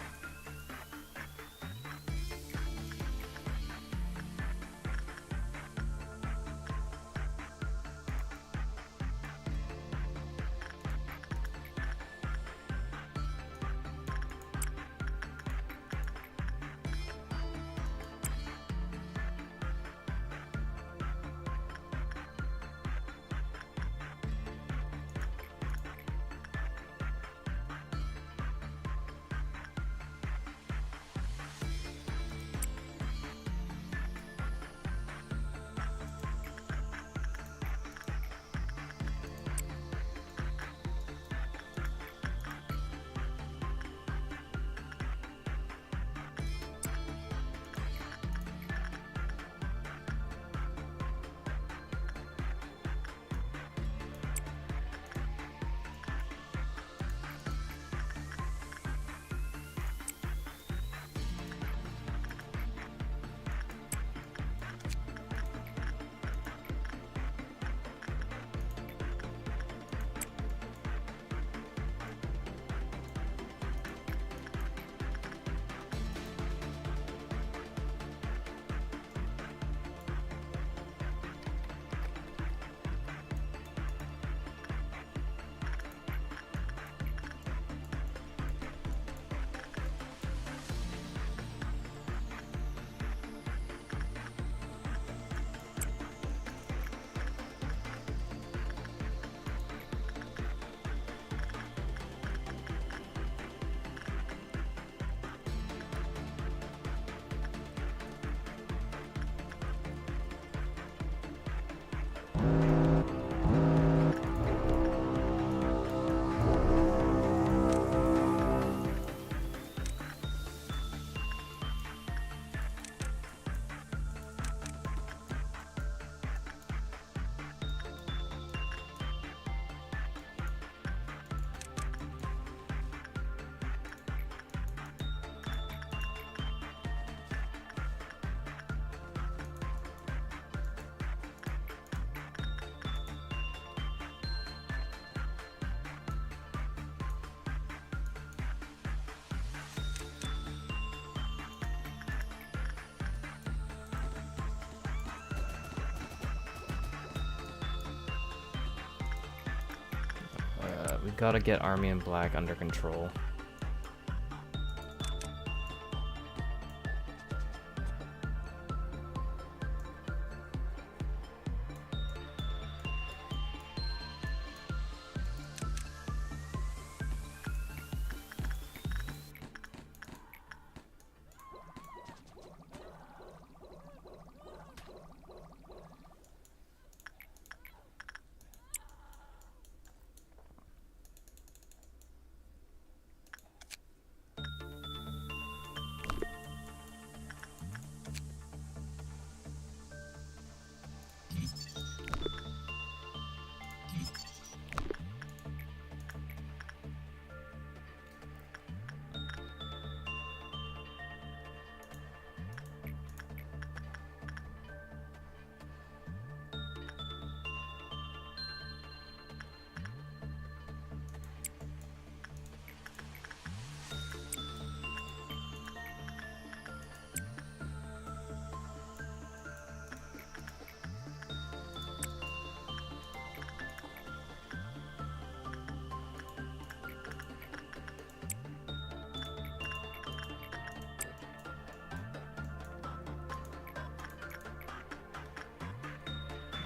We gotta get Army in Black under control.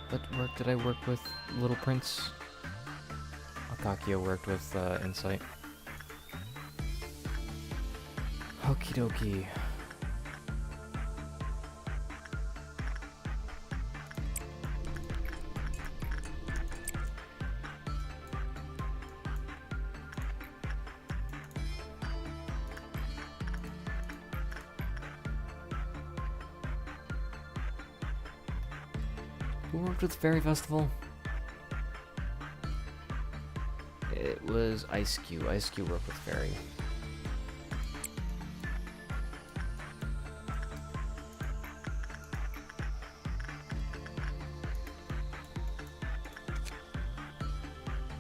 What work did I work with Little Prince? Akakio worked with Insight. Okie dokie. Who worked with Fairy Festival? It was Ice Cube. Ice Cube worked with Fairy.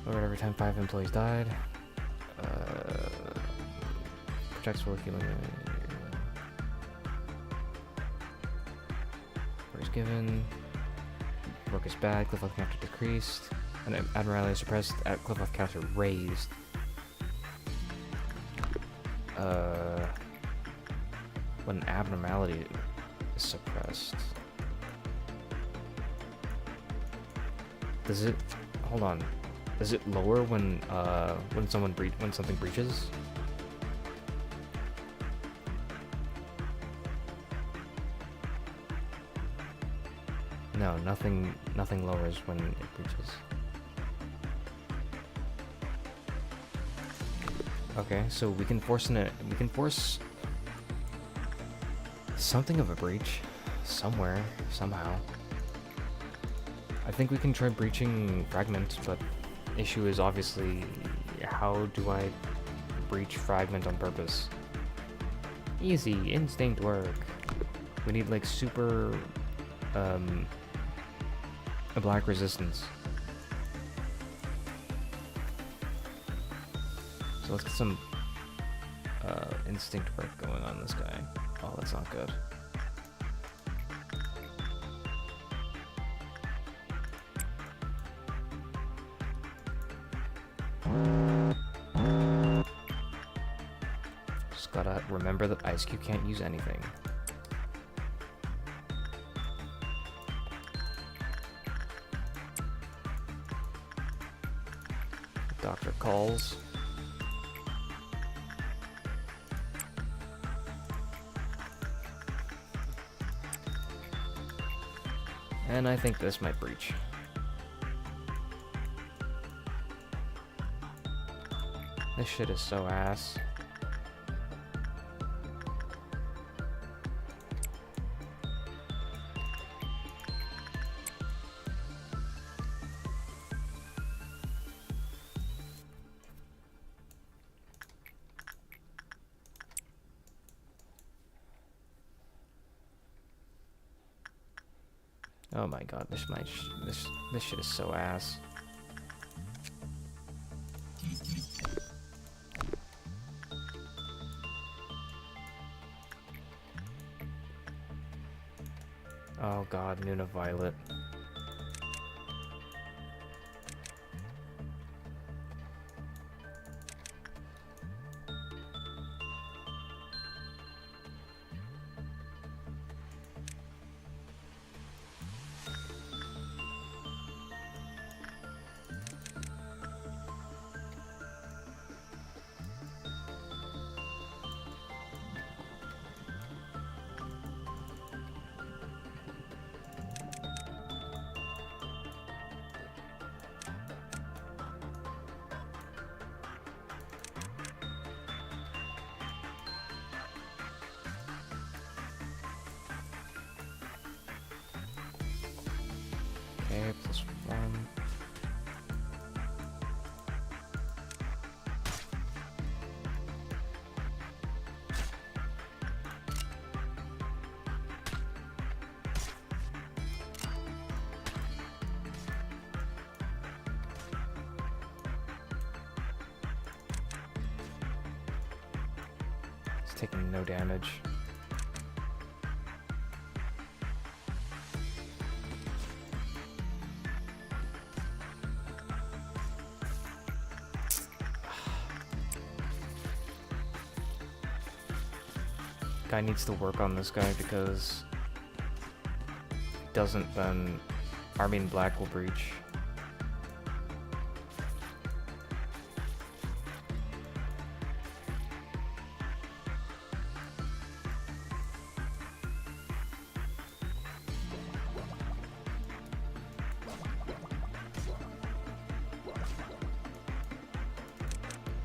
Or every time 5 employees died. Protects work healing. Orders given. Work is bad. Cliff health counter decreased. And abnormality suppressed. At cliff health counter raised. When an abnormality is suppressed. Does it? Hold on. Does it lower when something breaches? No, nothing lowers when it breaches. Okay, so we can force something of a breach somewhere, somehow. I think we can try breaching Fragment, but issue is obviously how do I breach Fragment on purpose? Easy, instinct work. We need like super a black resistance. So let's get some instinct work going on this guy. Oh, that's not good. Just gotta remember that Ice Cube can't use anything. Doctor calls. And I think this might breach. This shit is so ass. Oh my god, this shit is so ass. Oh god, Nuna Violet. Okay, +1. It's taking no damage. Guy needs to work on this guy because he doesn't then Army in black will breach.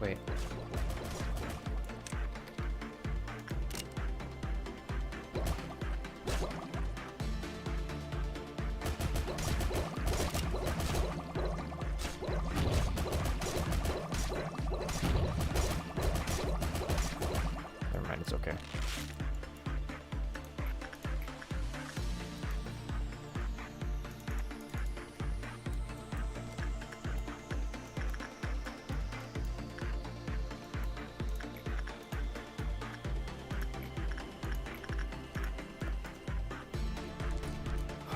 Wait. Never mind, it's okay.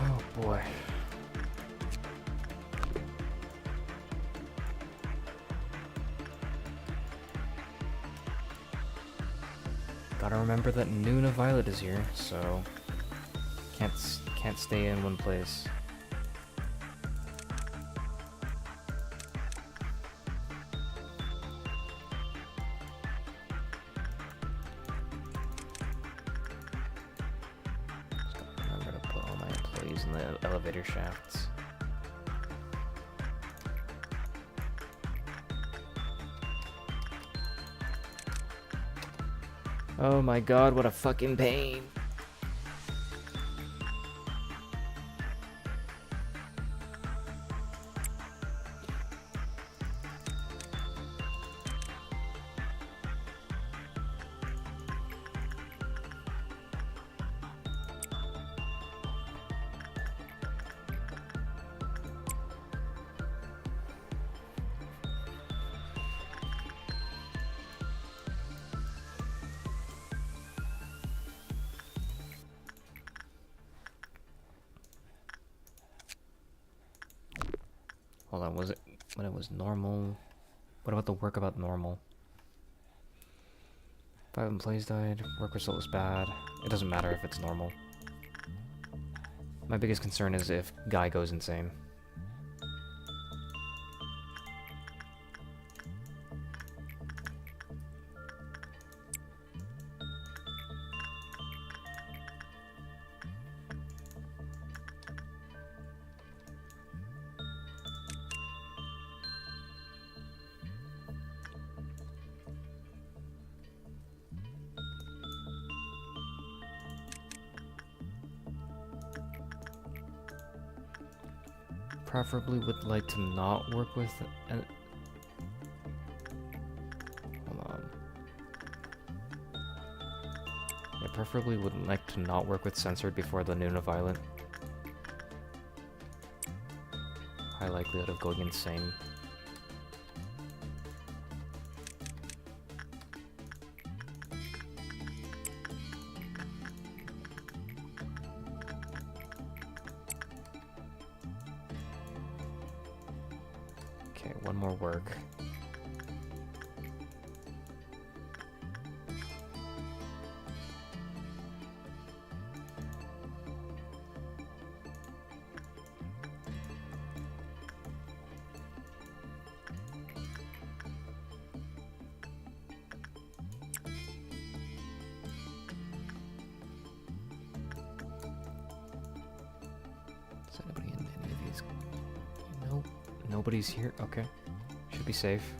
Oh boy. Gotta remember that Noon of Violet is here, so can't stay in one place. Remember to put all my employees in the elevator shafts. Oh my god, what a fucking pain. Hold on, was it when it was normal? What about the work about normal? 5 employees died, work result was bad. It doesn't matter if it's normal. My biggest concern is if Guy goes insane. Preferably would like to not work with an... Hold on. I preferably would like to not work with censored before the Noon of Violet. High likelihood of going insane. Okay, one more work. Is anybody in any of these? Nope. Nobody's here? Okay. Should be safe.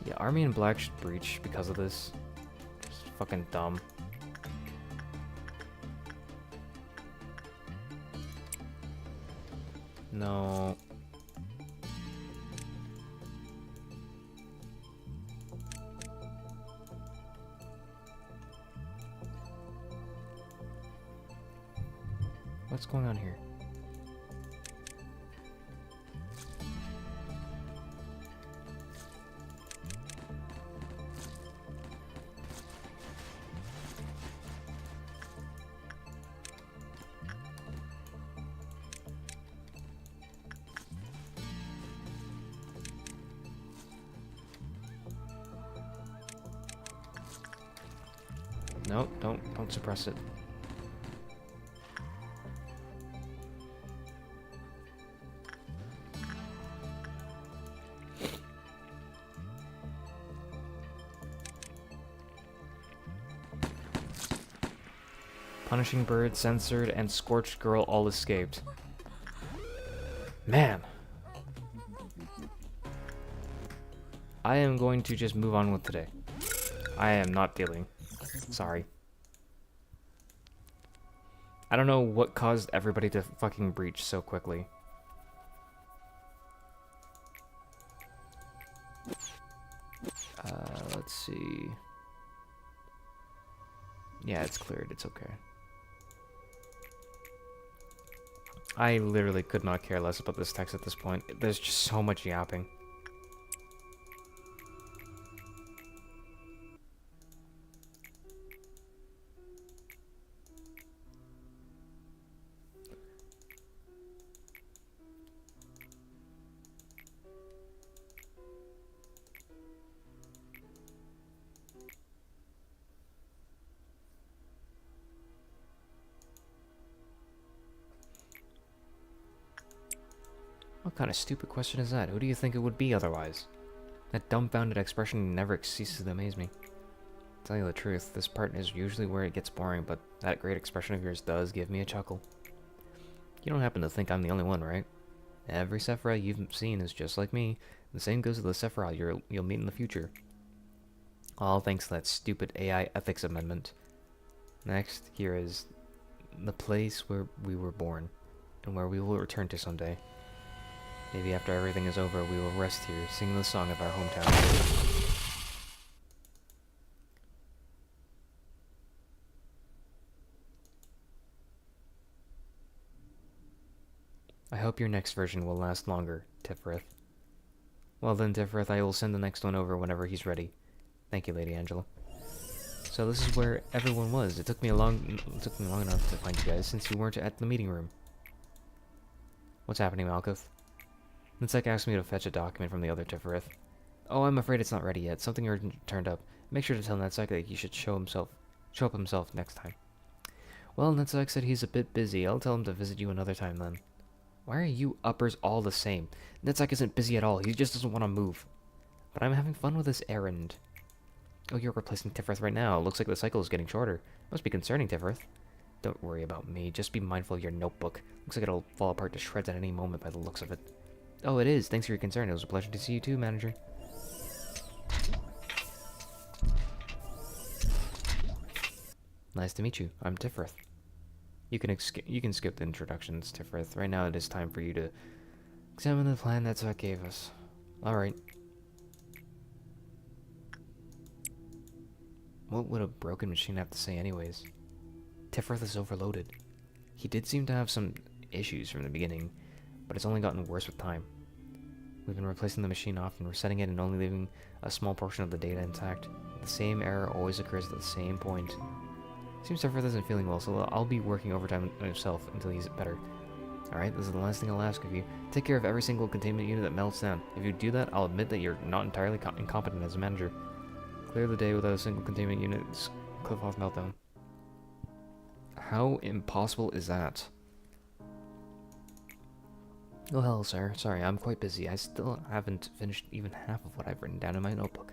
Yeah, Army in Black should breach because of this. Just fucking dumb. No. What's going on here? No, don't suppress it. Punishing Bird, Censored, and Scorched Girl all escaped. Man. I am going to just move on with today. I am not dealing. Sorry. I don't know what caused everybody to fucking breach so quickly. Let's see. Yeah, it's cleared. It's okay. I literally could not care less about this text at this point. There's just so much yapping. What kind of stupid question is that? Who do you think it would be otherwise? That dumbfounded expression never ceases to amaze me. To tell you the truth, this part is usually where it gets boring, but that great expression of yours does give me a chuckle. You don't happen to think I'm the only one, right? Every Sephiroth you've seen is just like me. The same goes to the Sephiroth you'll meet in the future. All thanks to that stupid AI ethics amendment. Next, here is the place where we were born, and where we will return to someday. Maybe after everything is over, we will rest here, singing the song of our hometown. I hope your next version will last longer, Tifrith. Well then, Tifrith, I will send the next one over whenever he's ready. Thank you, Lady Angela. So this is where everyone was. It took me long enough to find you guys, since you weren't at the meeting room. What's happening, Malkuth? Nitzek asked me to fetch a document from the other Tifrith. Oh, I'm afraid it's not ready yet. Something urgent turned up. Make sure to tell Nitzek that he should show up himself next time. Well, Nitzek said he's a bit busy. I'll tell him to visit you another time then. Why are you uppers all the same? Nitzek isn't busy at all. He just doesn't want to move. But I'm having fun with this errand. Oh, you're replacing Tifrith right now. Looks like the cycle is getting shorter. Must be concerning, Tifrith. Don't worry about me. Just be mindful of your notebook. Looks like it'll fall apart to shreds at any moment by the looks of it. Oh, it is. Thanks for your concern. It was a pleasure to see you too, Manager. Nice to meet you. I'm Tifrith. You can skip the introductions, Tifrith. Right now it is time for you to examine the plan that Zek gave us. Alright. What would a broken machine have to say anyways? Tifrith is overloaded. He did seem to have some issues from the beginning, but it's only gotten worse with time. We've been replacing the machine often, resetting it and only leaving a small portion of the data intact. The same error always occurs at the same point. Seems Tifrith isn't feeling well, so I'll be working overtime himself until he's better. Alright, this is the last thing I'll ask of you. Take care of every single containment unit that melts down. If you do that, I'll admit that you're not entirely incompetent as a manager. Clear the day without a single containment unit, cliff off meltdown. How impossible is that? Oh hell, sir. Sorry, I'm quite busy. I still haven't finished even half of what I've written down in my notebook.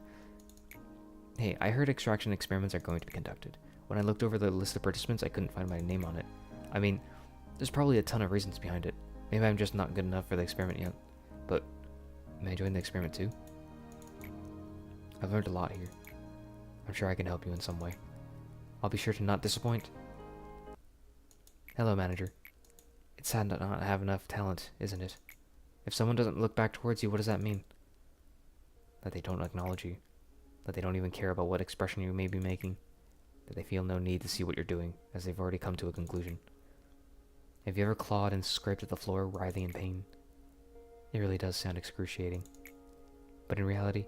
Hey, I heard extraction experiments are going to be conducted. When I looked over the list of participants, I couldn't find my name on it. I mean, there's probably a ton of reasons behind it. Maybe I'm just not good enough for the experiment yet. But, may I join the experiment too? I've learned a lot here. I'm sure I can help you in some way. I'll be sure to not disappoint. Hello, Manager. It's sad to not have enough talent, isn't it? If someone doesn't look back towards you, what does that mean? That they don't acknowledge you. That they don't even care about what expression you may be making. That they feel no need to see what you're doing, as they've already come to a conclusion. Have you ever clawed and scraped at the floor, writhing in pain? It really does sound excruciating. But in reality,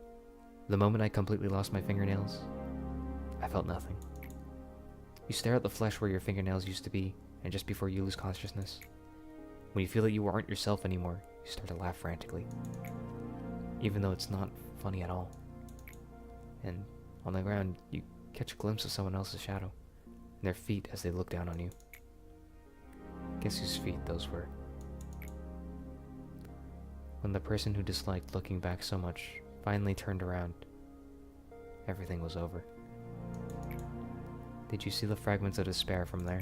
the moment I completely lost my fingernails, I felt nothing. You stare at the flesh where your fingernails used to be, and just before you lose consciousness, when you feel that you aren't yourself anymore, you start to laugh frantically. Even though it's not funny at all. And on the ground, you catch a glimpse of someone else's shadow. and their feet as they looked down on you. Guess whose feet those were? When the person who disliked looking back so much finally turned around, everything was over. Did you see the fragments of despair from there?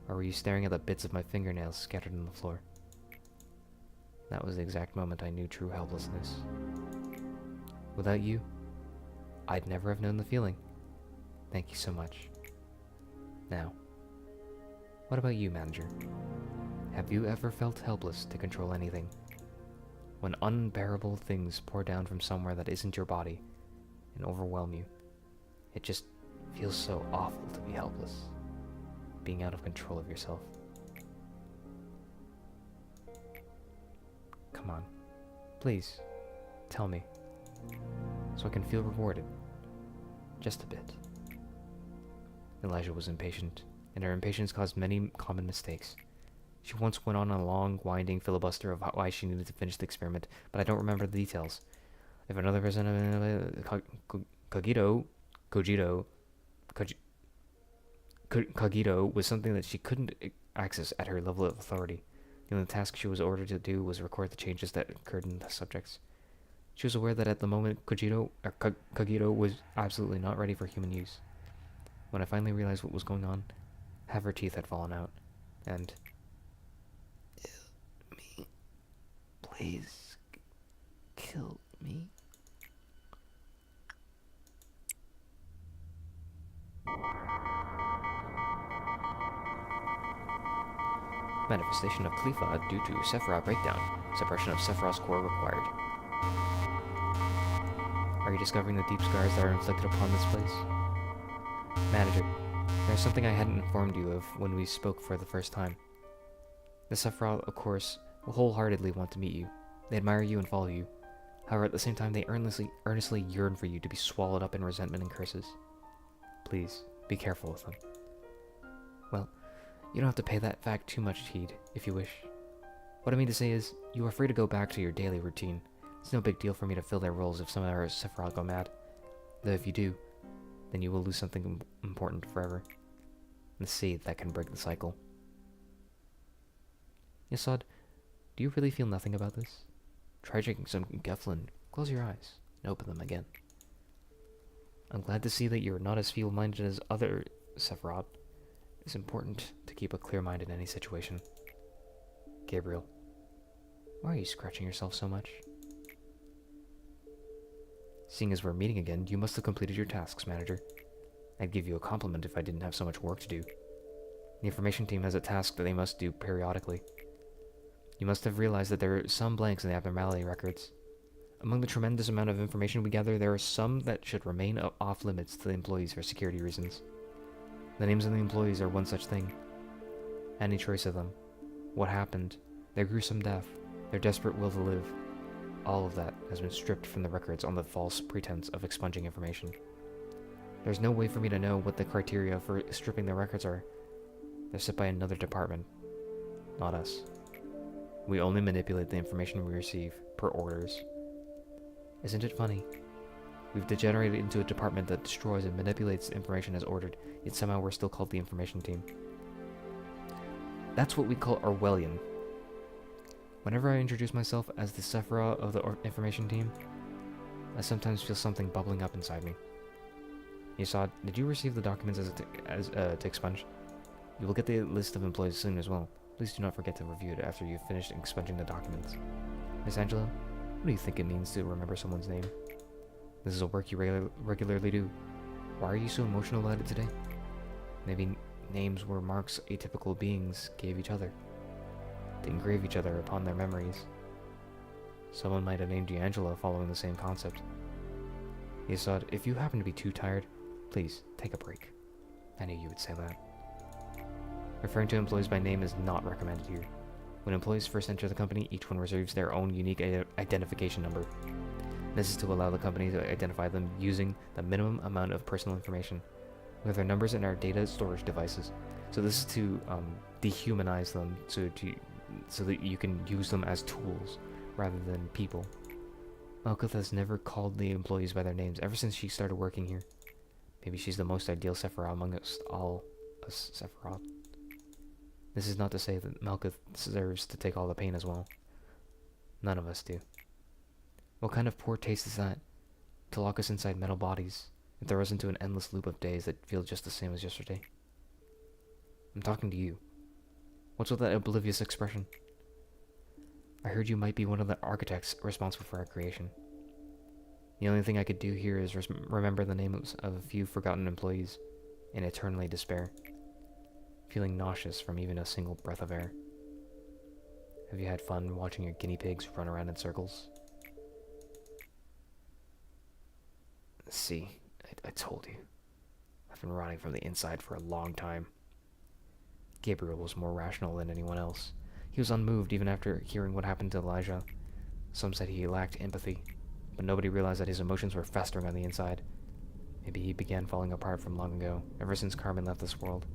Or were you staring at the bits of my fingernails scattered on the floor? That was the exact moment I knew true helplessness. Without you, I'd never have known the feeling. Thank you so much. Now, what about you, manager? Have you ever felt helpless to control anything? When unbearable things pour down from somewhere that isn't your body and overwhelm you, it just feels so awful to be helpless, being out of control of yourself. Come on, please, tell me, so I can feel rewarded, just a bit. Elijah was impatient, and her impatience caused many common mistakes. She once went on a long, winding filibuster of why she needed to finish the experiment, but I don't remember the details. If another person... Cogito was something that she couldn't access at her level of authority. The only task she was ordered to do was record the changes that occurred in the subjects. She was aware that at the moment, Cogito was absolutely not ready for human use. When I finally realized what was going on, half her teeth had fallen out, and... me. Please, kill me. Manifestation of Khalifa due to Sephiroth breakdown. Suppression of Sephiroth's core required. Are you discovering the deep scars that are inflicted upon this place? Manager, there's something I hadn't informed you of when we spoke for the first time. The Sephiroth, of course, will wholeheartedly want to meet you. They admire you and follow you. However, at the same time, they earnestly yearn for you to be swallowed up in resentment and curses. Please, be careful with them. Well, you don't have to pay that fact too much heed, if you wish. What I mean to say is, you are free to go back to your daily routine. It's no big deal for me to fill their roles if some of our Sephiroth go mad. Though if you do, then you will lose something important forever. The seed that can break the cycle. Yasad, do you really feel nothing about this? Try drinking some Geflin. Close your eyes and open them again. I'm glad to see that you're not as feeble-minded as other Sephiroth. It's important to keep a clear mind in any situation. Gabriel, why are you scratching yourself so much? Seeing as we're meeting again, you must have completed your tasks, Manager. I'd give you a compliment if I didn't have so much work to do. The information team has a task that they must do periodically. You must have realized that there are some blanks in the abnormality records. Among the tremendous amount of information we gather, there are some that should remain off limits to the employees for security reasons. The names of the employees are one such thing. Any choice of them. What happened. Their gruesome death. Their desperate will to live. All of that has been stripped from the records on the false pretense of expunging information. There's no way for me to know what the criteria for stripping the records are. They're set by another department. Not us. We only manipulate the information we receive, per orders. Isn't it funny? We've degenerated into a department that destroys and manipulates information as ordered, yet somehow we're still called the information team. That's what we call Orwellian. Whenever I introduce myself as the Sephiroth of the information team, I sometimes feel something bubbling up inside me. Yasad, did you receive the documents to expunge? You will get the list of employees soon as well. Please do not forget to review it after you've finished expunging the documents. Miss Angela, what do you think it means to remember someone's name? This is a work you regularly do. Why are you so emotional about it today? Maybe names were marks atypical beings gave each other, to engrave each other upon their memories. Someone might have named you Angela following the same concept. Yasad, if you happen to be too tired, please take a break. I knew you would say that. Referring to employees by name is not recommended here. When employees first enter the company, each one receives their own unique identification number. This is to allow the company to identify them using the minimum amount of personal information. We have their numbers in our data storage devices. So this is to dehumanize them so that you can use them as tools rather than people. Malkuth has never called the employees by their names ever since she started working here. Maybe she's the most ideal Sephiroth among us all Sephiroth. This is not to say that Malkuth deserves to take all the pain as well. None of us do. What kind of poor taste is that? To lock us inside metal bodies and throw us into an endless loop of days that feel just the same as yesterday. I'm talking to you. What's with that oblivious expression? I heard you might be one of the architects responsible for our creation. The only thing I could do here is remember the names of a few forgotten employees and eternally despair, feeling nauseous from even a single breath of air. Have you had fun watching your guinea pigs run around in circles? See, I told you. I've been rotting from the inside for a long time. Gabriel was more rational than anyone else. He was unmoved even after hearing what happened to Elijah. Some said he lacked empathy, but nobody realized that his emotions were festering on the inside. Maybe he began falling apart from long ago, ever since Carmen left this world.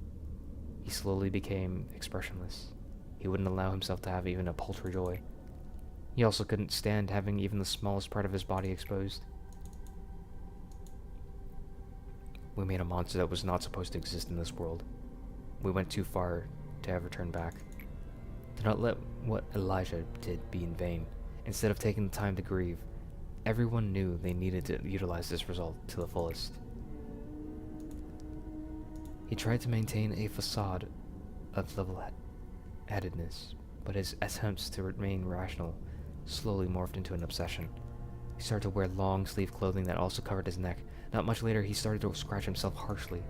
He slowly became expressionless. He wouldn't allow himself to have even a paltry joy. He also couldn't stand having even the smallest part of his body exposed. We made a monster that was not supposed to exist in this world. We went too far to ever turn back. Do not let what Elijah did be in vain. Instead of taking the time to grieve, everyone knew they needed to utilize this result to the fullest. He tried to maintain a facade of level-headedness, but his attempts to remain rational slowly morphed into an obsession. He started to wear long-sleeve clothing that also covered his neck. Not much later, he started to scratch himself harshly.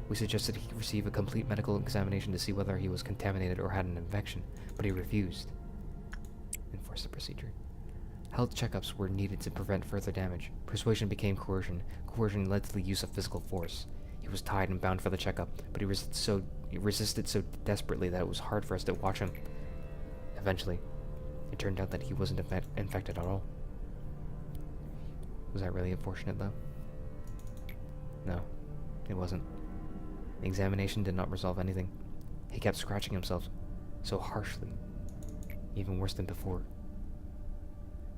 We suggested he receive a complete medical examination to see whether he was contaminated or had an infection, but he refused. Enforced the procedure. Health checkups were needed to prevent further damage. Persuasion became coercion. Coercion led to the use of physical force. He was tied and bound for the checkup, but he resisted so desperately that it was hard for us to watch him. Eventually, it turned out that he wasn't infected at all. Was that really unfortunate, though? No, it wasn't. The examination did not resolve anything. He kept scratching himself so harshly, even worse than before.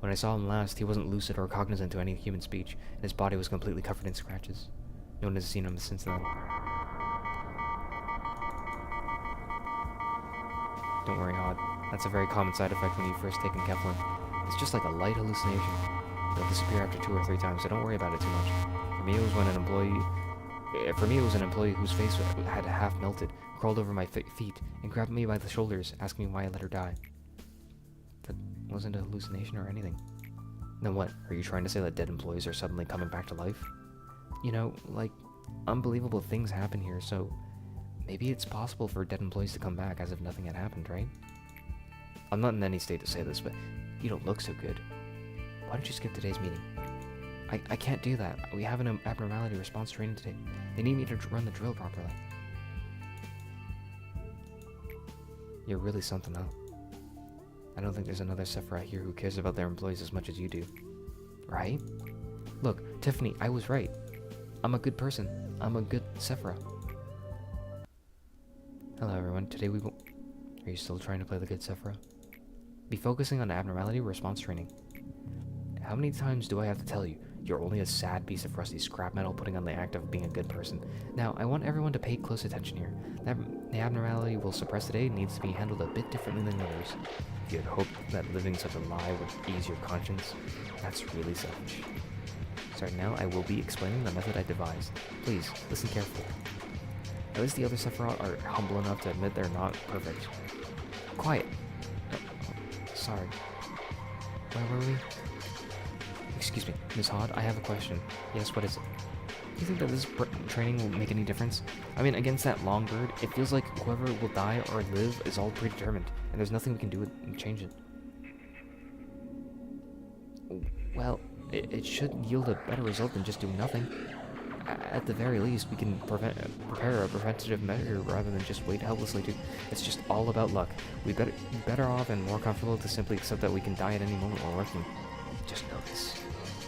When I saw him last, he wasn't lucid or cognizant to any human speech, and his body was completely covered in scratches. No one has seen him since then. Don't worry, Hod. That's a very common side effect when you first take Keflin. It's just like a light hallucination. It'll disappear after 2 or 3 times, so don't worry about it too much. For me, it was an employee whose face had half melted, crawled over my feet, and grabbed me by the shoulders, asking me why I let her die. That wasn't a hallucination or anything. Then what? Are you trying to say that dead employees are suddenly coming back to life? You know, like, unbelievable things happen here, so maybe it's possible for dead employees to come back as if nothing had happened, right? I'm not in any state to say this, but you don't look so good. Why don't you skip today's meeting? I can't do that. We have an abnormality response training today. They need me to run the drill properly. You're really something, huh? I don't think there's another Sephiroth here who cares about their employees as much as you do. Right? Look, Tiffany, I was right. I'm a good person. I'm a good Sephiroth. Hello, everyone. Today we will... Are you still trying to play the good Sephiroth? Be focusing on abnormality response training. How many times do I have to tell you? You're only a sad piece of rusty scrap metal putting on the act of being a good person. Now, I want everyone to pay close attention here. The abnormality we'll suppress today needs to be handled a bit differently than others. If you had hoped that living such a lie would ease your conscience, that's really selfish. Starting now, I will be explaining the method I devised. Please, listen carefully. At least the other Sephiroth are humble enough to admit they're not perfect. Quiet! Oh, sorry. Where were we? Excuse me, Ms. Hod, I have a question. Yes, what is it? Do you think that this training will make any difference? I mean, against that long bird, it feels like whoever will die or live is all predetermined, and there's nothing we can do to change it. Well, it should yield a better result than just doing nothing. At the very least, we can prepare a preventative measure rather than just wait helplessly to... It's just all about luck. We'd be better off and more comfortable to simply accept that we can die at any moment while working. Just know this.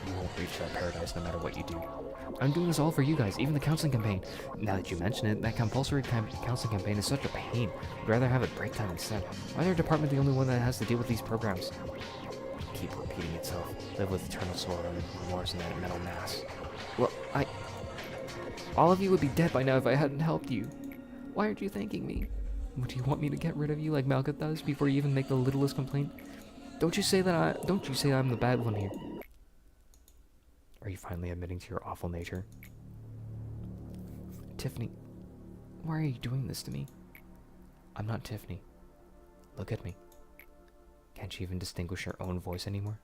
You won't reach that paradise no matter what you do. I'm doing this all for you guys, even the counseling campaign. Now that you mention it, that compulsory counseling campaign is such a pain. I'd rather have it break time instead. Why is our department the only one that has to deal with these programs? Keep repeating itself. Live with eternal sorrow and remorse in that metal mass. Well, All of you would be dead by now if I hadn't helped you. Why aren't you thanking me? Do you want me to get rid of you like Malkuth does before you even make the littlest complaint? Don't you say I'm the bad one here. Are you finally admitting to your awful nature? Tiffany, why are you doing this to me? I'm not Tiffany. Look at me. Can't you even distinguish your own voice anymore?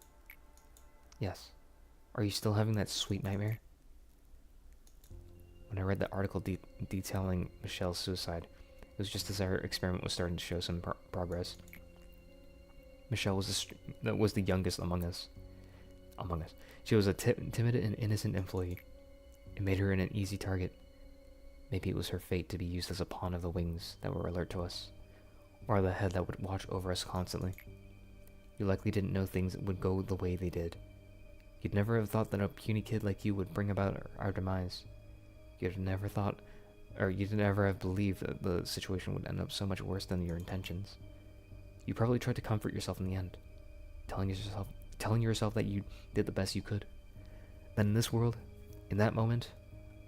Yes. Are you still having that sweet nightmare? When I read the article detailing Michelle's suicide, it was just as our experiment was starting to show some progress. Michelle was the youngest among us. She was a timid and innocent employee. It made her an easy target. Maybe it was her fate to be used as a pawn of the wings that were alert to us, or the head that would watch over us constantly. You likely didn't know things would go the way they did. You'd never have thought that a puny kid like you would bring about our demise. You'd never have believed that the situation would end up so much worse than your intentions. You probably tried to comfort yourself in the end, telling yourself that you did the best you could. Then in this world, in that moment,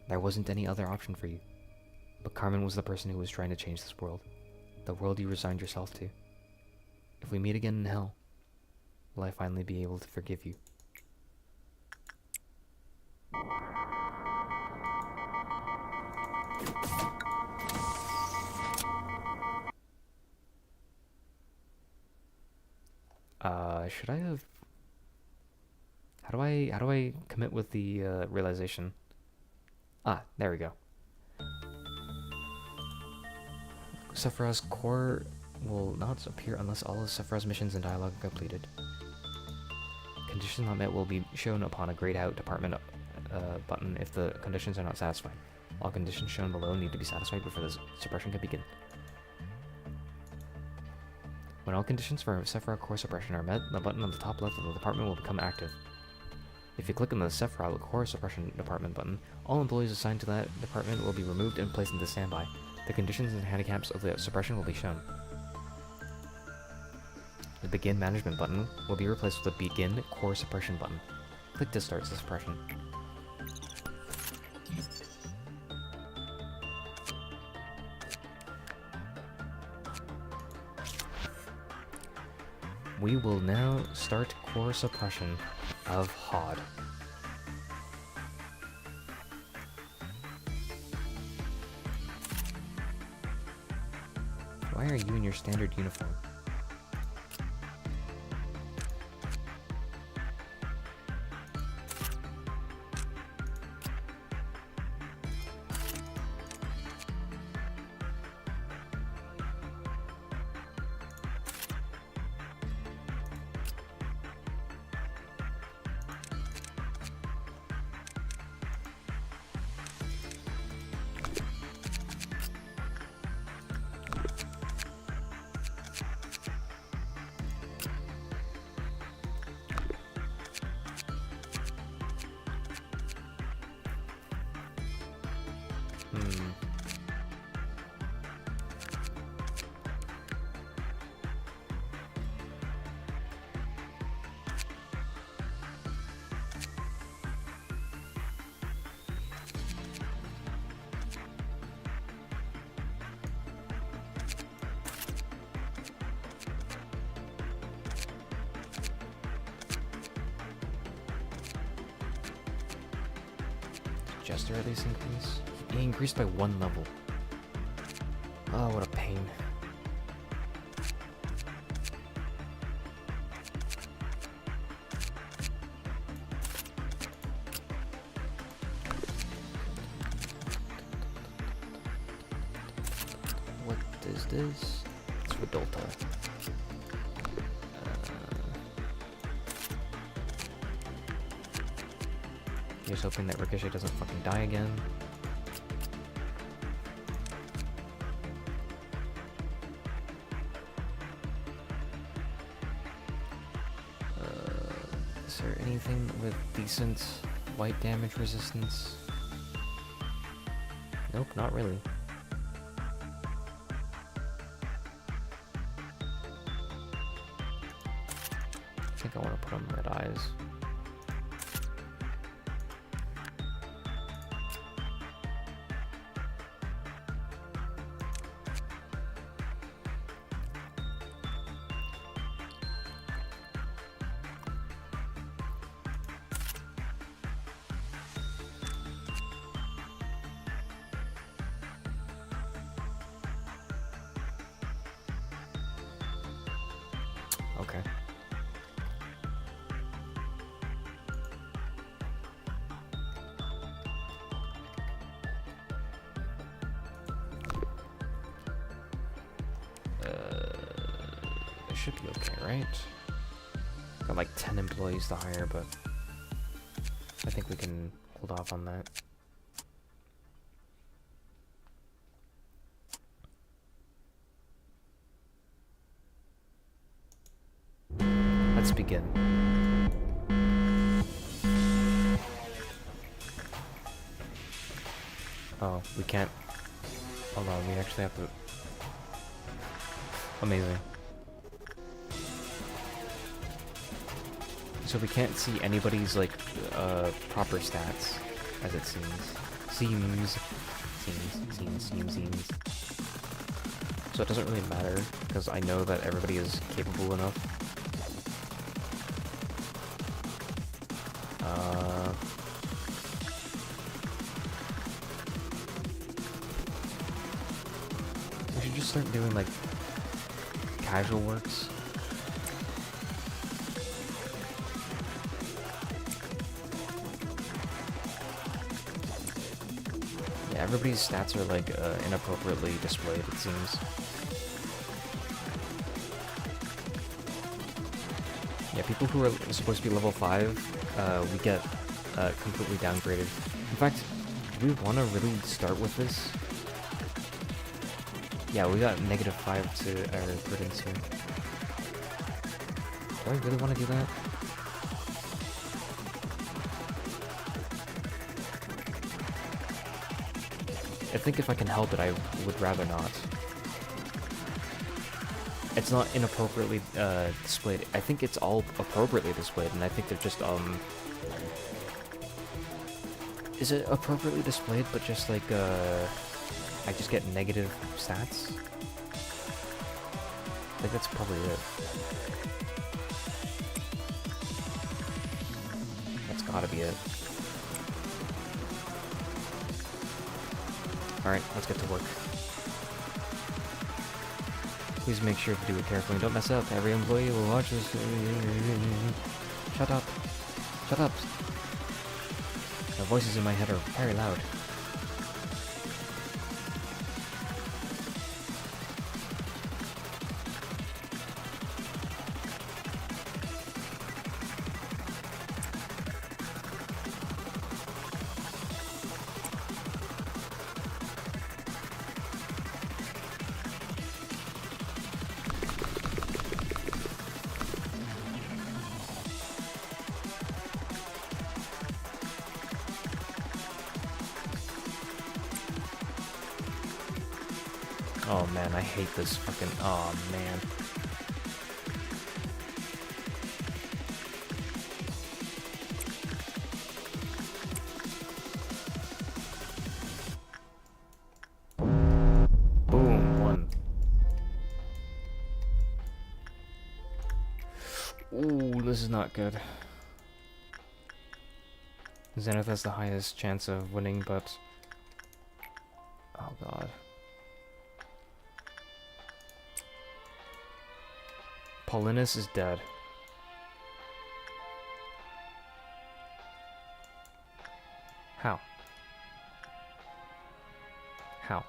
there wasn't any other option for you. But Carmen was the person who was trying to change this world, the world you resigned yourself to. If we meet again in hell, will I finally be able to forgive you? Should I have... How do I commit with the realization? Ah, there we go. Sephiroth's core will not appear unless all of Sephiroth's missions and dialogue are completed. Conditions not met will be shown upon a grayed out department button if the conditions are not satisfied. All conditions shown below need to be satisfied before the suppression can begin. When all conditions for Sephiroth core suppression are met, the button on the top left of the department will become active. If you click on the Sephiroth core suppression department button, all employees assigned to that department will be removed and placed into standby. The conditions and handicaps of the suppression will be shown. The begin management button will be replaced with the begin core suppression button. Click to start the suppression. We will now start core suppression of HOD. Why are you in your standard uniform? Jester at least increase? He increased by 1 level. Oh, what a pain. What is this? It's Redolta. Here's hoping that Ricochet doesn't fucking die again. Is there anything with decent white damage resistance? Nope, not really. I think I want to put on red eyes. Okay. It should be okay, right? Got like 10 employees to hire, but I think we can hold off on that. Let's begin. Oh, we can't. Hold on, we actually have to. Amazing. So we can't see anybody's, like, proper stats, as it seems. Seems. So it doesn't really matter, because I know that everybody is capable enough. We should just start doing, like, casual works. Yeah, everybody's stats are, like, inappropriately displayed, it seems. Yeah, people who are supposed to be level 5, we get completely downgraded. In fact, do we want to really start with this? Yeah, we got -5 to our prudence here. Do I really want to do that? I think if I can help it, I would rather not. It's not inappropriately displayed. I think it's all appropriately displayed, and I think they're just, Is it appropriately displayed, but just like, I just get negative stats? I think that's probably it. That's gotta be it. Alright, let's get to work. Please make sure to do it carefully. Don't mess up. Every employee will watch this. Shut up. Shut up. The voices in my head are very loud. Oh man, I hate this fucking. Oh man. Boom, one. Ooh, this is not good. Zenith has the highest chance of winning, but. Oh god. Paulinus is dead. How? How?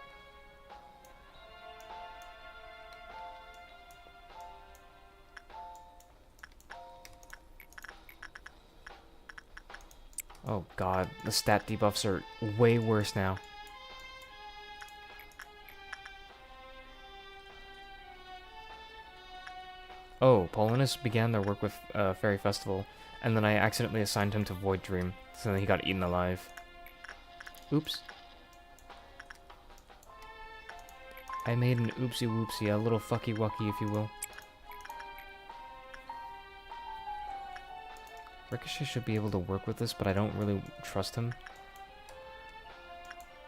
Oh god, the stat debuffs are way worse now. Oh, Paulinus began their work with Fairy Festival, and then I accidentally assigned him to Void Dream, so then he got eaten alive. Oops. I made an oopsie whoopsie, a little fucky wucky, if you will. Ricochet should be able to work with this, but I don't really trust him.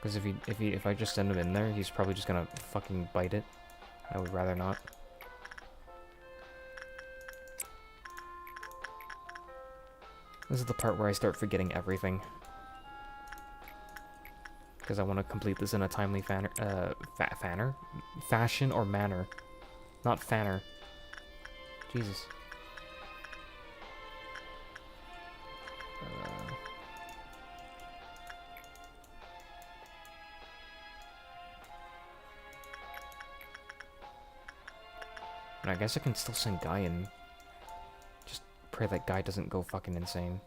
Because if I just send him in there, he's probably just gonna fucking bite it. I would rather not. This is the part where I start forgetting everything. Because I want to complete this in a timely fashion or manner. Not fanner. Jesus. And I guess I can still send Guy in. Just pray that Guy doesn't go fucking insane.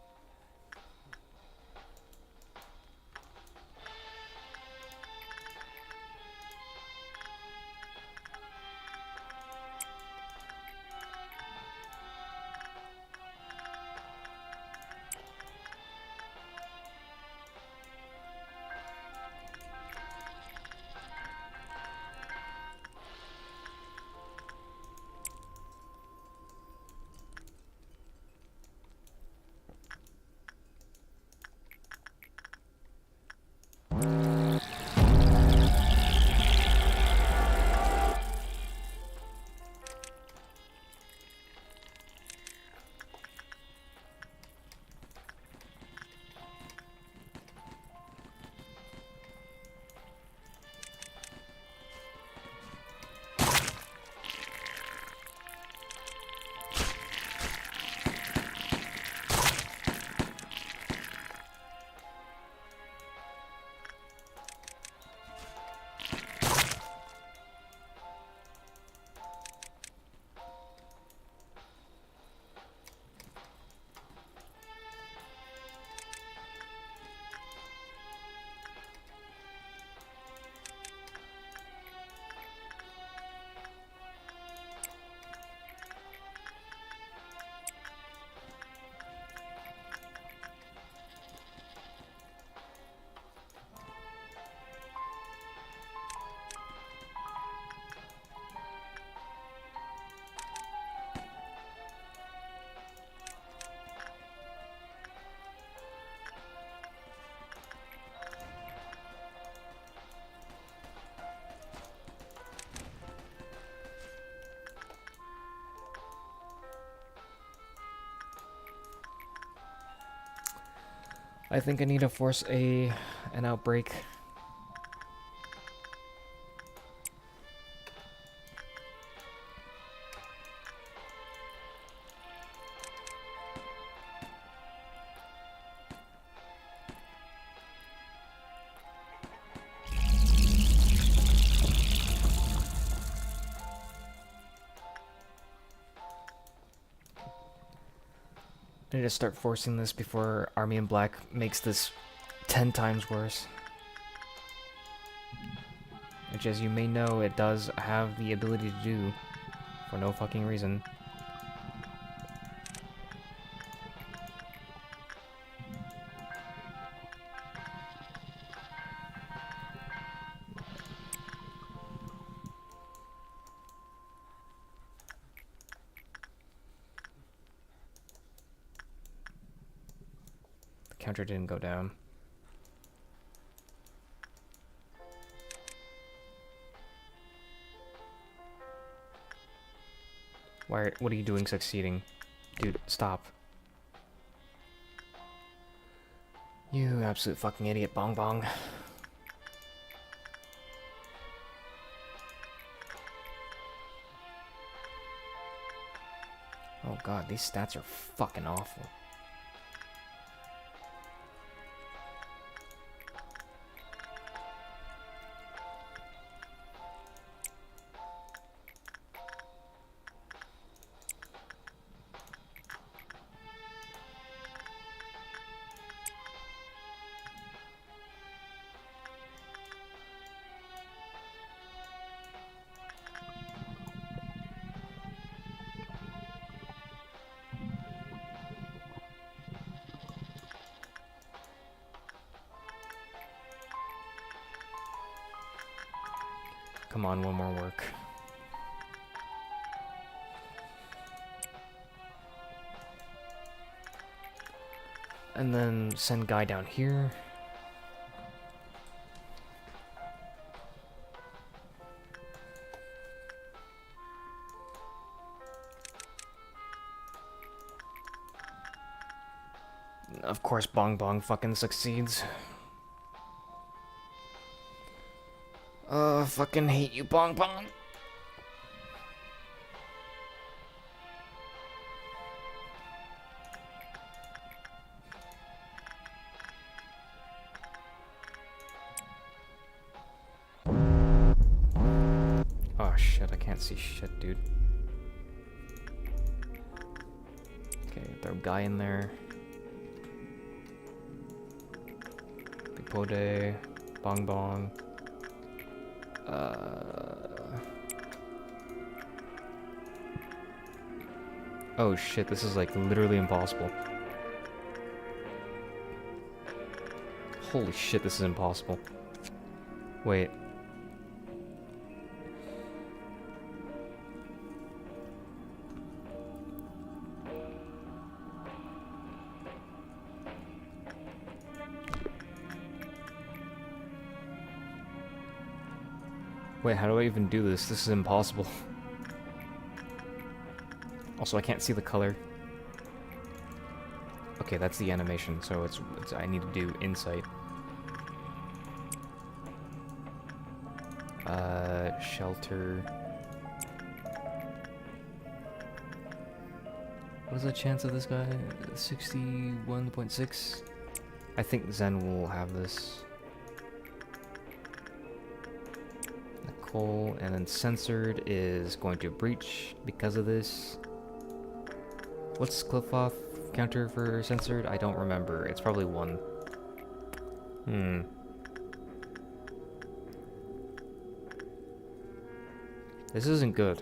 I think I need to force an outbreak. I need to start forcing this before Army in Black makes this 10 times worse. Which, as you may know, it does have the ability to do for no fucking reason. The counter didn't go down. What are you doing succeeding? Dude, stop. You absolute fucking idiot, Bong Bong. Oh god, these stats are fucking awful. Come on, one more work. And then send Guy down here. Of course, Bong Bong fucking succeeds. Fucking hate you, Bong Bong. Can't see shit, dude. Okay, throw guy in there. Big PAYDAY. Bong bong. Oh shit, this is like literally impossible. Holy shit, this is impossible. Wait. Wait, how do I even do this? This is impossible. Also, I can't see the color. Okay, that's the animation, so it's I need to do insight. Shelter. What is the chance of this guy? 61.6? I think Zen will have this. Nicole, and then censored is going to breach because of this. What's Cliff-off counter for censored? I don't remember. It's probably 1. This isn't good.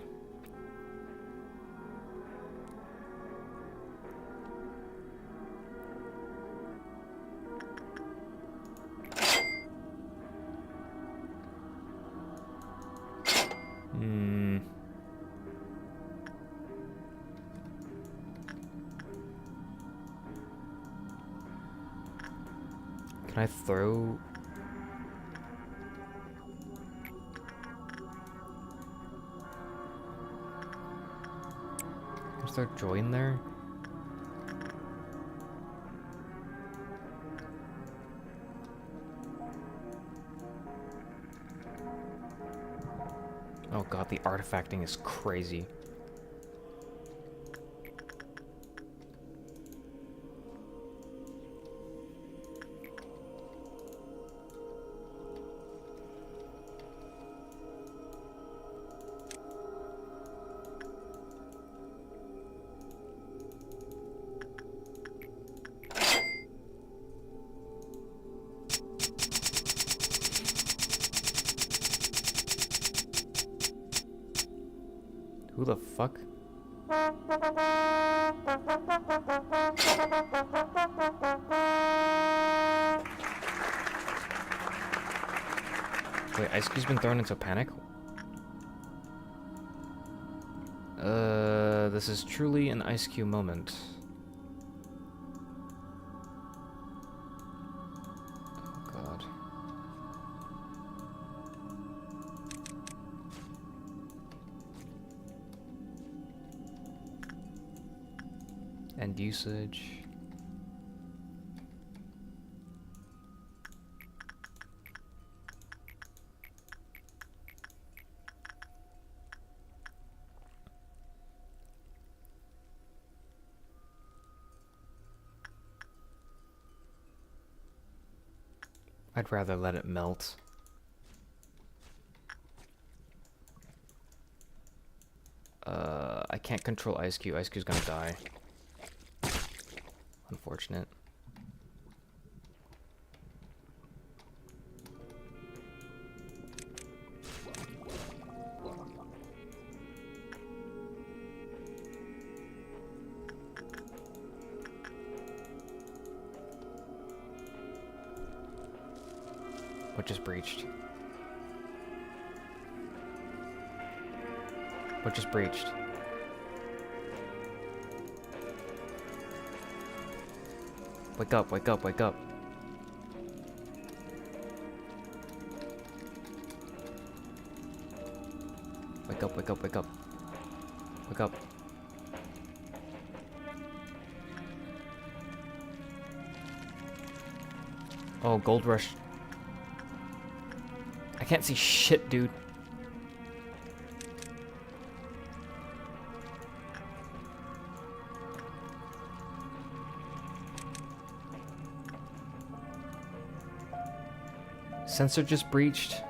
Can I throw... Is there joy in there? Oh god, the artifacting is crazy. Who the fuck? Wait, Ice Cube's been thrown into panic? This is truly an Ice Cube moment. Oh god. End usage. I'd rather let it melt. I can't control Ice Cube. Ice Cube's gonna die. Unfortunate. What just breached? What just breached? Wake up, wake up, wake up. Wake up, wake up, wake up. Wake up. Oh, Gold Rush. I can't see shit, dude. Sensor just breached.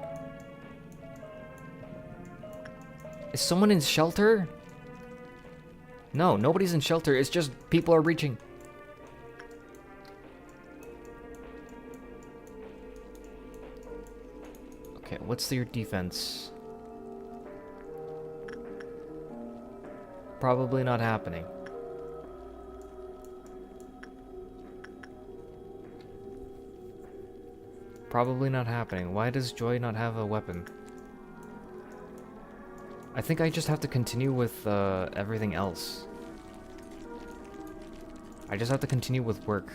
Is someone in shelter? No, nobody's in shelter. It's just people are reaching. Okay, what's your defense? Probably not happening. Probably not happening. Why does Joy not have a weapon? I think I just have to continue with everything else. I just have to continue with work.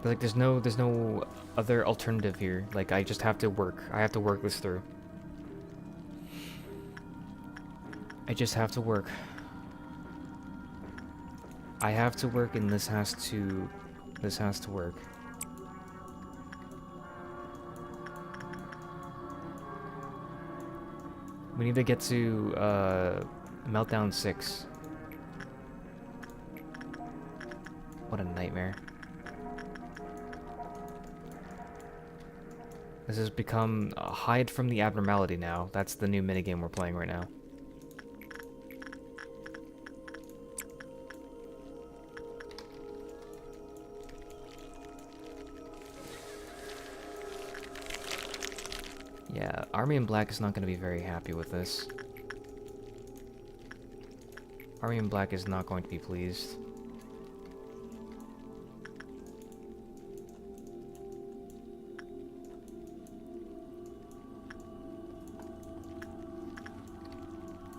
But, like, there's no other alternative here. Like, I just have to work. I have to work this through. I just have to work. I have to work, and this has to work. We need to get to Meltdown 6. What a nightmare. This has become hide from the abnormality now. That's the new minigame we're playing right now. Yeah, Army in Black is not going to be very happy with this. Army in Black is not going to be pleased.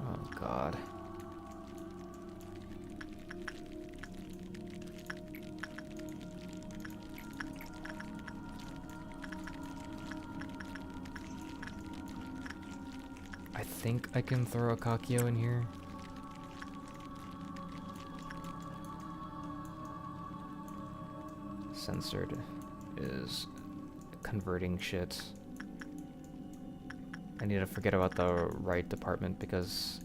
Oh, God. I think I can throw a Kakio in here. Censored is converting shit. I need to forget about the right department because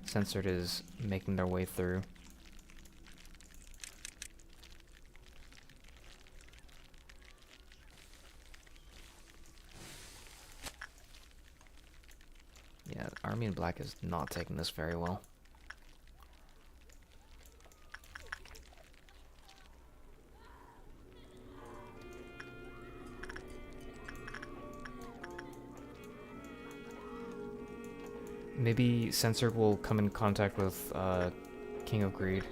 Censored is making their way through. Yeah, Army in Black is not taking this very well. Maybe Censored will come in contact with King of Greed.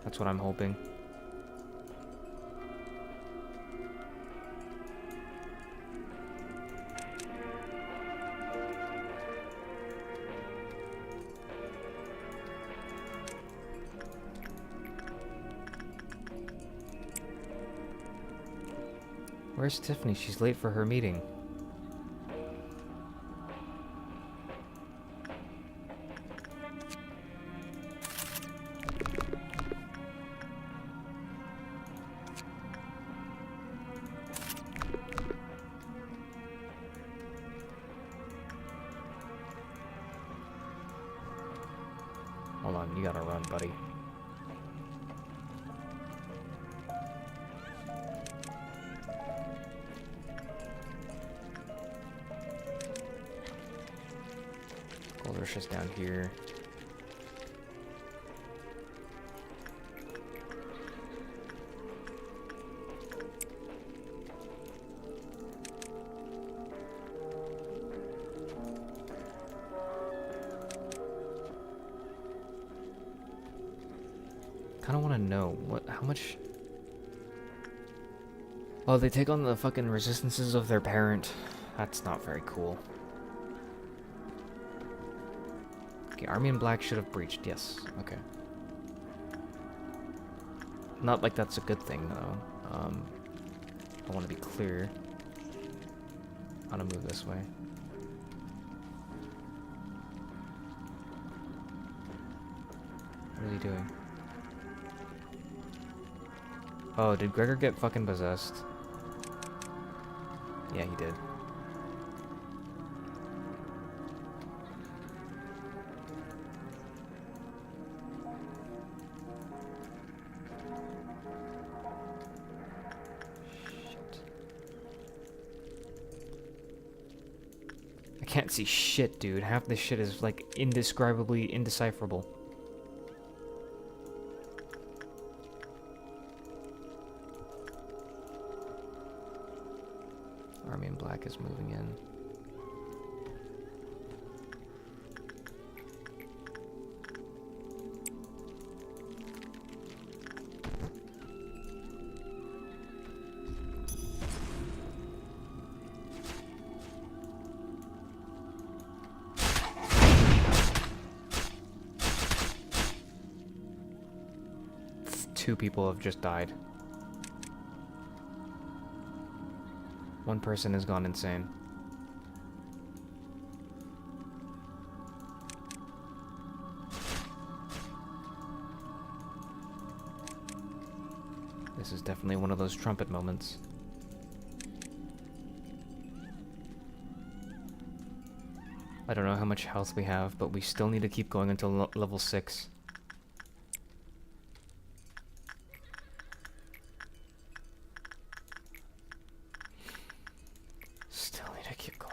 That's what I'm hoping. Where's Tiffany? She's late for her meeting. Hold on, you gotta run, buddy. Golder's just down here. Kinda wanna know how much. Oh, they take on the fucking resistances of their parent. That's not very cool. Okay, Army in Black should have breached, yes. Okay. Not like that's a good thing, though. I want to be clear. I'm gonna move this way. What is he doing? Oh, did Gregor get fucking possessed? Yeah, he did. can't see shit, dude. Half this shit is, like, indescribably indecipherable. Army in black is moving in. Two people have just died. One person has gone insane. This is definitely one of those trumpet moments. I don't know how much health we have, but we still need to keep going until level 6. Still need to keep going.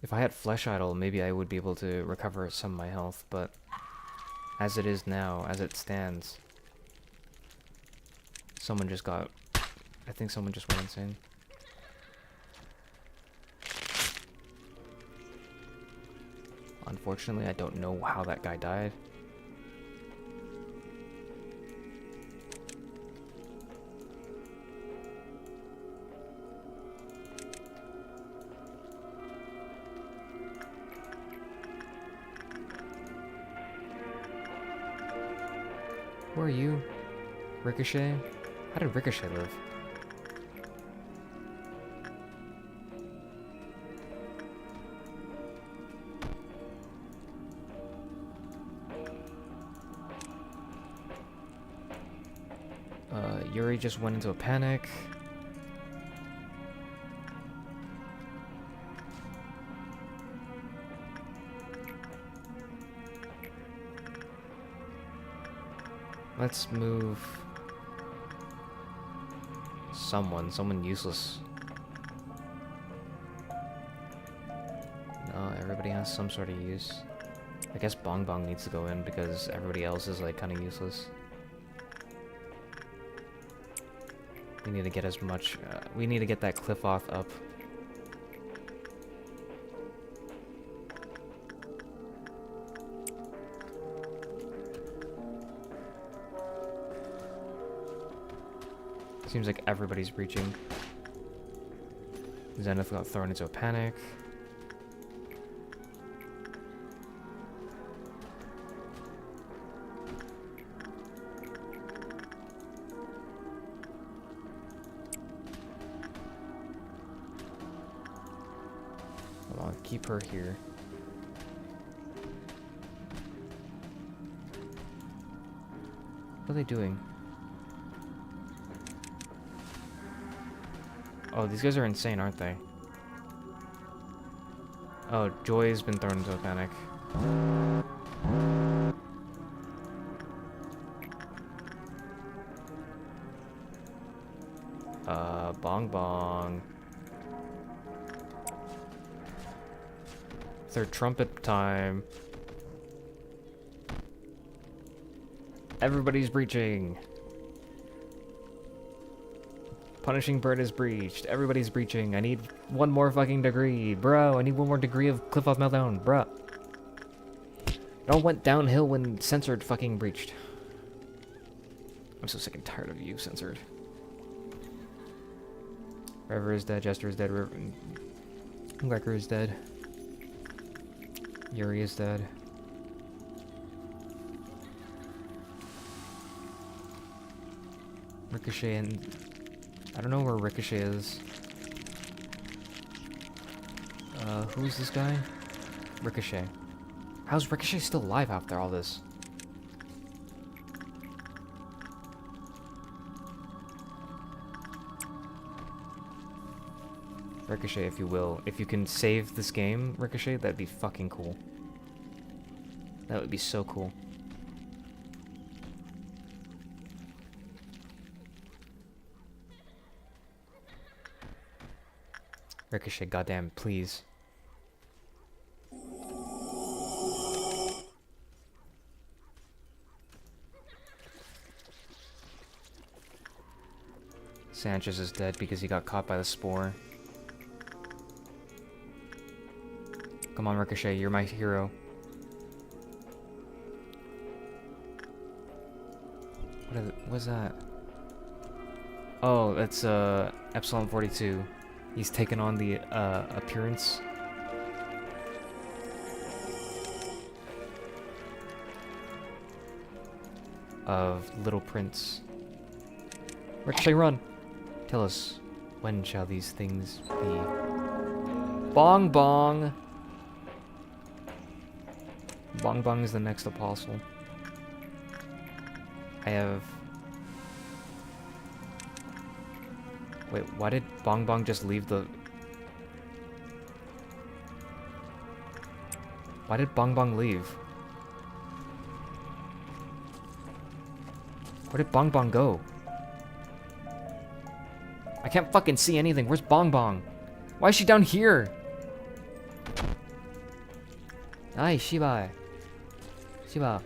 If I had Flesh Idol, maybe I would be able to recover some of my health, but as it is now, as it stands, someone just got... I think someone just went insane. Unfortunately, I don't know how that guy died. Where are you? Ricochet? How did Ricochet live? Yuri just went into a panic. Let's move someone useless. No, everybody has some sort of use. I guess Bong Bong needs to go in because everybody else is like kind of useless. We need to get as much, we need to get that cliff off up. Seems like everybody's breaching. Zenith got thrown into a panic. I'll keep her here. What are they doing? Oh, these guys are insane, aren't they? Oh, Joy's been thrown into a panic. Bong Bong. Third trumpet time. Everybody's breaching. Punishing Bird is breached. Everybody's breaching. I need one more fucking degree. Bro, I need one more degree of Cliff Off Meltdown. Bro. It all went downhill when Censored fucking breached. I'm so sick and tired of you, Censored. Rever is dead. Jester is dead. Wrecker is dead. Yuri is dead. Ricochet and... I don't know where Ricochet is. Who's this guy? Ricochet. How's Ricochet still alive after all this? Ricochet, if you will. If you can save this game, Ricochet, that'd be fucking cool. That would be so cool. Ricochet, goddamn, please. Sanchez is dead because he got caught by the spore. Come on, Ricochet, you're my hero. What's that? Oh, that's Epsilon 42. He's taken on the appearance. Of Little Prince. Ricochet, run! Tell us, when shall these things be? Bong Bong! Bong Bong is the next apostle. I have... Wait, why did Bong Bong just leave the... Why did Bong Bong leave? Where did Bong Bong go? I can't fucking see anything. Where's Bong Bong? Why is she down here? Ay, Shiba. Shiba.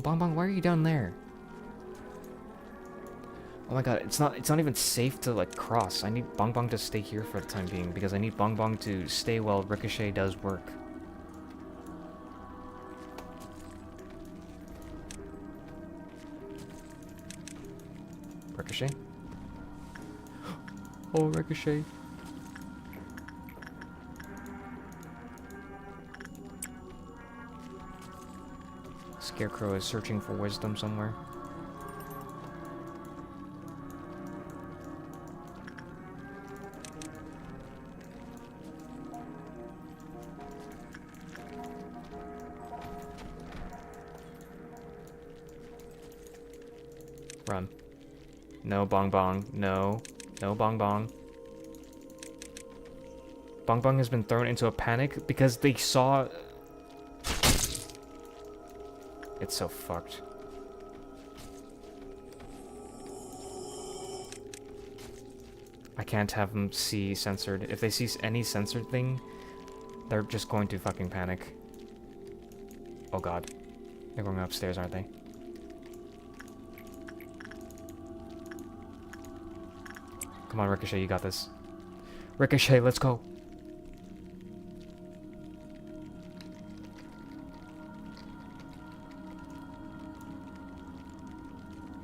Bong Bong, why are you down there? Oh my god, it's not even safe to like cross. I need Bong Bong to stay here for the time being because I need Bong Bong to stay while Ricochet does work. Ricochet? Oh, Ricochet. Scarecrow is searching for wisdom somewhere. Run. No, Bong Bong. No. No, Bong Bong. Bong Bong has been thrown into a panic because they saw... It's so fucked. I can't have them see censored. If they see any censored thing, they're just going to fucking panic. Oh god. They're going upstairs, aren't they? Come on, Ricochet, you got this. Ricochet, let's go.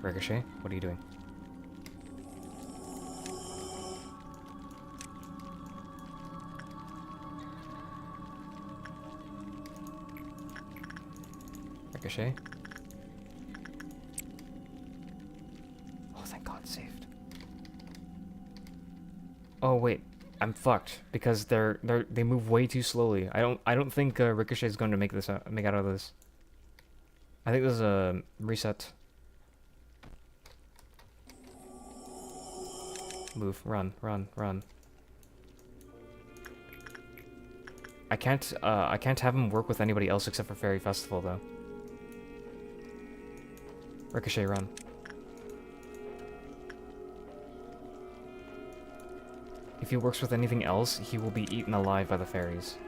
Ricochet, what are you doing? Ricochet? Oh, thank God, saved. Oh wait, I'm fucked because they move way too slowly. I don't think Ricochet is going to make out of this. I think there's a reset. Move, run, run, run. I can't have him work with anybody else except for Fairy Festival though. Ricochet, run. If he works with anything else, he will be eaten alive by the fairies.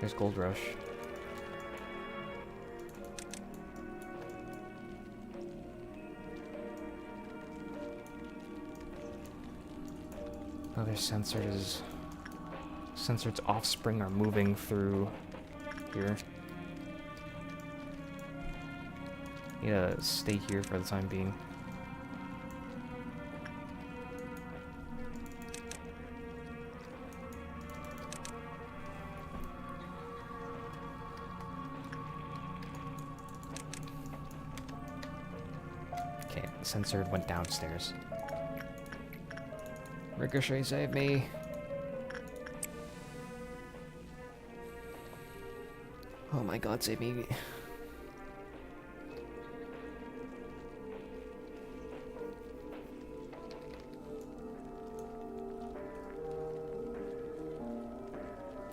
There's Gold Rush. Oh, there's Censored's offspring are moving through here. Need to stay here for the time being. Okay, Censored went downstairs. Ricochet, save me. Oh my god, save me.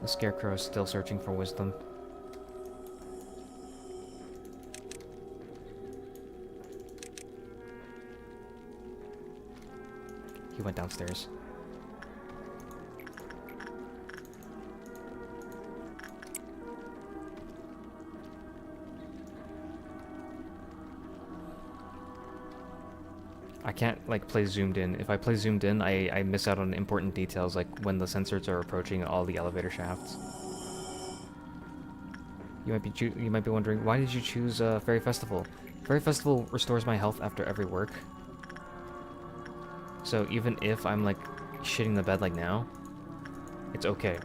The scarecrow is still searching for wisdom. He went downstairs. I can't, like, play zoomed in. If I play zoomed in, I miss out on important details, like when the sensors are approaching all the elevator shafts. You might be wondering, why did you choose Fairy Festival? Fairy Festival restores my health after every work. So even if I'm, like, shitting the bed like now, it's okay.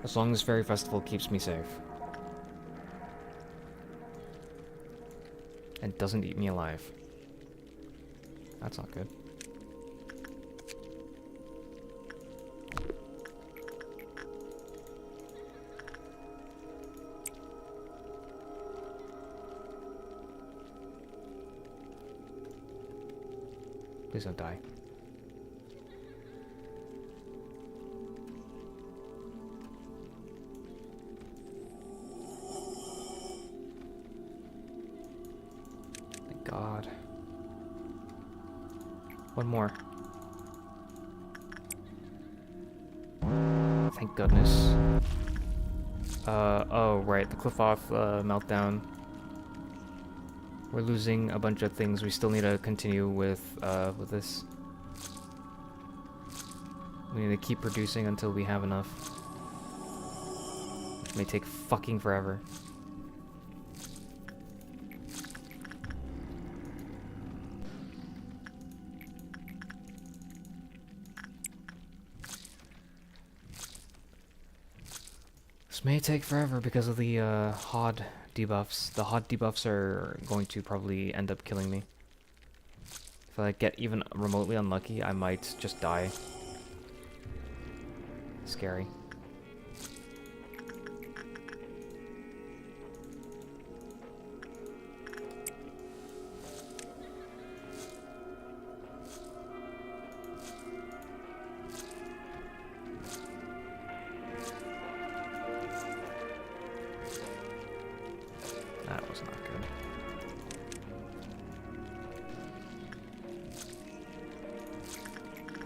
As long as Fairy Festival keeps me safe. And doesn't eat me alive. That's not good. Please don't die. Thank God. One more. Thank goodness. Oh, right, the cliff off meltdown. We're losing a bunch of things. We still need to continue with this. We need to keep producing until we have enough. It may take fucking forever. This may take forever because of the HOD debuffs. The HOD debuffs are going to probably end up killing me. If I get even remotely unlucky, I might just die. Scary. That was not good.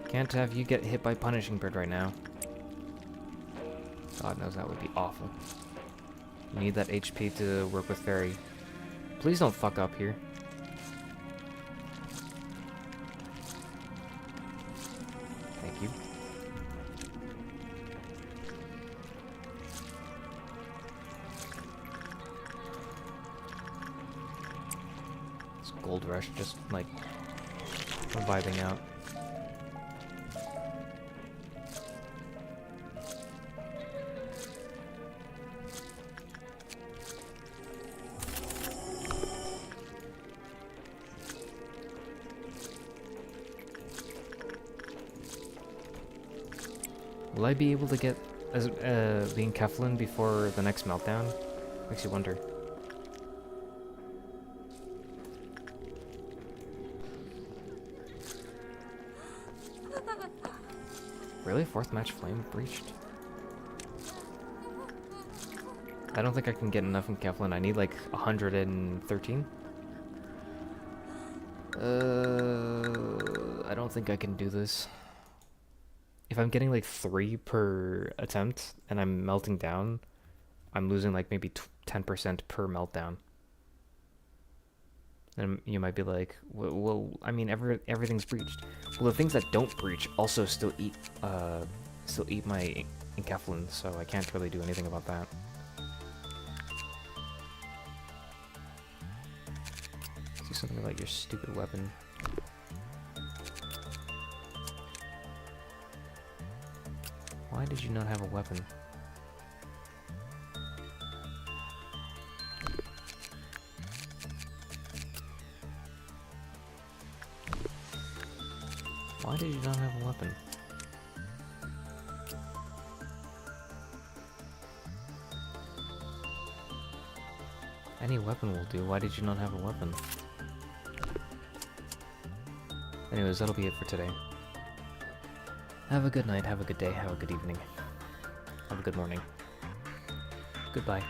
Can't have you get hit by Punishing Bird right now. God knows that would be awful. You need that HP to work with Fairy. Please don't fuck up here. Thank you. This Gold Rush just, like, vibing out. Will I be able to get the Enkephalin before the next meltdown? Makes you wonder. Really? Fourth match flame breached? I don't think I can get enough Enkephalin. I need like 113. I don't think I can do this. If I'm getting like 3 per attempt and I'm melting down, I'm losing like maybe 10% per meltdown. And you might be like, well, I mean, everything's breached. Well, the things that don't breach also still eat my Enkephalin, so I can't really do anything about that. Do something about your stupid weapon. Why did you not have a weapon? Why did you not have a weapon? Any weapon will do. Why did you not have a weapon? Anyways, that'll be it for today. Have a good night, have a good day, have a good evening. Have a good morning. Goodbye.